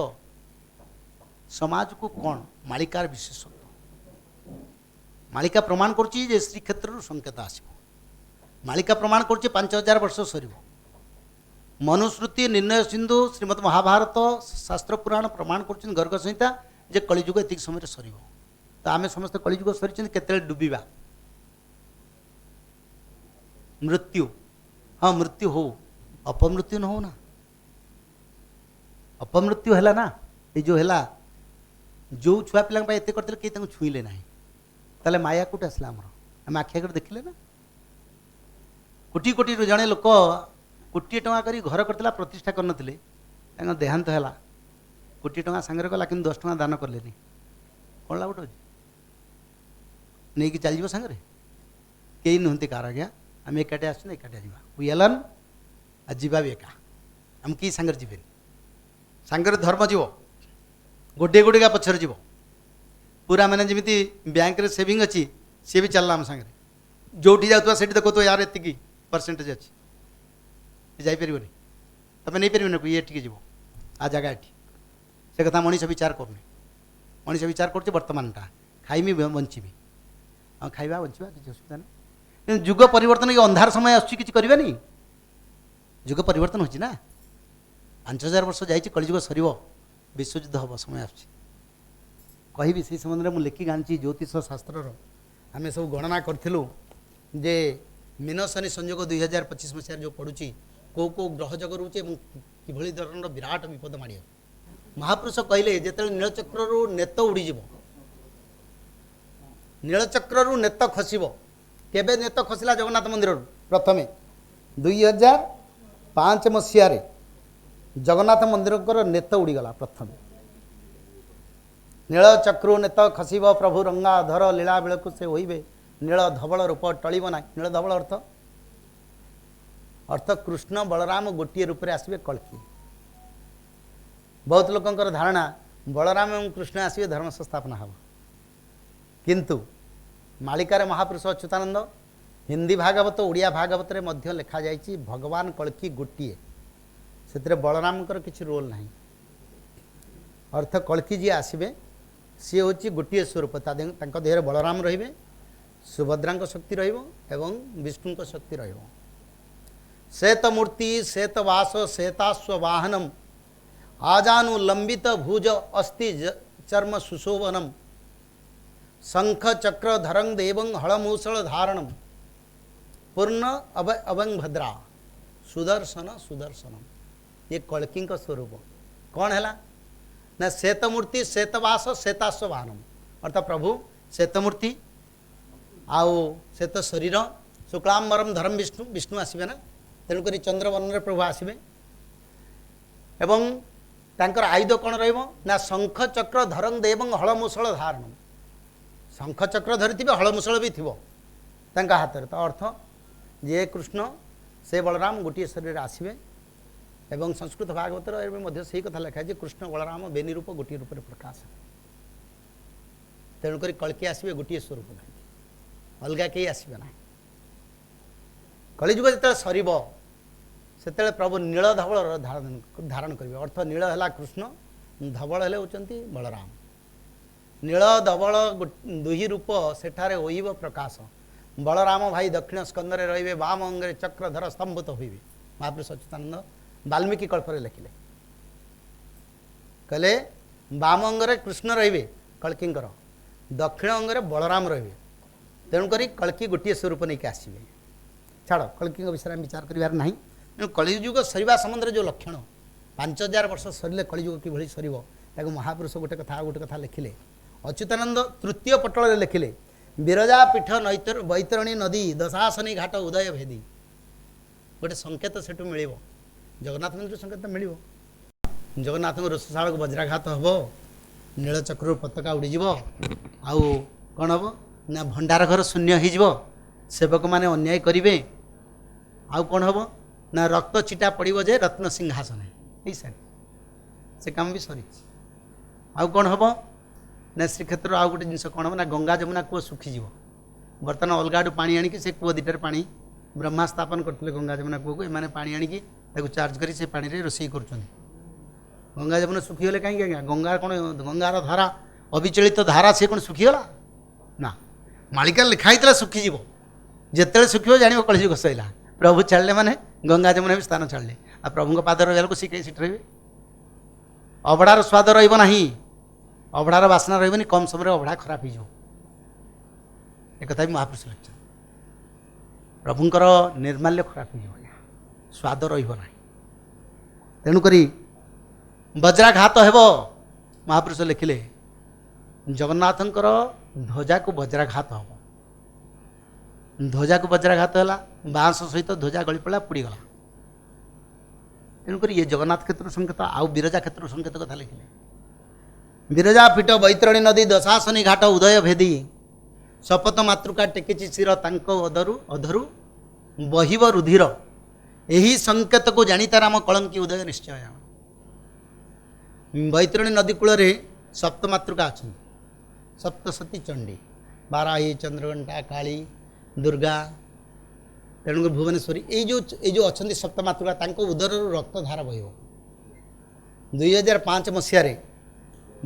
ସମାଜକୁ କ'ଣ, ମାଳିକାର ବିଶେଷତ୍ୱ। ମାଳିକା ପ୍ରମାଣ କରୁଛି ଯେ ଶ୍ରୀକ୍ଷେତ୍ରରୁ ସଂକେତ ଆସିବ। ମାଳିକା ପ୍ରମାଣ କରୁଛି 5000 ବର୍ଷ ସରିବ। ମନୁସ୍ମୃତି, ନିର୍ଣ୍ଣୟ ସିନ୍ଧୁ, ଶ୍ରୀମଦ୍ ମହାଭାରତ, ଶାସ୍ତ୍ର ପୁରାଣ ପ୍ରମାଣ କରୁଛନ୍ତି, ଗର୍ଗ ସଂହିତା, ଯେ କଳିଯୁଗ ଏତିକି ସମୟରେ ସରିବ। ତ ଆମେ ସମସ୍ତେ କଳିଯୁଗ ସରିଛନ୍ତି, କେତେବେଳେ ଡୁବିବା। ମୃତ୍ୟୁ, ହଁ ମୃତ୍ୟୁ ହଉ, ଅପମୃତ୍ୟୁ ନ ହଉ ନା। ଅପମୃତ୍ୟୁ ହେଲା ନା, ଏଇ ଯେଉଁ ହେଲା, ଯେଉଁ ଛୁଆ ପିଲାଙ୍କ ପାଇଁ ଏତେ କରିଥିଲେ କେହି ତାଙ୍କୁ ଛୁଇଁଲେ ନାହିଁ। ତାହେଲେ ମାୟା କେଉଁଠି ଆସିଲା ଆମର? ଆମେ ଆଖି ଆଗରେ ଦେଖିଲେ ନା। କୋଟି କୋଟିରୁ ଜଣେ ଲୋକ କୋଟିଏ ଟଙ୍କା କରି ଘର କରିଥିଲା, ପ୍ରତିଷ୍ଠା କରିନଥିଲେ, ତାଙ୍କ ଦେହାନ୍ତ ହେଲା। କୋଟିଏ ଟଙ୍କା ସାଙ୍ଗରେ ଗଲା କିନ୍ତୁ 10 ଟଙ୍କା ଦାନ କଲେନି। କ'ଣ ଲାଭ ଅଛି? ନେଇକି ଚାଲିଯିବ ସାଙ୍ଗରେ? କେହି ନୁହନ୍ତି କାହାର ଆଜ୍ଞା। ଆମେ ଏକାଠି ଆସୁଛୁ, ଏକାଠି ଯିବା। ୱି ଏଲନ୍, ଆଉ ଯିବା ବି ଏକା। ଆମେ କେହି ସାଙ୍ଗରେ ଯିବେନି। ସାଙ୍ଗରେ ଧର୍ମ ଯିବ, ଗୋଟିଏ ଗୋଟିକା ପଛରେ ଯିବ। ପୁରା ମାନେ ଯେମିତି ବ୍ୟାଙ୍କରେ ସେଭିଂ ଅଛି, ସିଏ ବି ଚାଲିଲା ଆମ ସାଙ୍ଗରେ। ଯେଉଁଠି ଯାଉଥିବା ସେଠି ଦେଖୁଥିବ ୟାର ଏତିକି ପରସେଣ୍ଟେଜ୍ ଅଛି, ଯାଇପାରିବନି, ତୁମେ ନେଇପାରିବନି, ଇଏ ଏଠିକି ଯିବ, ଆ ଜାଗା ଏଠି। ସେ କଥା ମଣିଷ ବିଚାର କରୁନି। ମଣିଷ ବିଚାର କରୁଛି ବର୍ତ୍ତମାନଟା, ଖାଇମି ବଞ୍ଚିବି। ଆଉ ଖାଇବା ବଞ୍ଚିବା କିଛି ଅସୁବିଧା ନାହିଁ। କିନ୍ତୁ ଯୁଗ ପରିବର୍ତ୍ତନ, ଏ ଅନ୍ଧାର ସମୟ ଆସୁଛି, କିଛି କରିବାନି। ଯୁଗ ପରିବର୍ତ୍ତନ ହେଉଛି ନା। 5000 ବର୍ଷ ଯାଇଛି, କଳିଯୁଗ ସରିବ, ବିଶ୍ୱଯୁଦ୍ଧ ହେବ, ସମୟ ଆସୁଛି। କହିବି ସେହି ସମ୍ବନ୍ଧରେ ମୁଁ ଲେଖିକି ଆଣିଛି ଜ୍ୟୋତିଷ ଶାସ୍ତ୍ରର। ଆମେ ସବୁ ଗଣନା କରିଥିଲୁ ଯେ ମୀନ ଶନି ସଂଯୋଗ 2025 ମସିହାରେ ଯେଉଁ ପଡ଼ୁଛି, କେଉଁ କେଉଁ ଗ୍ରହ ଯୋଗ ରହୁଛି ଏବଂ କିଭଳି ଧରଣର ବିରାଟ ବିପଦ ମାଡ଼ି ଆସୁଛି। ମହାପୁରୁଷ କହିଲେ ଯେତେବେଳେ ନୀଳଚକ୍ରରୁ ନେତ ଉଡ଼ିଯିବ, ନୀଳଚକ୍ରରୁ ନେତ ଖସିବ। କେବେ ନେତ ଖସିଲା ଜଗନ୍ନାଥ ମନ୍ଦିରରୁ? ପ୍ରଥମେ 2005 ମସିହାରେ ଜଗନ୍ନାଥ ମନ୍ଦିରଙ୍କର ନେତ ଉଡ଼ିଗଲା ପ୍ରଥମେ। ନୀଳଚକ୍ରୁ ନେତ ଖସିବ ପ୍ରଭୁ ରଙ୍ଗା ଧର, ଲୀଳା ବେଳକୁ ସେ ହୋଇବେ ନୀଳ ଧବଳ ରୂପ ଟଳିବ ନାହିଁ। ନୀଳ ଧବଳ ଅର୍ଥ କୃଷ୍ଣ ବଳରାମ ଗୋଟିଏ ରୂପରେ ଆସିବେ କଳ୍କି। ବହୁତ ଲୋକଙ୍କର ଧାରଣା ବଳରାମ ଏବଂ କୃଷ୍ଣ ଆସିବେ, ଧର୍ମ ସଂସ୍ଥାପନ ହେବ। କିନ୍ତୁ ମାଳିକାରେ ମହାପୁରୁଷ ଅଚ୍ୟୁତାନନ୍ଦ, ହିନ୍ଦୀ ଭାଗବତ, ଓଡ଼ିଆ ଭାଗବତରେ ମଧ୍ୟ ଲେଖାଯାଇଛି ଭଗବାନ କଳ୍କି ଗୋଟିଏ। ସେଥିରେ ବଳରାମଙ୍କର କିଛି ରୋଲ୍ ନାହିଁ। ଅର୍ଥ କଳ୍କି ଯିଏ ଆସିବେ ସିଏ ହେଉଛି ଗୋଟିଏ ସ୍ୱରୂପ। ତାଙ୍କ ଦେହରେ ବଳରାମ ରହିବେ, ସୁଭଦ୍ରାଙ୍କ ଶକ୍ତି ରହିବ ଏବଂ ବିଷ୍ଣୁଙ୍କ ଶକ୍ତି ରହିବ। ଶ୍ଵେତ ମୂର୍ତ୍ତି, ଶ୍ଵେତ ବାସ, ଶ୍ଵେତାଶ୍ଵ ବାହନମ୍, ଆଜାନୁ ଲମ୍ବିତ ଭୁଜ ଅସ୍ତି ଚର୍ମ ସୁଶୋଭନମ୍, ଶଙ୍ଖ ଚକ୍ର ଧରଂ ଦେବଂ ହଳମୂଷଳ ଧାरणम, ପୂର୍ଣ୍ଣ ଅବଂ ଭଦ୍ରା, ସୁଦର୍ଶନ ସୁଦର୍ଶନମ୍। ये कल्की स्वरूप कौन है ना? श्वेतमूर्ति, श्वेतवास, श्वेताश्व वाहनम। अर्थात प्रभु श्वेतमूर्ति आउ श्वेत शरीर, शुक्लांबरम धर्म विष्णु, विष्णु आसबे ना। ତେଣୁକରି ଚନ୍ଦ୍ରବର୍ଣ୍ଣରେ ପ୍ରଭୁ ଆସିବେ ଏବଂ ତାଙ୍କର ଆୟୁଧ କ'ଣ ରହିବ ନା ଶଙ୍ଖ ଚକ୍ର ଧରଂ ଦେବଂ ହଳମୂଷଳ ଧାରଣ। ଶଙ୍ଖ ଚକ୍ର ଧରିଥିବେ, ହଳମୂଷଳ ବି ଥିବ ତାଙ୍କ ହାତରେ। ତ ଅର୍ଥ ଯେ କୃଷ୍ଣ ସେ ବଳରାମ ଗୋଟିଏ ଶରୀରରେ ଆସିବେ ଏବଂ ସଂସ୍କୃତ ଭାଗବତର ଏବେ ମଧ୍ୟ ସେଇ କଥା ଲେଖା ଯେ କୃଷ୍ଣ ବଳରାମ ବେନି ରୂପ ଗୋଟିଏ ରୂପରେ ପ୍ରକାଶ। ତେଣୁକରି କଳ୍କି ଆସିବେ ଗୋଟିଏ ସ୍ୱରୂପ ଧରିକି, ଅଲଗା କେହି ଆସିବେ ନାହିଁ। କଳିଯୁଗ ଯେତେବେଳେ ସରିବ ସେତେବେଳେ ପ୍ରଭୁ ନୀଳ ଧବଳର ଧାରଣ କରିବେ। ଅର୍ଥ ନୀଳ ହେଲା କୃଷ୍ଣ, ଧବଳ ହେଲେ ହେଉଛନ୍ତି ବଳରାମ। ନୀଳ ଧବଳ ଦୁଇ ରୂପ ସେଠାରେ ହୋଇବ ପ୍ରକାଶ। ବଳରାମ ଭାଇ ଦକ୍ଷିଣ ସ୍କନ୍ଧରେ ରହିବେ, ବାମ ଅଙ୍ଗରେ ଚକ୍ରଧର ସ୍ତମ୍ଭୂତ ହୋଇବେ। ମହାପୁରୁଷ ଅଚ୍ୟୁତାନନ୍ଦ ବାଲ୍ମୀକି କଳ୍ପରେ ଲେଖିଲେ, କହିଲେ ବାମ ଅଙ୍ଗରେ କୃଷ୍ଣ ରହିବେ କଳ୍କିଙ୍କର, ଦକ୍ଷିଣ ଅଙ୍ଗରେ ବଳରାମ ରହିବେ। ତେଣୁକରି କଳ୍କି ଗୋଟିଏ ସ୍ୱରୂପ ନେଇକି ଆସିବେ। ଛାଡ଼, କଳ୍କିଙ୍କ ବିଷୟରେ ଆମେ ବିଚାର କରିବାର ନାହିଁ। ତେଣୁ କଳିଯୁଗ ସରିବା ସମ୍ବନ୍ଧରେ ଯେଉଁ ଲକ୍ଷଣ, 5000 ବର୍ଷ ସରିଲେ କଳିଯୁଗ କିଭଳି ସରିବ ତାକୁ ମହାପୁରୁଷ ଗୋଟେ କଥା ଆଉ ଗୋଟେ କଥା ଲେଖିଲେ। ଅଚ୍ୟୁତାନନ୍ଦ ତୃତୀୟ ପଟଳରେ ଲେଖିଲେ, ବିରଜା ପୀଠ ବୈତରଣୀ ନଦୀ ଦଶାସନୀ ଘାଟ ଉଦୟ ଭେଦି। ଗୋଟେ ସଂକେତ ସେଠୁ ମିଳିବ, ଜଗନ୍ନାଥ ମନ୍ଦିର ସଂକେତ ମିଳିବ। ଜଗନ୍ନାଥଙ୍କ ରୋଷଶାଳକୁ ବଜ୍ରାଘାତ ହେବ, ନୀଳଚକ୍ରରୁ ପତାକା ଉଡ଼ିଯିବ, ଆଉ କ'ଣ ହେବ ନା ଭଣ୍ଡାର ଘର ଶୂନ୍ୟ ହୋଇଯିବ, ସେବକମାନେ ଅନ୍ୟାୟ କରିବେ, ଆଉ କ'ଣ ହେବ ନା ରକ୍ତ ଛିଟା ପଡ଼ିବ ଯେ ରତ୍ନ ସିଂହାସନ ଏଇ ସାରି ସେ କାମ ବି ସରିଛି। ଆଉ କ'ଣ ହେବ ନା ଶ୍ରୀକ୍ଷେତ୍ରର ଆଉ ଗୋଟେ ଜିନିଷ କ'ଣ ହେବ ନା ଗଙ୍ଗା ଯମୁନା କୂଅ ଶୁଖିଯିବ। ବର୍ତ୍ତମାନ ଅଲଗା ଆଡ଼ୁ ପାଣି ଆଣିକି ସେ କୂଅ ଦୁଇଟାରେ ପାଣି ବ୍ରହ୍ମା ସ୍ଥାପନ କରିଥିଲେ ଗଙ୍ଗା ଯମୁନା କୂଅକୁ, ଏମାନେ ପାଣି ଆଣିକି ତାକୁ ଚାର୍ଜ କରି ସେ ପାଣିରେ ରୋଷେଇ କରୁଛନ୍ତି। ଗଙ୍ଗା ଯମୁନା ଶୁଖିଗଲେ କାହିଁକି ଆଜ୍ଞା? ଗଙ୍ଗା କ'ଣ ଗଙ୍ଗାର ଧାରା ଅବିଚଳିତ ଧାରା ସେ କ'ଣ ଶୁଖିଗଲା ନା? ମାଳିକାରେ ଲେଖା ହେଇଥିଲା ଶୁଖିଯିବ, ଯେତେବେଳେ ଶୁଖିବ ଜାଣିବ କଳିଯୁଗ ସରିଲା। ପ୍ରଭୁ ଛାଡ଼ିଲେ ମାନେ ଗଙ୍ଗା ଯମୁନା ବି ସ୍ଥାନ ଛାଡ଼ିଲେ, ଆଉ ପ୍ରଭୁଙ୍କ ପାଦ ରହିବାକୁ ସେ କେହି ସେଠି ରହିବେ? ଅବଢ଼ାର ସ୍ୱାଦ ରହିବ ନାହିଁ, ଅବଢ଼ାର ବାସ୍ନା ରହିବନି, କମ୍ ସମୟରେ ଅବଢ଼ା ଖରାପ ହେଇଯିବ। ଏକଥା ବି ମହାପୁରୁଷ ଲେଖିଛନ୍ତି। ପ୍ରଭୁଙ୍କର ନିର୍ମାଲ୍ୟ ଖରାପ ହେଇଯିବ, ସ୍ୱାଦ ରହିବ ନାହିଁ। ତେଣୁକରି ବଜ୍ରାଘାତ ହେବ। ମହାପୁରୁଷ ଲେଖିଲେ ଜଗନ୍ନାଥଙ୍କର ଧ୍ୱଜାକୁ ବଜ୍ରାଘାତ ହେବ। ଧ୍ୱଜାକୁ ବଜ୍ରାଘାତ ହେଲା, ବାଁଶ ସହିତ ଧ୍ୱଜା ଗଳି ପଡ଼ିଲା, ପୋଡ଼ିଗଲା। ତେଣୁକରି ଇଏ ଜଗନ୍ନାଥ କ୍ଷେତ୍ର ସଂକେତ। ଆଉ ବିରଜା କ୍ଷେତ୍ର ସଂକେତ କଥା ଲେଖିଲେ, ବିରଜା ପୀଠ ବୈତରଣୀ ନଦୀ ଦଶାସନୀ ଘାଟ ଉଦୟ ଭେଦି, ଶପଥ ମାତୃକା ଟେକିଛି ଶିର ତାଙ୍କ ଅଧରୁ ବହିବ ରୁଧିର। ଏହି ସଂକେତକୁ ଜାଣିତା ରାମ କଳଙ୍କି ଉଦୟ ନିଶ୍ଚୟ। ବୈତରଣୀ ନଦୀ କୂଳରେ ସପ୍ତ ମାତୃକା ଅଛନ୍ତି, ସପ୍ତସତୀ ଚଣ୍ଡୀ, ବାରାହୀ, ଚନ୍ଦ୍ରଘଣ୍ଟା, କାଳୀ, ଦୁର୍ଗା, ତେଣୁକରି ଭୁବନେଶ୍ୱରୀ, ଏଇ ଯେଉଁ ଅଛନ୍ତି ସପ୍ତ ମାତୃକା, ତାଙ୍କ ଉଦରରୁ ରକ୍ତ ଧାର ବହିବ। 2005 ମସିହାରେ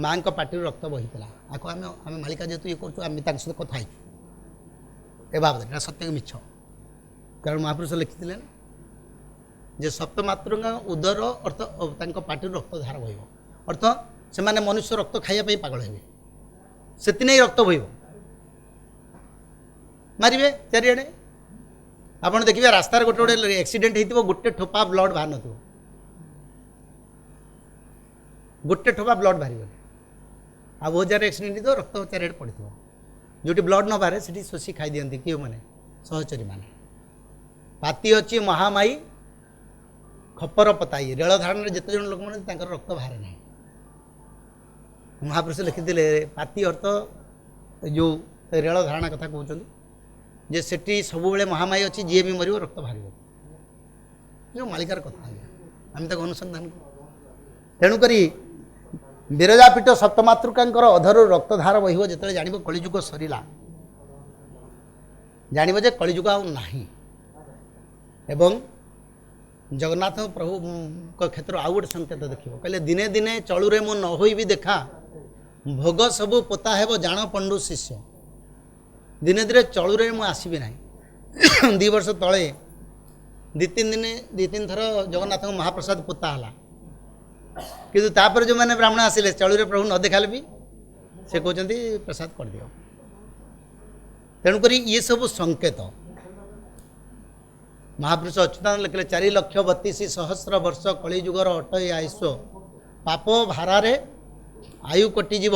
ମାଆଙ୍କ ପାଟିରୁ ରକ୍ତ ବହିଥିଲା। ଆକୁ ଆମେ ମାଳିକା ଯେହେତୁ ଇଏ କରୁଛୁ, ଆମେ ତାଙ୍କ ସହିତ କଥା ହେଇଛୁ ଏ ବାବଦରେ, ଏଇଟା ସତ୍ୟ ମିଛ। କାରଣ ମହାପୁରୁଷ ଲେଖିଥିଲେ ନା ଯେ ସପ୍ତ ମାତୃକା ଉଦର ଅର୍ଥ ତାଙ୍କ ପାଟିରୁ ରକ୍ତ ଧାର ବହିବ, ଅର୍ଥ ସେମାନେ ମନୁଷ୍ୟ ରକ୍ତ ଖାଇବା ପାଇଁ ପାଗଳ ହେବେ, ସେଥିନେଇ ରକ୍ତ ବହିବ, ମାରିବେ ଚାରିଆଡ଼େ। ଆପଣ ଦେଖିବେ ରାସ୍ତାରେ ଗୋଟେ ଆକ୍ସିଡେଣ୍ଟ ହେଇଥିବ, ଗୋଟେ ଠୋପା ବ୍ଲଡ଼ ବାହାରି ନଥିବ, ଗୋଟେ ଠୋପା ବ୍ଲଡ଼ ବାହାରିବନି। ଆଉ ବହୁତ ଜାଗାରେ ଆକ୍ସିଡେଣ୍ଟ ହେଇଥିବ, ରକ୍ତ ଚାରିଆଡ଼େ ପଡ଼ିଥିବ। ଯେଉଁଠି ବ୍ଲଡ଼ ନ ବାହାରେ ସେଠି ଶୋଷି ଖାଇଦିଅନ୍ତି କେଉଁମାନେ? ସହଚରୀମାନେ। ପାତି ଅଛି ମହାମାଇ ଖପର ପତାଇ, ରେଳ ଧାରଣରେ ଯେତେ ଜଣ ଲୋକମାନେ ତାଙ୍କର ରକ୍ତ ବାହାରେ ନାହିଁ। ମହାପୁରୁଷ ଲେଖିଥିଲେ ପାତି ଅର୍ଥ ଯେଉଁ ରେଳ ଧାରଣା କଥା କହୁଛନ୍ତି, ଯେ ସେଠି ସବୁବେଳେ ମହାମାଇ ଅଛି, ଯିଏ ବି ମରିବ ରକ୍ତ ବାହାରିବ। ଯେଉଁ ମାଳିକାର କଥା ଆଜ୍ଞା, ଆମେ ତାକୁ ଅନୁସନ୍ଧାନ କରୁ। ତେଣୁକରି ବିରଜାପୀଠ ସପ୍ତମାତୃକାଙ୍କର ଅଧରୁ ରକ୍ତଧାର ବହିବ। ଯେତେବେଳେ ଜାଣିବ କଳିଯୁଗ ସରିଲା, ଜାଣିବ ଯେ କଳିଯୁଗ ଆଉ ନାହିଁ। ଏବଂ ଜଗନ୍ନାଥ ପ୍ରଭୁଙ୍କ କ୍ଷେତ୍ର ଆଉ ଗୋଟେ ସଂକେତ ଦେଖିବ, କହିଲେ ଦିନେ ଦିନେ ଚଳୁରେ ମୁଁ ନ ହୋଇବି ଦେଖା, ଭୋଗ ସବୁ ପୋତା ହେବ ଜାଣ ପଣ୍ଡୁ ଶିଷ୍ୟ। ଦିନେ ଦିନେ ଚଳୁରେ ମୁଁ ଆସିବି ନାହିଁ। 2 ବର୍ଷ ତଳେ 2-3 ଥର ଜଗନ୍ନାଥଙ୍କ ମହାପ୍ରସାଦ ପୋତା ହେଲା, କିନ୍ତୁ ତାପରେ ଯେଉଁମାନେ ବ୍ରାହ୍ମଣ ଆସିଲେ ଚଳୁରେ ପ୍ରଭୁ ନ ଦେଖାଲେ ବି ସେ କହୁଛନ୍ତି ପ୍ରସାଦ କରିଦିଅ। ତେଣୁକରି ଇଏ ସବୁ ସଂକେତ। ମହାପୁରୁଷ ଅଚ୍ୟୁତାନନ୍ଦ ଲେଖିଲେ 4,32,000 ବର୍ଷ କଳିଯୁଗର ଅଟଇ ଆୟୁଷ, ପାପ ଭାରାରେ ଆୟୁ କଟିଯିବ,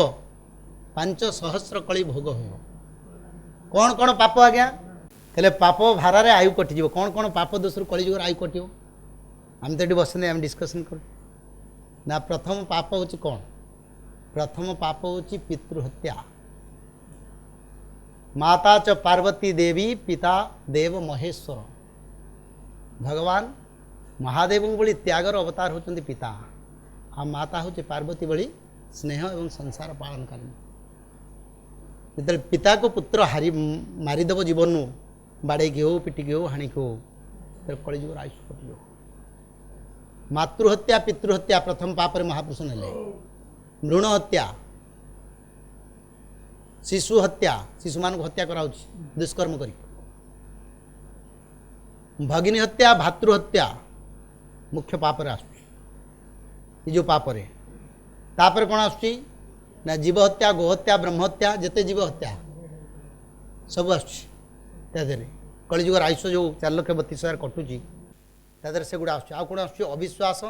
5,000 କଳି ଭୋଗ ହେବ। କ'ଣ କ'ଣ ପାପ ଆଜ୍ଞା? कहले पाप भारार आयु कटिज कौन कौन पाप दोषर कलिजुगर आयु कटो आम तो ये बसने आम डिस्कसन कर ना प्रथम पाप हूँ कौन प्रथम पाप हूँ पितृहत्या माता च पार्वती देवी पिता देव महेश्वर भगवान महादेव भली त्यागर अवतार होचंदी पिता आ माता हूँ पार्वती भली स्नेह एवं संसार पालन करनी जिते पिता को पुत्र हारी मारिदेव जीवन बाड़े हो पिटिक हो हाणिक हो कलिजुगर आयुष कटिज मातृहत्या पितृहत्या प्रथम पापर महापुरुष ने भ्रूण हत्या शिशु हत्या शिशु मान हत्या करा दुष्कर्म कर भगिनी हत्या भातृहत्या मुख्य पापर आसो पापर तापर कौन आसुची ना जीव हत्या गोहत्या ब्रह्महत्या जिते जीव हत्या सब आसुची कलिजुगर आयुष जो 4,32,000 कटुची तादर से गुड़ा आसुची आ कौन आसुची अविश्वास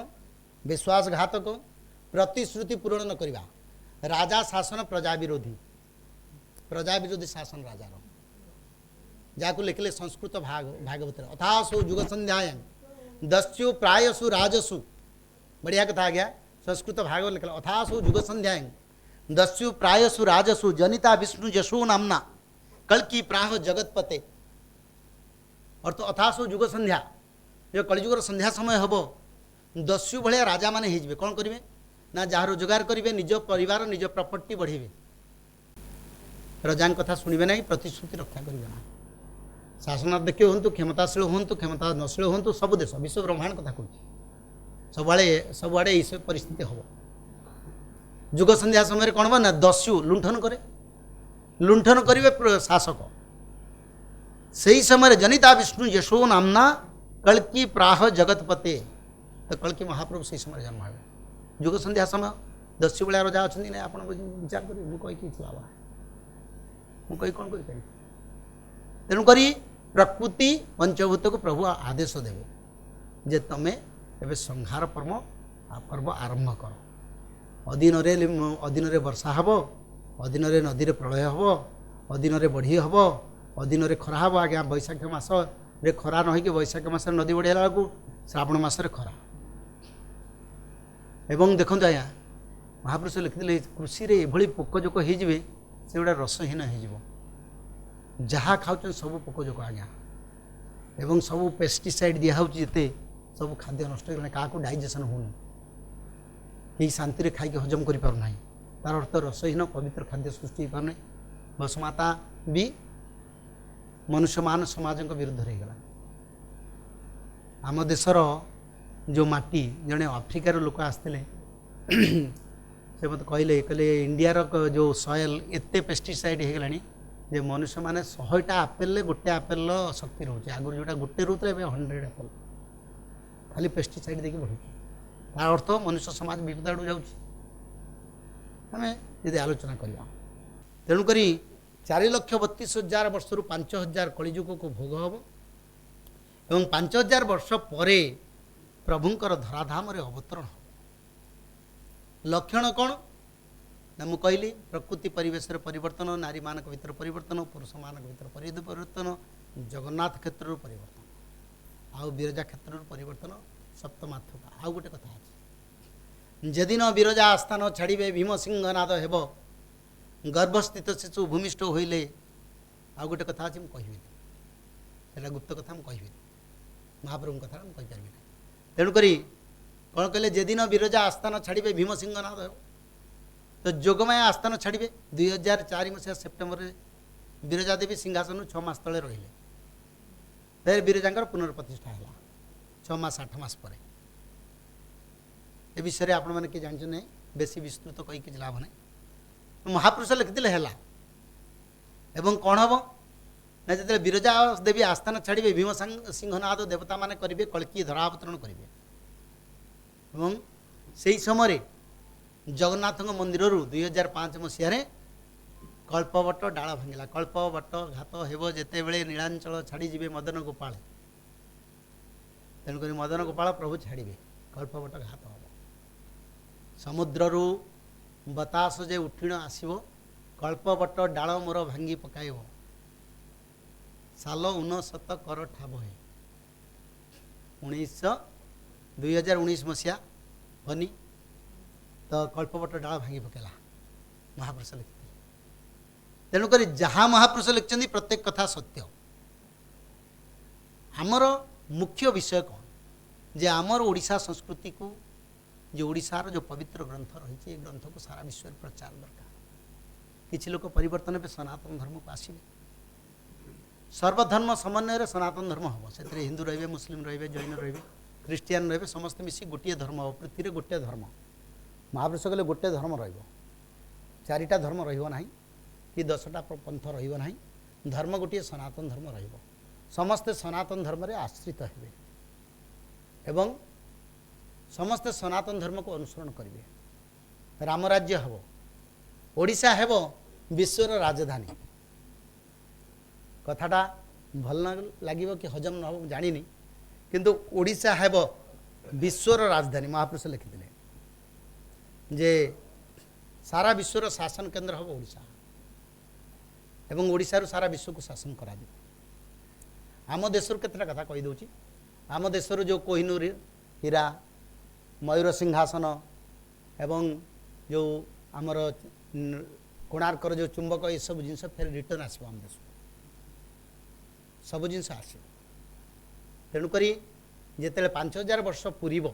विश्वासघातक प्रतिश्रुति पूरण न करवा राजा शासन प्रजा विरोधी शासन राजार जहाँ लिखिले संस्कृत भागवत अथासु जुग संध्याय दस्यु प्रायसु राजसु बढ़िया कथा आ गया संस्कृत भागवत लिखला अथासु जुग संध्याय दस्यु प्रायसु राजसु जनिता विष्णु यशो नामना कल्कि प्राह जगतपते और तो अथासु जुग संध्या जो कलिजुगर संध्या समय हम दस्यु भाया राजा माने हो कौन करेंगे ना जहाँ रोजगार करेंगे निज परिवार निज प्रॉपर्टी बढ़ेबे प्रजान कथा शुणे ना प्रतिश्रुति रक्षा करेंगे ना शासनाध्यक्ष हूँ क्षमताशील हूँ क्षमताशील हूँ सब देश विश्व ब्रह्मांड कथा कहूँ सबुआड़े ये परिस्थिति हम जुग संध्या समय कौन ना दस्यु लुंठन करेंगे शासक से ही समय जनिता विष्णु यशो नामना कल्कि प्राह जगतपते तो कल्कि महाप्रभु से समय जन्म है जुग संध्या समय दस्यु भाया रजा अच्छा ना आप विचार करेंगे मुझे किसी लाभ मुझे कौन कर तेणुक प्रकृति पंचभूत को प्रभु आदेश देवे जे तुम्हें एवं संहार पर्व आरंभ कर अधीन वर्षा हम अधीन नदी प्रलय हम अधीन बढ़ी हम अधीन खरा हम आज्ञा बैशाख मास खरा न हो बैशाख मास नदी बढ़ेला बेलू श्रावण मसरे खरा एवं देखो आज्ञा महापुरुष लिखिले कृषि रे एभली पोकजोक हो से गुड़ा रसहीन हो जहाँ खाऊँ सब पोकजोक आज्ञा एवं सब पेस्टिसाइड दिखाते सब खाद्य नष्ट क्या डाइजेसन होनी कहीं शांति खाई हजम कर पारना तार अर्थ रसहीन पवित्र खाद्य सृष्टि हो पारना बसुमाता भी मनुष्य मान समाज विरुद्ध रहीगला आम देशर जो माटी जड़े आफ्रिकार लोक आसते से मत कहले इंडिया जो सॉइल एते पेस्टिसाइड हो गलानी जे मनुष्य माने 100टा आपेल गोटे आपेल शक्ति रोचे आगुरी जोटा गोटे रोते 100 आपेल खाली पेस्टिसाइड देखिए बढ़ुचे तार अर्थ मनुष्य समाज विपद आड़ जामें यदि आलोचना करवा तेणुक 4,32,000 वर्ष 5,000 कलिजुग को भोग हम एवं 5,000 वर्ष पर प्रभुंकर धराधाम अवतरण हो लक्षण कौन ना मु कहली प्रकृति परिवेश परिवर्तन नारी मान भर परिवर्तन पुरुष मान भर परिवर्तन जगन्नाथ क्षेत्र परिवर्तन आउ विरजा क्षेत्र परिवर्तन सप्तमात्मका आउ गोटे कथा अच्छे जदिन विरजा आस्थान छाड़े भीमसिंहनाद हेब गर्भस्थित शिशु भूमिष्ठ होइले आउ गोटे कथा अच्छे मुझे गुप्त कथा मुझे महाप्रभु कथा मुझे तेणुक कौन कहले जेदिन विरजा आस्थान छाड़े भीमसिंहनाद हेब तो जोगमाया आस्थान छाड़े 2004 मसीहा सेप्टेम्बर विरजा देवी सिंहासन 6 मास तले रहिले फिर विरजा पुनर्प्रतिष्ठा है 6 मास 8 मास पर ए विषय आपण मैंने किए जानते नहीं बेसी विस्तृत कही किसी लाभ नहीं महापुरुष लिखिले है एवं कौन हम ना जो विरजा देवी आस्थान छाड़े भीम सिंहनाद देवता मान करेंगे कल्कि धरावतरण करेंगे एवं से समय जगन्नाथ मंदिर 2005 मसीह कल्पवट डाल भांगला कल्पवट घात हेब जिते बड़े नीलांचल छाड़ी जी मदन गोपाल तेणुक मदन गोपाल प्रभु छाड़े कल्पवट घात हम समुद्रु बतास जे उठीण आसब कल्पवट डाल मोर भांगी पकाइब साल 69 कर ठाब है 2019 मसीहा बनी तो कल्पवट डाल भांगी पकेला महापुरुष लिखते तेणुक जहाँ महापुरुष लिखते प्रत्येक कथा सत्य आमर मुख्य विषय कौन जे आमर ओडिशा संस्कृति को जो ओडिशार जो पवित्र ग्रंथ रही ग्रंथ को सारा विश्व में प्रचार दरकार किसी लोग परिवर्तन पे सनातन धर्म को आसवे सर्वधर्म समन्वय सनातन धर्म हम से हिंदू रे मुस्लिम रे जैन रे ख्रीस्टियान रे समस्त मिसी गोटे धर्म हम पृथ्वी में गोटे धर्म महापुरुष कहले गोटे धर्म चारिटा धर्म रही कि 10टा पंथ रही धर्म गोटे सनातन धर्म समस्ते सनातन धर्म रे आश्रित हेबे एवं समस्ते सनातन धर्म को अनुसरण करेंगे राम राज्य हम ओडिशा हेब विश्वर राजधानी कथाटा भल न लगे कि हजम न हो जानी किंतु ओडिशा हेब विश्वर राजधानी महापुरुष लिखिते जे सारा विश्वर शासन केंद्र हम ओडिशा एवं ओडिशा सारा विश्व को शासन करा आम देश केतटा कथा कही दूची आम देश जो कोहिनूर हीरा मयूर सिंहासन एवं जो आमर कोणार्कर जो चुंबक ये सब जिन फिर रिटर्न आसो आम देश सब जिन आस तेणुक जिते 5000 वर्ष पूर्व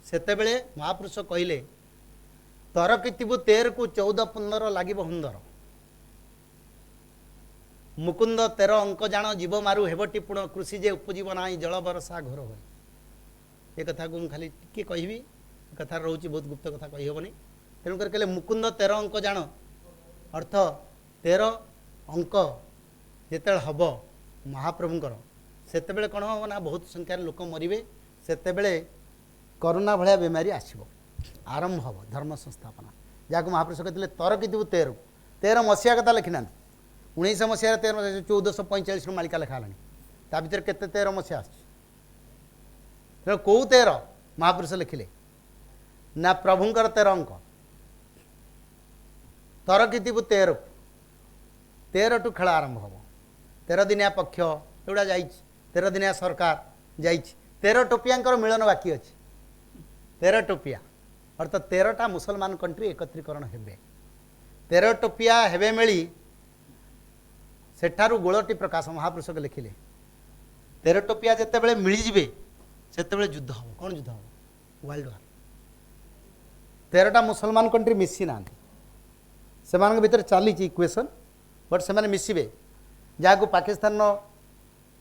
सेते महापुरुष कहले तरकीबू 13 को 14-15 लगे हुंदर मुकुंद 13 अंक जान जीव मारू हेबटी पुण कृषि जे उपजीव ना जल बरसा घोर हो ये कथा को खाली टिके कहबी कथा रोचे बहुत गुप्त कथा कही हेबनी तेणुकर कहले मुकुंद 13 अंक जान अर्थ 13 अंक जिते हम महाप्रभुंकर सेते कौन हम ना बहुत संख्यार लोक मरवे सेते करोना भाया बेमारी आसब आरंभ हम धर्म संस्थापना जहाँ महापुरुष कहते तरकीबू 13 मसीहा कथा लिखिना 19 मसीह 13 1445 मालिका लेखाला ता भर के 13 मसीहा आस कौ 13 महापुरुष लिखिले ना प्रभुंकर 13 अंक तरकीबू 13 टू खेल आरंभ हम 13 दिनिया पक्ष एगुड़ा जा 13 दिनिया सरकार जा 13 टोपिया मिलन बाकी अच्छे 13 टोपिया अर्थात 13टा मुसलमान कंट्री एकत्रीकरण हेबे 13 टोपिया हेबे मिली सेठारु गोलटी प्रकाश महापुरुष लिखिले 13 टोपिया जिते मिलଯିवे से युद्ध हम कौन युद्ध हम वर्ल्ड वार 13टा मुसलमान कंट्री मिसी ना से भीतर चली इक्वेशन बट से मिसबे जहाँ को पाकिस्तान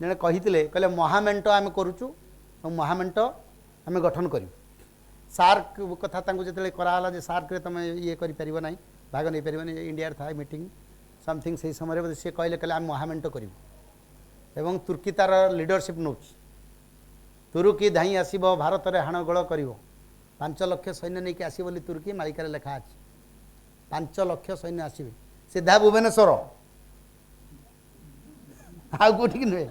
जड़े कही कहले महामेंट आम करुचु महामेंट आम गठन करूँ सार्क कथा जो कराला सार्क तुम ये करना भाग नहीं पार इंडिया था मीटिंग समथिंग से समय सी कहले आम महामेंट करूँ एवं तुर्की तार लीडरशिप नौ तुर्की धाई आसब भारत में हाण गोल कर 5 लाख सैन्य नहीं आस बोली तुर्की मालिकार लेखा अच्छी 5 लाख सैन्य आसवे सीधा भुवनेश्वर आउ कौटी नुहे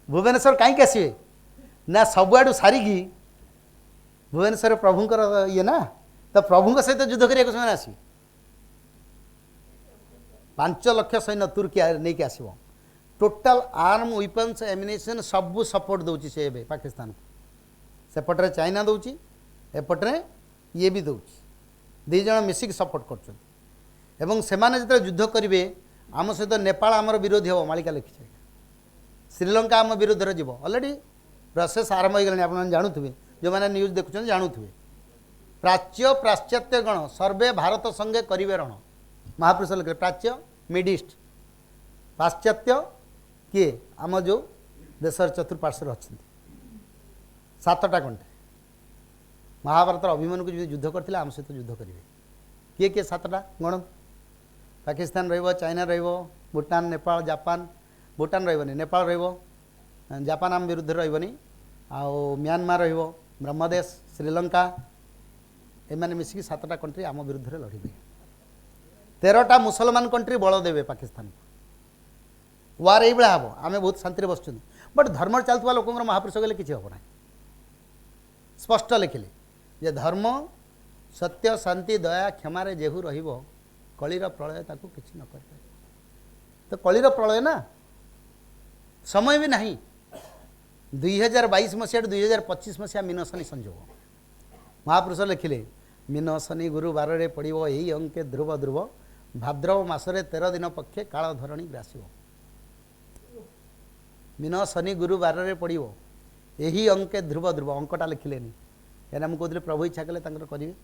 भुवनेश्वर कहीं आसवे ना सबुआडू सारिकी भुवनेश्वर प्रभुंकर ये ना तो प्रभु सहित युद्ध करने से आसवे 5 लाख सैन्य तुर्की नहीं आसव टोटाल आर्म वेपन्स एमिनेशन सबू सपोर्ट दौर से पाकिस्तान को सेपटे चाइना दौर एपटे ये भी दौर दी जन मिसिक सपोर्ट कर युद्ध करेंगे आम सहित नेपाल आमर विरोधी हम मालिका लिखी श्रीलंका आम विरोध में जीव अलरेडी प्रोसेस आरंभ हो गला आप जानूे जो मैंने न्यूज देखुं जानूे प्राच्य पाश्चात्य गण सर्वे भारत संगे करेंगे रण महापुरुष लिखे प्राच्य मिडईस्ट पाश्चात्य किए आम जो देशर चतुर्पार्श्वर अच्छा 7टा कंट्री महाभारत अभिमन्यु को युद्ध करते आम सहित युद्ध करेंगे किए किए 7टा गण पाकिस्तान चाइना भूटान नेपाल जापान भूटान रही नेपाल जापान आम विरुद्ध रही आउ म्यांमार ब्रह्मदेश श्रीलंका एमाने मिसिकी 7टा कंट्री आम विरुद्ध लड़े 13टा मुसलमान कंट्री बल देवे पाकिस्तान को वार ये हम आम बहुत शांति बस बट धर्म चलता लोक महापुरुष गले किसी हम ना स्पष्ट लिखिले जे धर्म सत्य शांति दया क्षमार जेहू रहिबो कलिर प्रलय ताकू किछि न कर तो कलिर प्रलय ना समय भी नहीं 2022 मसीहा 2025 मसीहा मीन शनि संजोग महापुरुष लिखिले मीन शनि गुरुवार रे पड़ो यही अंके ध्रुव ध्रुव भाद्रव मासरे 13 दिन पक्षे काल धरणी ग्रासिब मीन शनि गुरुवार रे पड़ो यही अंके ध्रुव ध्रुव अंकटा लिखिलेनी क्या मुझे कहते प्रभु इच्छा कले करेंगे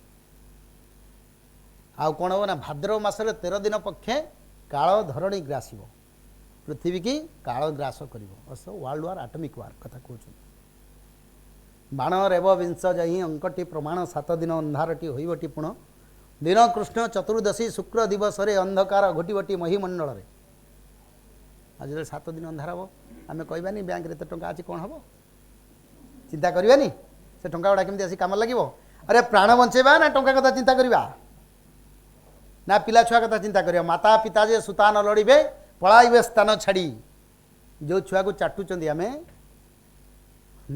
आउ कौन हम ना भाद्रव मासरे 13 दिन पक्षे काल धरणी ग्रासिब पृथ्वी की काल ग्रास कर वर्ल्ड वार आटमिक वार कथा कहते बाण रेव विंश जही अंकटी प्रमाण 7 दिन अंधारटी होइबटी पुण दिन कृष्ण चतुर्दशी शुक्र दिवस अंधकार घोटिबटी महीमंडल आज 7 दिन अंधार हम आम कहबानी बैंक रे टंका अच्छी कौन हम चिंता करवानी से टंका गुड़ा केमती आसी कम लगे अरे प्राण बंचेबा ना टंका कथा चिंता करवा ना पिला छुआ कथा चिंता करवा माता पिता जे सुता न लड़े पलाइबे स्थान छाड़ी जो छुआ को चाटुचंदी आमे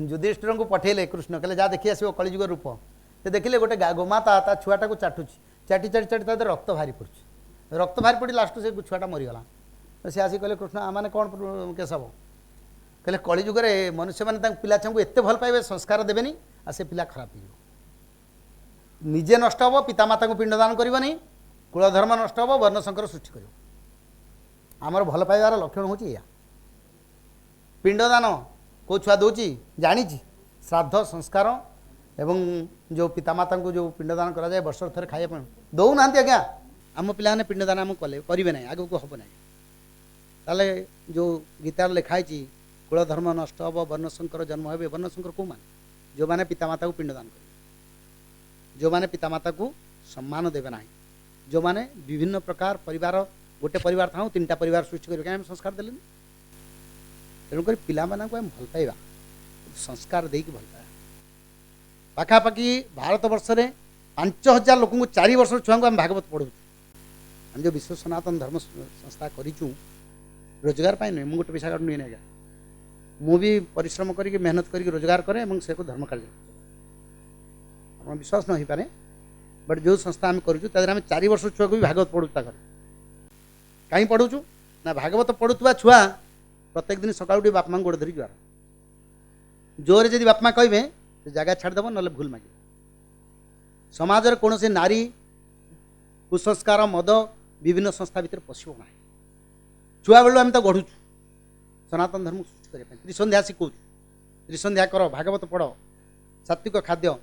युधिष्ठिर को पठेले कृष्ण कहले जा देखी आसो कलिजुग रूप से देखिले गोटे गोमाता ता छुआटा को चाटुची चाटी चाटी चाटी ता रक्त बाहरी पड़ुଛି रक्त बाहरी पड़ी लास्ट से छुआटा मरीगला से आसी कहले कृष्ण आम कौन केस हम कहले कलिजुगे मनुष्य मैंने पिला छुआ को एत भल पाइबे संस्कार देवेनी आ से पिला खराब हो निजे नष्ट हम पितामाता को पिंडदान करनी कुलधर्म नष्ट हम वर्णशंकर सृष्टि कर आमर भल पाइबार लक्षण हूँ या पिंडदान कौ छुआ दूची जानी श्राद्ध संस्कार एवं जो पितामाता को जो पिंडदान करा जाए वर्ष थे खाया दौना आज्ञा आम पाने पिंडदान आम कले करेंगे ना आगे को हम ना ताले जो गीतार लिखाई कुलधर्म नष्ट हम वर्णशंकर जन्म हे वर्णशंकर कौ मान जो मैंने पितामाता को पिंडदान करेंगे जो मैंने पितामाता को सम्मान देवे ना जो मैंने विभिन्न प्रकार परिवार गोटे परिवार था 3टा परिवार सृष्टि करें संस्कार देले तेणुक पिला भल पाइबा संस्कार देकी भल पाइबा पाखापाखि भारत वर्ष में 5000 लोक 4 वर्ष छुआ को आम भागवत पढ़ू हम जो विश्व सनातन धर्म संस्था करूँ रोजगार पाई नुहे मुझे गोटे पैसा काटू नुहे आज्ञा मुझे परिश्रम करके मेहनत करके रोजगार करे से को धर्म कार्य आप विश्वास न हो पारे बट जो संस्था आम करें 4 वर्ष छुआ को भी भागवत पढ़ू घर कहीं पढ़ुचु ना भागवत पढ़ुवा छुआ प्रत्येक दिन सकाल बापा गोड़ धरिक जार जोरे जदि बापा कहे तो जगह छाड़देव ना भूल मागे समाज कौन से नारी कुसंस्कार मद विभिन्न संस्था भितर पशु ना छुआ बेलू आम तो गढ़ुचु सनातन धर्म सृष्टि करने त्रिसंध्या शिखौचु त्रिसंध्या कर भागवत पढ़ सात्विक खाद्य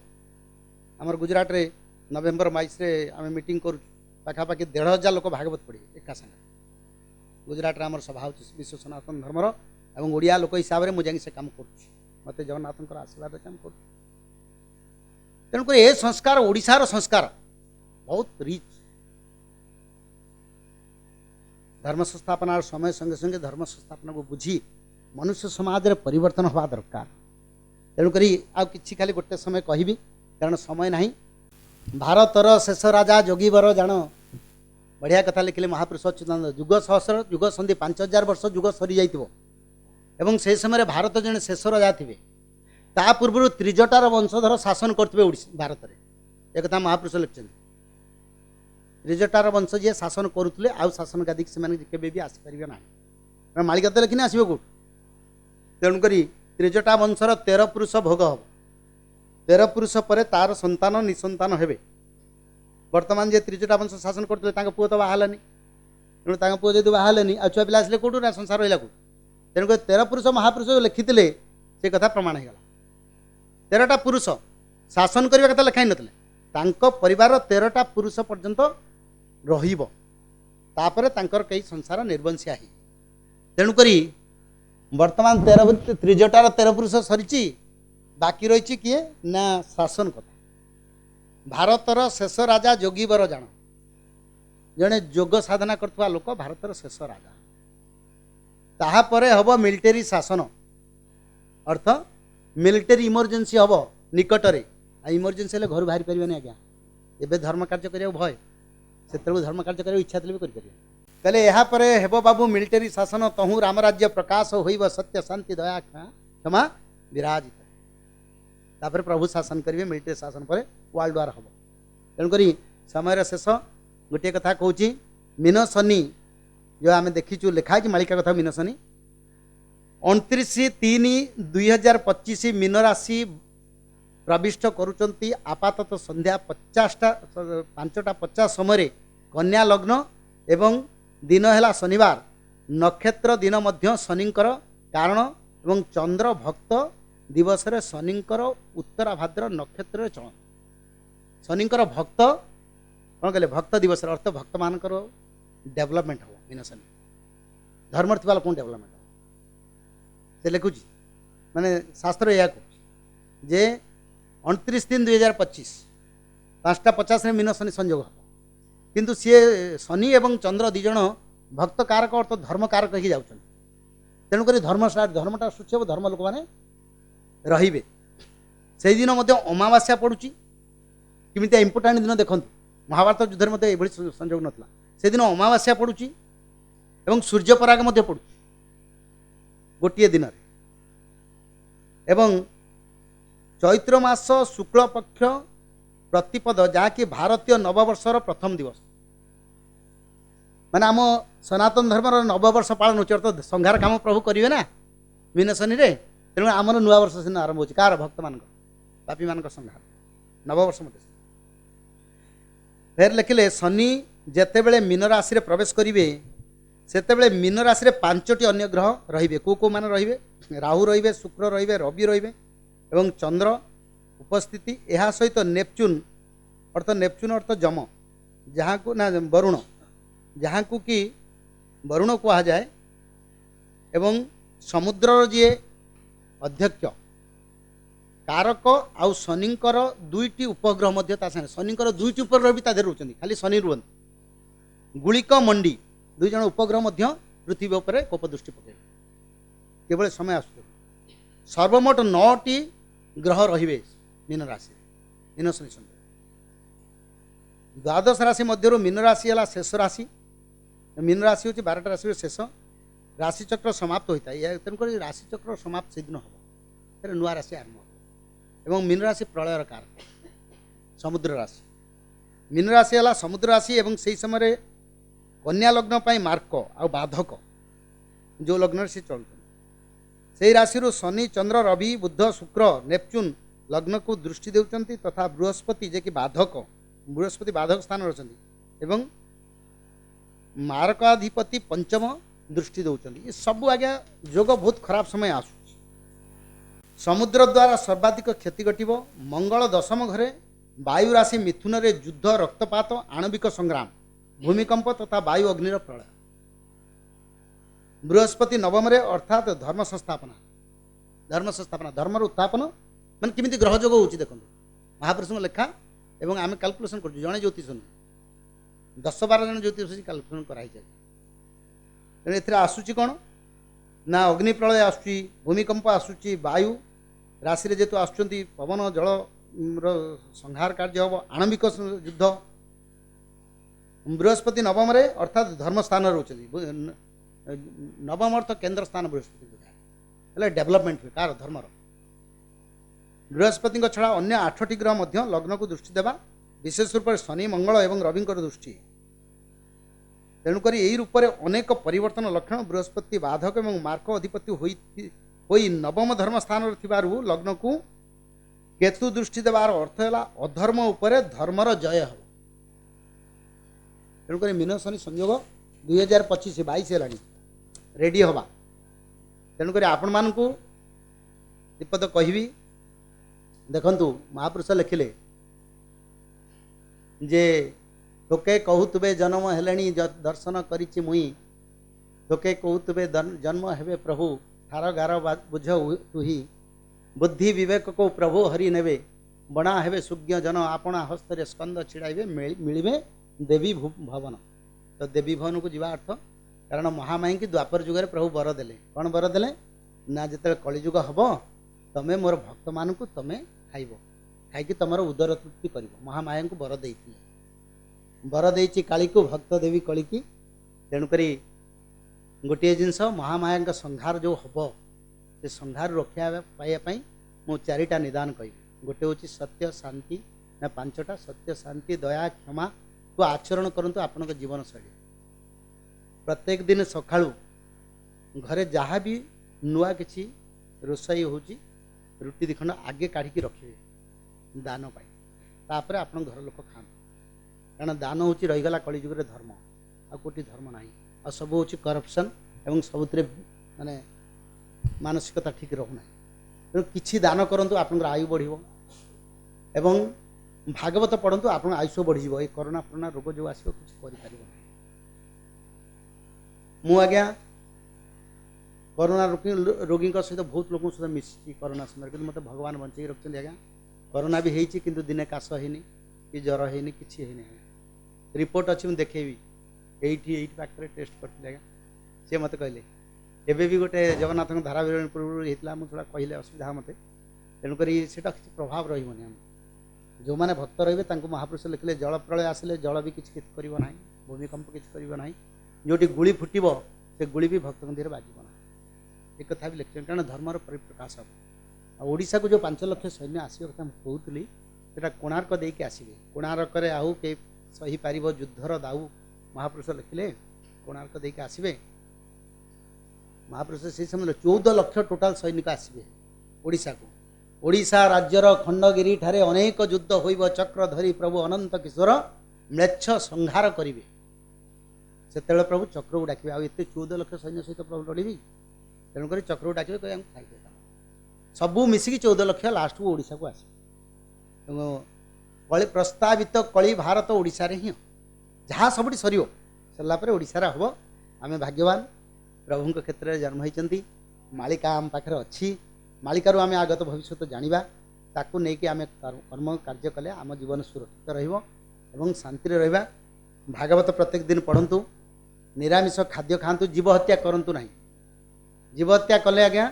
आमर गुजरात रे नवेम्बर 22 आम मीटिंग करूँ पाखापाखि 1500 लोक भागवत पढ़े एका संगे गुजरात आमर सभा हो विश्व सनातन धर्मर और ओडिया लोक हिसाब से मुझे से काम करते जगन्नाथ आशीर्वाद काम कर तेणुक ये संस्कार ओडिशार संस्कार बहुत रिच धर्म संस्थापनार समय संगे संगे धर्म संस्थापना को बुझी मनुष्य समाज रे परिवर्तन हवा दरकार तेणुक आ कि खाली गोटे समय कहबी कारण समय नहीं भारतर शेष राजा जोगीवर जान बढ़िया कथा लिखिले महापुरुष अच्युतानंद युग सहस्र युग संधि 5000 वर्ष युग सरी जाइतिबो एवं से समय भारत जने शेष राजा थे ता पूर्व त्रिजटार वंशधर शासन करते भारत में एक कथा महापुरुष लिखिं त्रिजटार वंश जी शासन करुले आउ शासन गादी से भी आसीपारे ना मालिका तो लिखिना आसो कौट तेणुक त्रिजटा वंशर 13 पुरुष भोग हम 13 पुरुष पर तार संतान निसंतान हेबे वर्तमान जे त्रिजटा वंश शासन करते पुओ तो बाहानी तेणु पुओ जब बाहानी आ छुआ पिला आसले कौटू ना संसार रहा कौट तेणुक 13 पुरुष महापुरुष जो लिखी से कथा प्रमाण होगा 13टा पुरुष शासन करने कथा लिखाई नथिले परिवार 13टा पुरुष पर्यंत रहिबो तापर तांकर कई संसार निर्वंशिया ही तेणुक वर्तमान 13 त्रिजटार 13 पुरुष सरी बाकी रही किए ना शासन कथा भारतर शेष राजा जोगीवर जान जड़े जोग साधना करथुवा लोक भारतर शेष राजा ताहापरे हब मिलिटेरी शासन अर्थ मिलिटेरी इमरजेंसी हम निकटरे इमरजेंसी घर बाहरी पारे आज्ञा एवं धर्म कार्य करा भय से धर्म कार्य कर इच्छा भी करें कहले यापर हेब बाबू मिलिटेरी शासन तहु रामराज्य प्रकाश होइब सत्य शांति दया क्षमा विराजित तापर प्रभु शासन करेंगे मिलिटेरी शासन पर वर्ल्ड वार हम तेणुक समय शेष गोटे कथा कहूँ मीन शनि जो आम देखीचु लिखाई मालिका कथा मीन शनि 29/3/2025 मीन राशि प्रविष्ट करुचंती आपातत संध्या 5:50 समय कन्या लग्न एवं दिन है शनिवार नक्षत्र दिन मध्य शनिंकर कारण एवं चंद्र भक्त दिवस रे शनिंकर उत्तरा भाद्र नक्षत्र चलन शनिंकर भक्त कौन कहले भक्त दिवस अर्थ भक्त मानकर डेवलपमेंट हो मीन शनि धर्म थी कौन डेवलपमेंट हो से लिखुची माने शास्त्र या जे 29/3/2025 5:50 मीन शनि संयोग हम किंतु सी शनि एवं चंद्र दिज भक्त कारक अर्थ धर्म कारक ही जाऊँ तेणुक धर्मटा सूची हम धर्म लोक मैंने रे से दिन अमावास्या पड़ुची किमित इम्पोर्टाट दिन देखो महाभारत युद्ध में ये संयोग नाला से दिन अमावास्या पड़ुची एवं सूर्यपराग पड़ुची गोटे दिन एवं चैत्र मास शुक्ल पक्ष प्रतिपद जहाँकि भारतीय नववर्षर प्रथम दिवस माने आम सनातन धर्म नववर्ष पालन हो संहार काम प्रभु करेंगे ना मीन शनि तेणु आमर नुआ वर्ष से आरंभ होची कार भक्त मान पापी मान संहार नववर्ष मत फेर लिखिले शनि जेतेबेले मीन राशि रे प्रवेश करिवे सेतेबेले मीन राशि रे 5टी अन्य ग्रह रहिबे को माने रहिबे राहु रहिबे शुक्र रहिबे रवि रहिबे एवं चंद्र उपस्थिति यह सहित नेपच्यून अर्थ जम जहाँ को ना वरुण जहाँ को कि वरुण कहा जाए एवं समुद्र जी अध्यक्ष कारक आउ शनिंकर 2टी उपग्रह मध्य शनिंकर 2टी उपग्रह भी तादर रोचंदी खाली शनि रुहन गुलिक मंडी 2 जन उपग्रह मध्य पृथ्वी उपर कोप दृष्टि पकड़ केवल समय आस सर्वमोट 9टी ग्रह रहिबे मीन राशि मीन शनि संयोग द्वादश राशि मध्य मीन राशि है शेष राशि मीन राशि हूँ 12टा राशि शेष राशिचक्र समाप्त होता है तेणुक राशिचक्र समाप्त से दिन हम फिर नुआ राशि आरंभ हो एवं मीन राशि प्रलयर कारक समुद्र राशि मीन राशि है समुद्र राशि एवं से समय कन्या लग्न पाई मार्क आ बाधक जो लग्न से चलते से राशि शनि चंद्र रवि बुध शुक्र नेपच्यून लग्न को दृष्टि देउचंती तथा बृहस्पति जे कि बाधक बृहस्पति बाधक स्थान रचंती एवं मारकाधिपति पंचम दृष्टि दौरान ये सब आज्ञा जोग बहुत खराब समय आसु समुद्र द्वारा सर्वाधिक क्षति घटव मंगल दशम घरे वायु राशि मिथुन रे युद्ध रक्तपात आणविक संग्राम भूमिकंप तथा वायु अग्निर प्रलय बृहस्पति नवम रे अर्थात धर्म संस्थापना धर्मर उत्थापन मान किमिति ग्रह जोग होची देखो महापुरुष लेखा एवं आम कैलकुलेशन कर जड़े ज्योतिष 10-12 जन ज्योतिष कैलकुलेशन कराई तेणु आसूची कौन ना अग्नि प्रलय आसूची भूमिकंप आसूची वायु राशि जेतु आसुच्चंती पवन जल संहार कार्य हम आणविक युद्ध बृहस्पति नवम रे अर्थात धर्म स्थान रोचे नवम अर्थ केन्द्र स्थान बृहस्पति बुझाए डेवलपमेंट हुए कार धर्मर बृहस्पति छड़ा अन्य 8टी ग्रह मध्य लग्न को दृष्टि देवा विशेष रूप से शनि मंगल एवं रविंकर दृष्टि तेणुक यही रूप से अनेक परिवर्तन लक्षण बृहस्पति बाधक एवं मार्क अधिपति होई नवम धर्म स्थान लग्न को केतु दृष्टि देवार अर्थ है अधर्म उपरे धर्मर जय हो तेणुक मीन शनि संयोग 2025-22 है रेडी हवा तेणुक आपण मान दीपद कहबी देखंतु महापुरुष लिखिले जे लोके कहूतबे जन्म हेलेनी दर्शन करिछि मुई लोके कहूतबे जन्म हेबे प्रभु ठार गार बुझ तुही बुद्धि विवेक को प्रभु हरि नेबे बणा हेबे सुज्ञ जन आपणा हस्ତରେ स्कंद छिड़ाइबे मिलिबे देवी भवन तो देवी भवन को जीवा अर्थ कारण महामाई की द्वापर जुग प्रभु बर देले कौन बर देले ना जिते कलिजुग हम तमें मोर भक्त मान तमें खाइब खाई तुम उदर तृप्ति कर महामाया को बर देइथिले बर देइछि काली को भक्त देवी कली की तेणुक गोटे जिनस महामाया संहार जो हम से संहार रक्षा पाइबापी मु 4टा निदान कहि गोटे हूँ सत्य शांति ना 5टा सत्य शांति दया क्षमा को आचरण करंतु आपन जीवन शैली प्रत्येक दिन सकाळू घरे जहाँ भी नुआ किसी रोषाई होची रुटी दिखंड आगे काढ़ी रखिए दान पाई तापर आपण घर लोक खाते कारण दान हूँ रहीगला कलिजुगे धर्म आ कोटी धर्म ना आ सब हूँ करप्शन एवं सबुत माने मानसिकता ठीक रहूना तेणु किसी दान करूँ आप आयु बढ़ एवं भागवत पढ़ु आप आयुष बढ़ ये कोरोना फोरोना रोग जो आस मु आज्ञा कोरोना रोगी सहित बहुत लोगों सहित मिसी कोरोना समय कि मत भगवान बंचे रखते आज्ञा कोरोना भी होती कि दिने काश होनी कि ज्वर होनी कि रिपोर्ट अच्छी मुझे देखेबी ये पाखे टेस्ट करते आज्ञा सी मत कहले एबे भी गोटे जगन्नाथ धारा पूर्व होता मुझे कहले असुविधा मत तेणुक से प्रभाव रही जो मैंने भक्त रे महापुरुष लिखिले जल प्रलय आसिले जल भी किसी करना भूमिकंप किसी करना जोटी गुड़ी फुटब से गुड़ी भी भक्त देह बाजब ना एक कथा भी लिखते कारण धर्मर परिप्रकाश हम ओडिशा को जो 5 लाख सैन्य आसो कथा कहूली से कोणार्क देके आसवे कोणार्क आउ के सही पार युद्धर दाऊ महापुरुष लिखिले कोणार्क देके आसवे महापुरुष से समय 14 लाख टोटाल सैनिक आसवे ओडिशा को ओडिशा राज्यर खंडगिरी ठारे अनेक युद्ध होइब चक्र धरी प्रभु अनंत किशोर म्लेच्छ संहार करिवे से प्रभु चक्र को डाकिबे आ एते 14 लाख सैन्य सहित प्रभु लड़बी तेणुक चक्र को डाकिबे कह खाइदे सबू मिसिकी 14 लाख लास्ट को ओडिशा को आसे प्रस्तावित कली भारत ओडिशा रे ही जहाँ सबुठी सर सरलापर ओडिशा रे हबो आमे भाग्यवान प्रभु क्षेत्र में जन्म होती मालिका आम पाखे अच्छी मालिकार आम आगत भविष्य जाना ताकू नहीं आम कर्म कार्य कले आम जीवन सुरक्षित रही शांति रहा भागवत प्रत्येक दिन पढ़ु निरामिष खाद्य खातु जीव हत्या करूँ ना जीव हत्या कले आज्ञा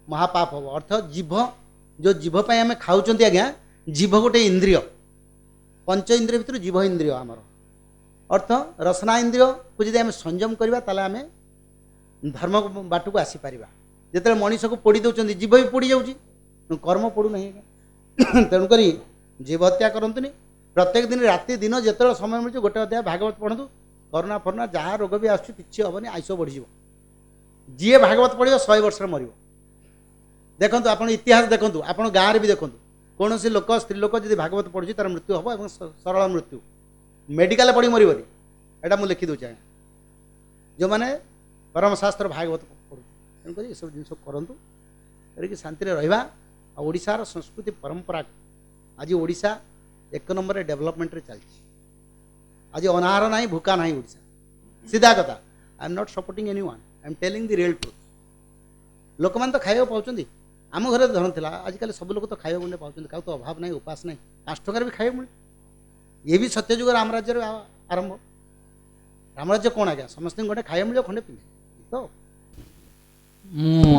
महापाप हम अर्थ जीव जो जीवपाई आम खाऊँ आज्ञा जीव गोटे इंद्रिय पंच इंद्रिय भितर जीव इंद्रिय आमर अर्थ रसना इंद्रिय को जब आम संयम करवा ताले आम धर्म बाट को आसीपर जिते मनीष को पोड़ी दौरान जीव भी पोड़ी जाऊँगी कर्म पोड़ू ना तेणुक जीव हत्या करतुनि प्रत्येक दिन राति दिन जिते समय मिलूँ गोटे अध्याय भागवत पढ़ु करोना फरोना जहाँ रोग भी आस हेनी आयुष बढ़ जी भागवत पढ़ो 100 वर्ष मर देखु आप इतिहास देखु आप गाँव भी देखु कौन सी लोक स्त्री लोक जब भागवत पढ़ुची तार मृत्यु हम और सरल मृत्यु मेडिकल पढ़ी मरबनी एटा मुझे लिखि दूचे जो मैंने परम शास्त्र भागवत पढ़ु तेणुक ये सब जिन करूँ करके शांति रहा ओडिशार संस्कृति परंपरा आज ओडिशा 1 नंबर डेवलपमेंट रे चलती आज अनाहार ना भूका ना ओडिशा सीधा कथा I am not supporting any one I am telling the real truth लोक मैंने तो खाइबा पाँच आम घर धन था आजिकल सब लोग तो खाइबा मुझे पाँच क्या तो अभाव ना उपास ना 5 टकर भी खाइबा मिले ये भी सत्यजुग राम राज्य आरंभ राम राज्य कौन आज्ञा समस्त गोटे खाइबा मिले खंडे पिंधे तो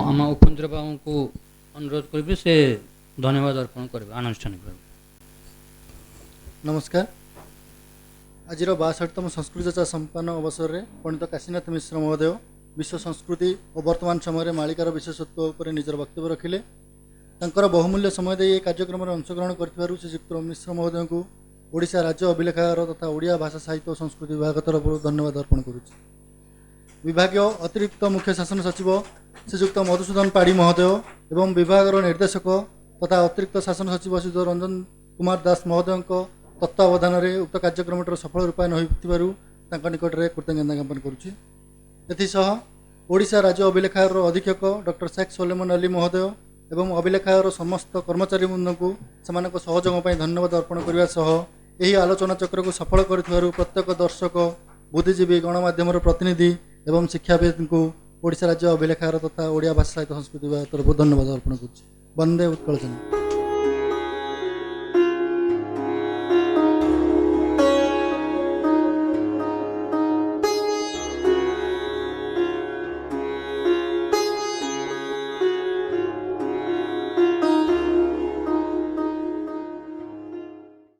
आम उपेन्द्र बाबू को अनुरोध करी से धन्यवाद अर्पण करेंगे आनुष्ठानिक भाव। नमस्कार आज 62तम संस्कृति चर्चा संपन्न अवसर में पंडित काशीनाथ मिश्र महोदय विश्व संस्कृति और वर्तमान समय मालिकार विशेषत्व पर निजर वक्तव्य रखिले तांकर बहुमूल्य समय दे कार्यक्रम में अंशग्रहण कर श्रीयुक्त मिश्र महोदय को ओडिशा राज्य अभिलेखागार तथा ओडिया भाषा साहित्य और संस्कृति विभाग तरफ धन्यवाद अर्पण करुच्ची। विभाग अतिरिक्त मुख्य शासन सचिव श्रीयुक्त मधुसूदन पाढ़ी महोदय एवं विभाग निर्देशक तथा अतिरिक्त शासन सचिव श्रीयुक्त रंजन कुमार दास महोदय तत्वावधान में उक्त कार्यक्रम सफल रूपायन हो निकट में कृतज्ञता ज्ञापन करुच्ची। एथिसह ओडिशा राज्य अभिलेखागार अधीक्षक डॉक्टर शेख सोलेमन अली महोदय एवं अभिलेखागार समस्त कर्मचारी वृंद को सेमानक सहयोग पर धन्यवाद अर्पण करने सह यही आलोचना चक्र को सफल कर प्रत्येक दर्शक बुद्धिजीवी गणमाध्यम प्रतिनिधि एवं शिक्षाविद को ओडिशा राज्य अभिलेखागार तथा ओडिया भाषा साहित्य संस्कृति विभाग तरफ धन्यवाद अर्पण करुच्ची। वंदे उत्कल जन।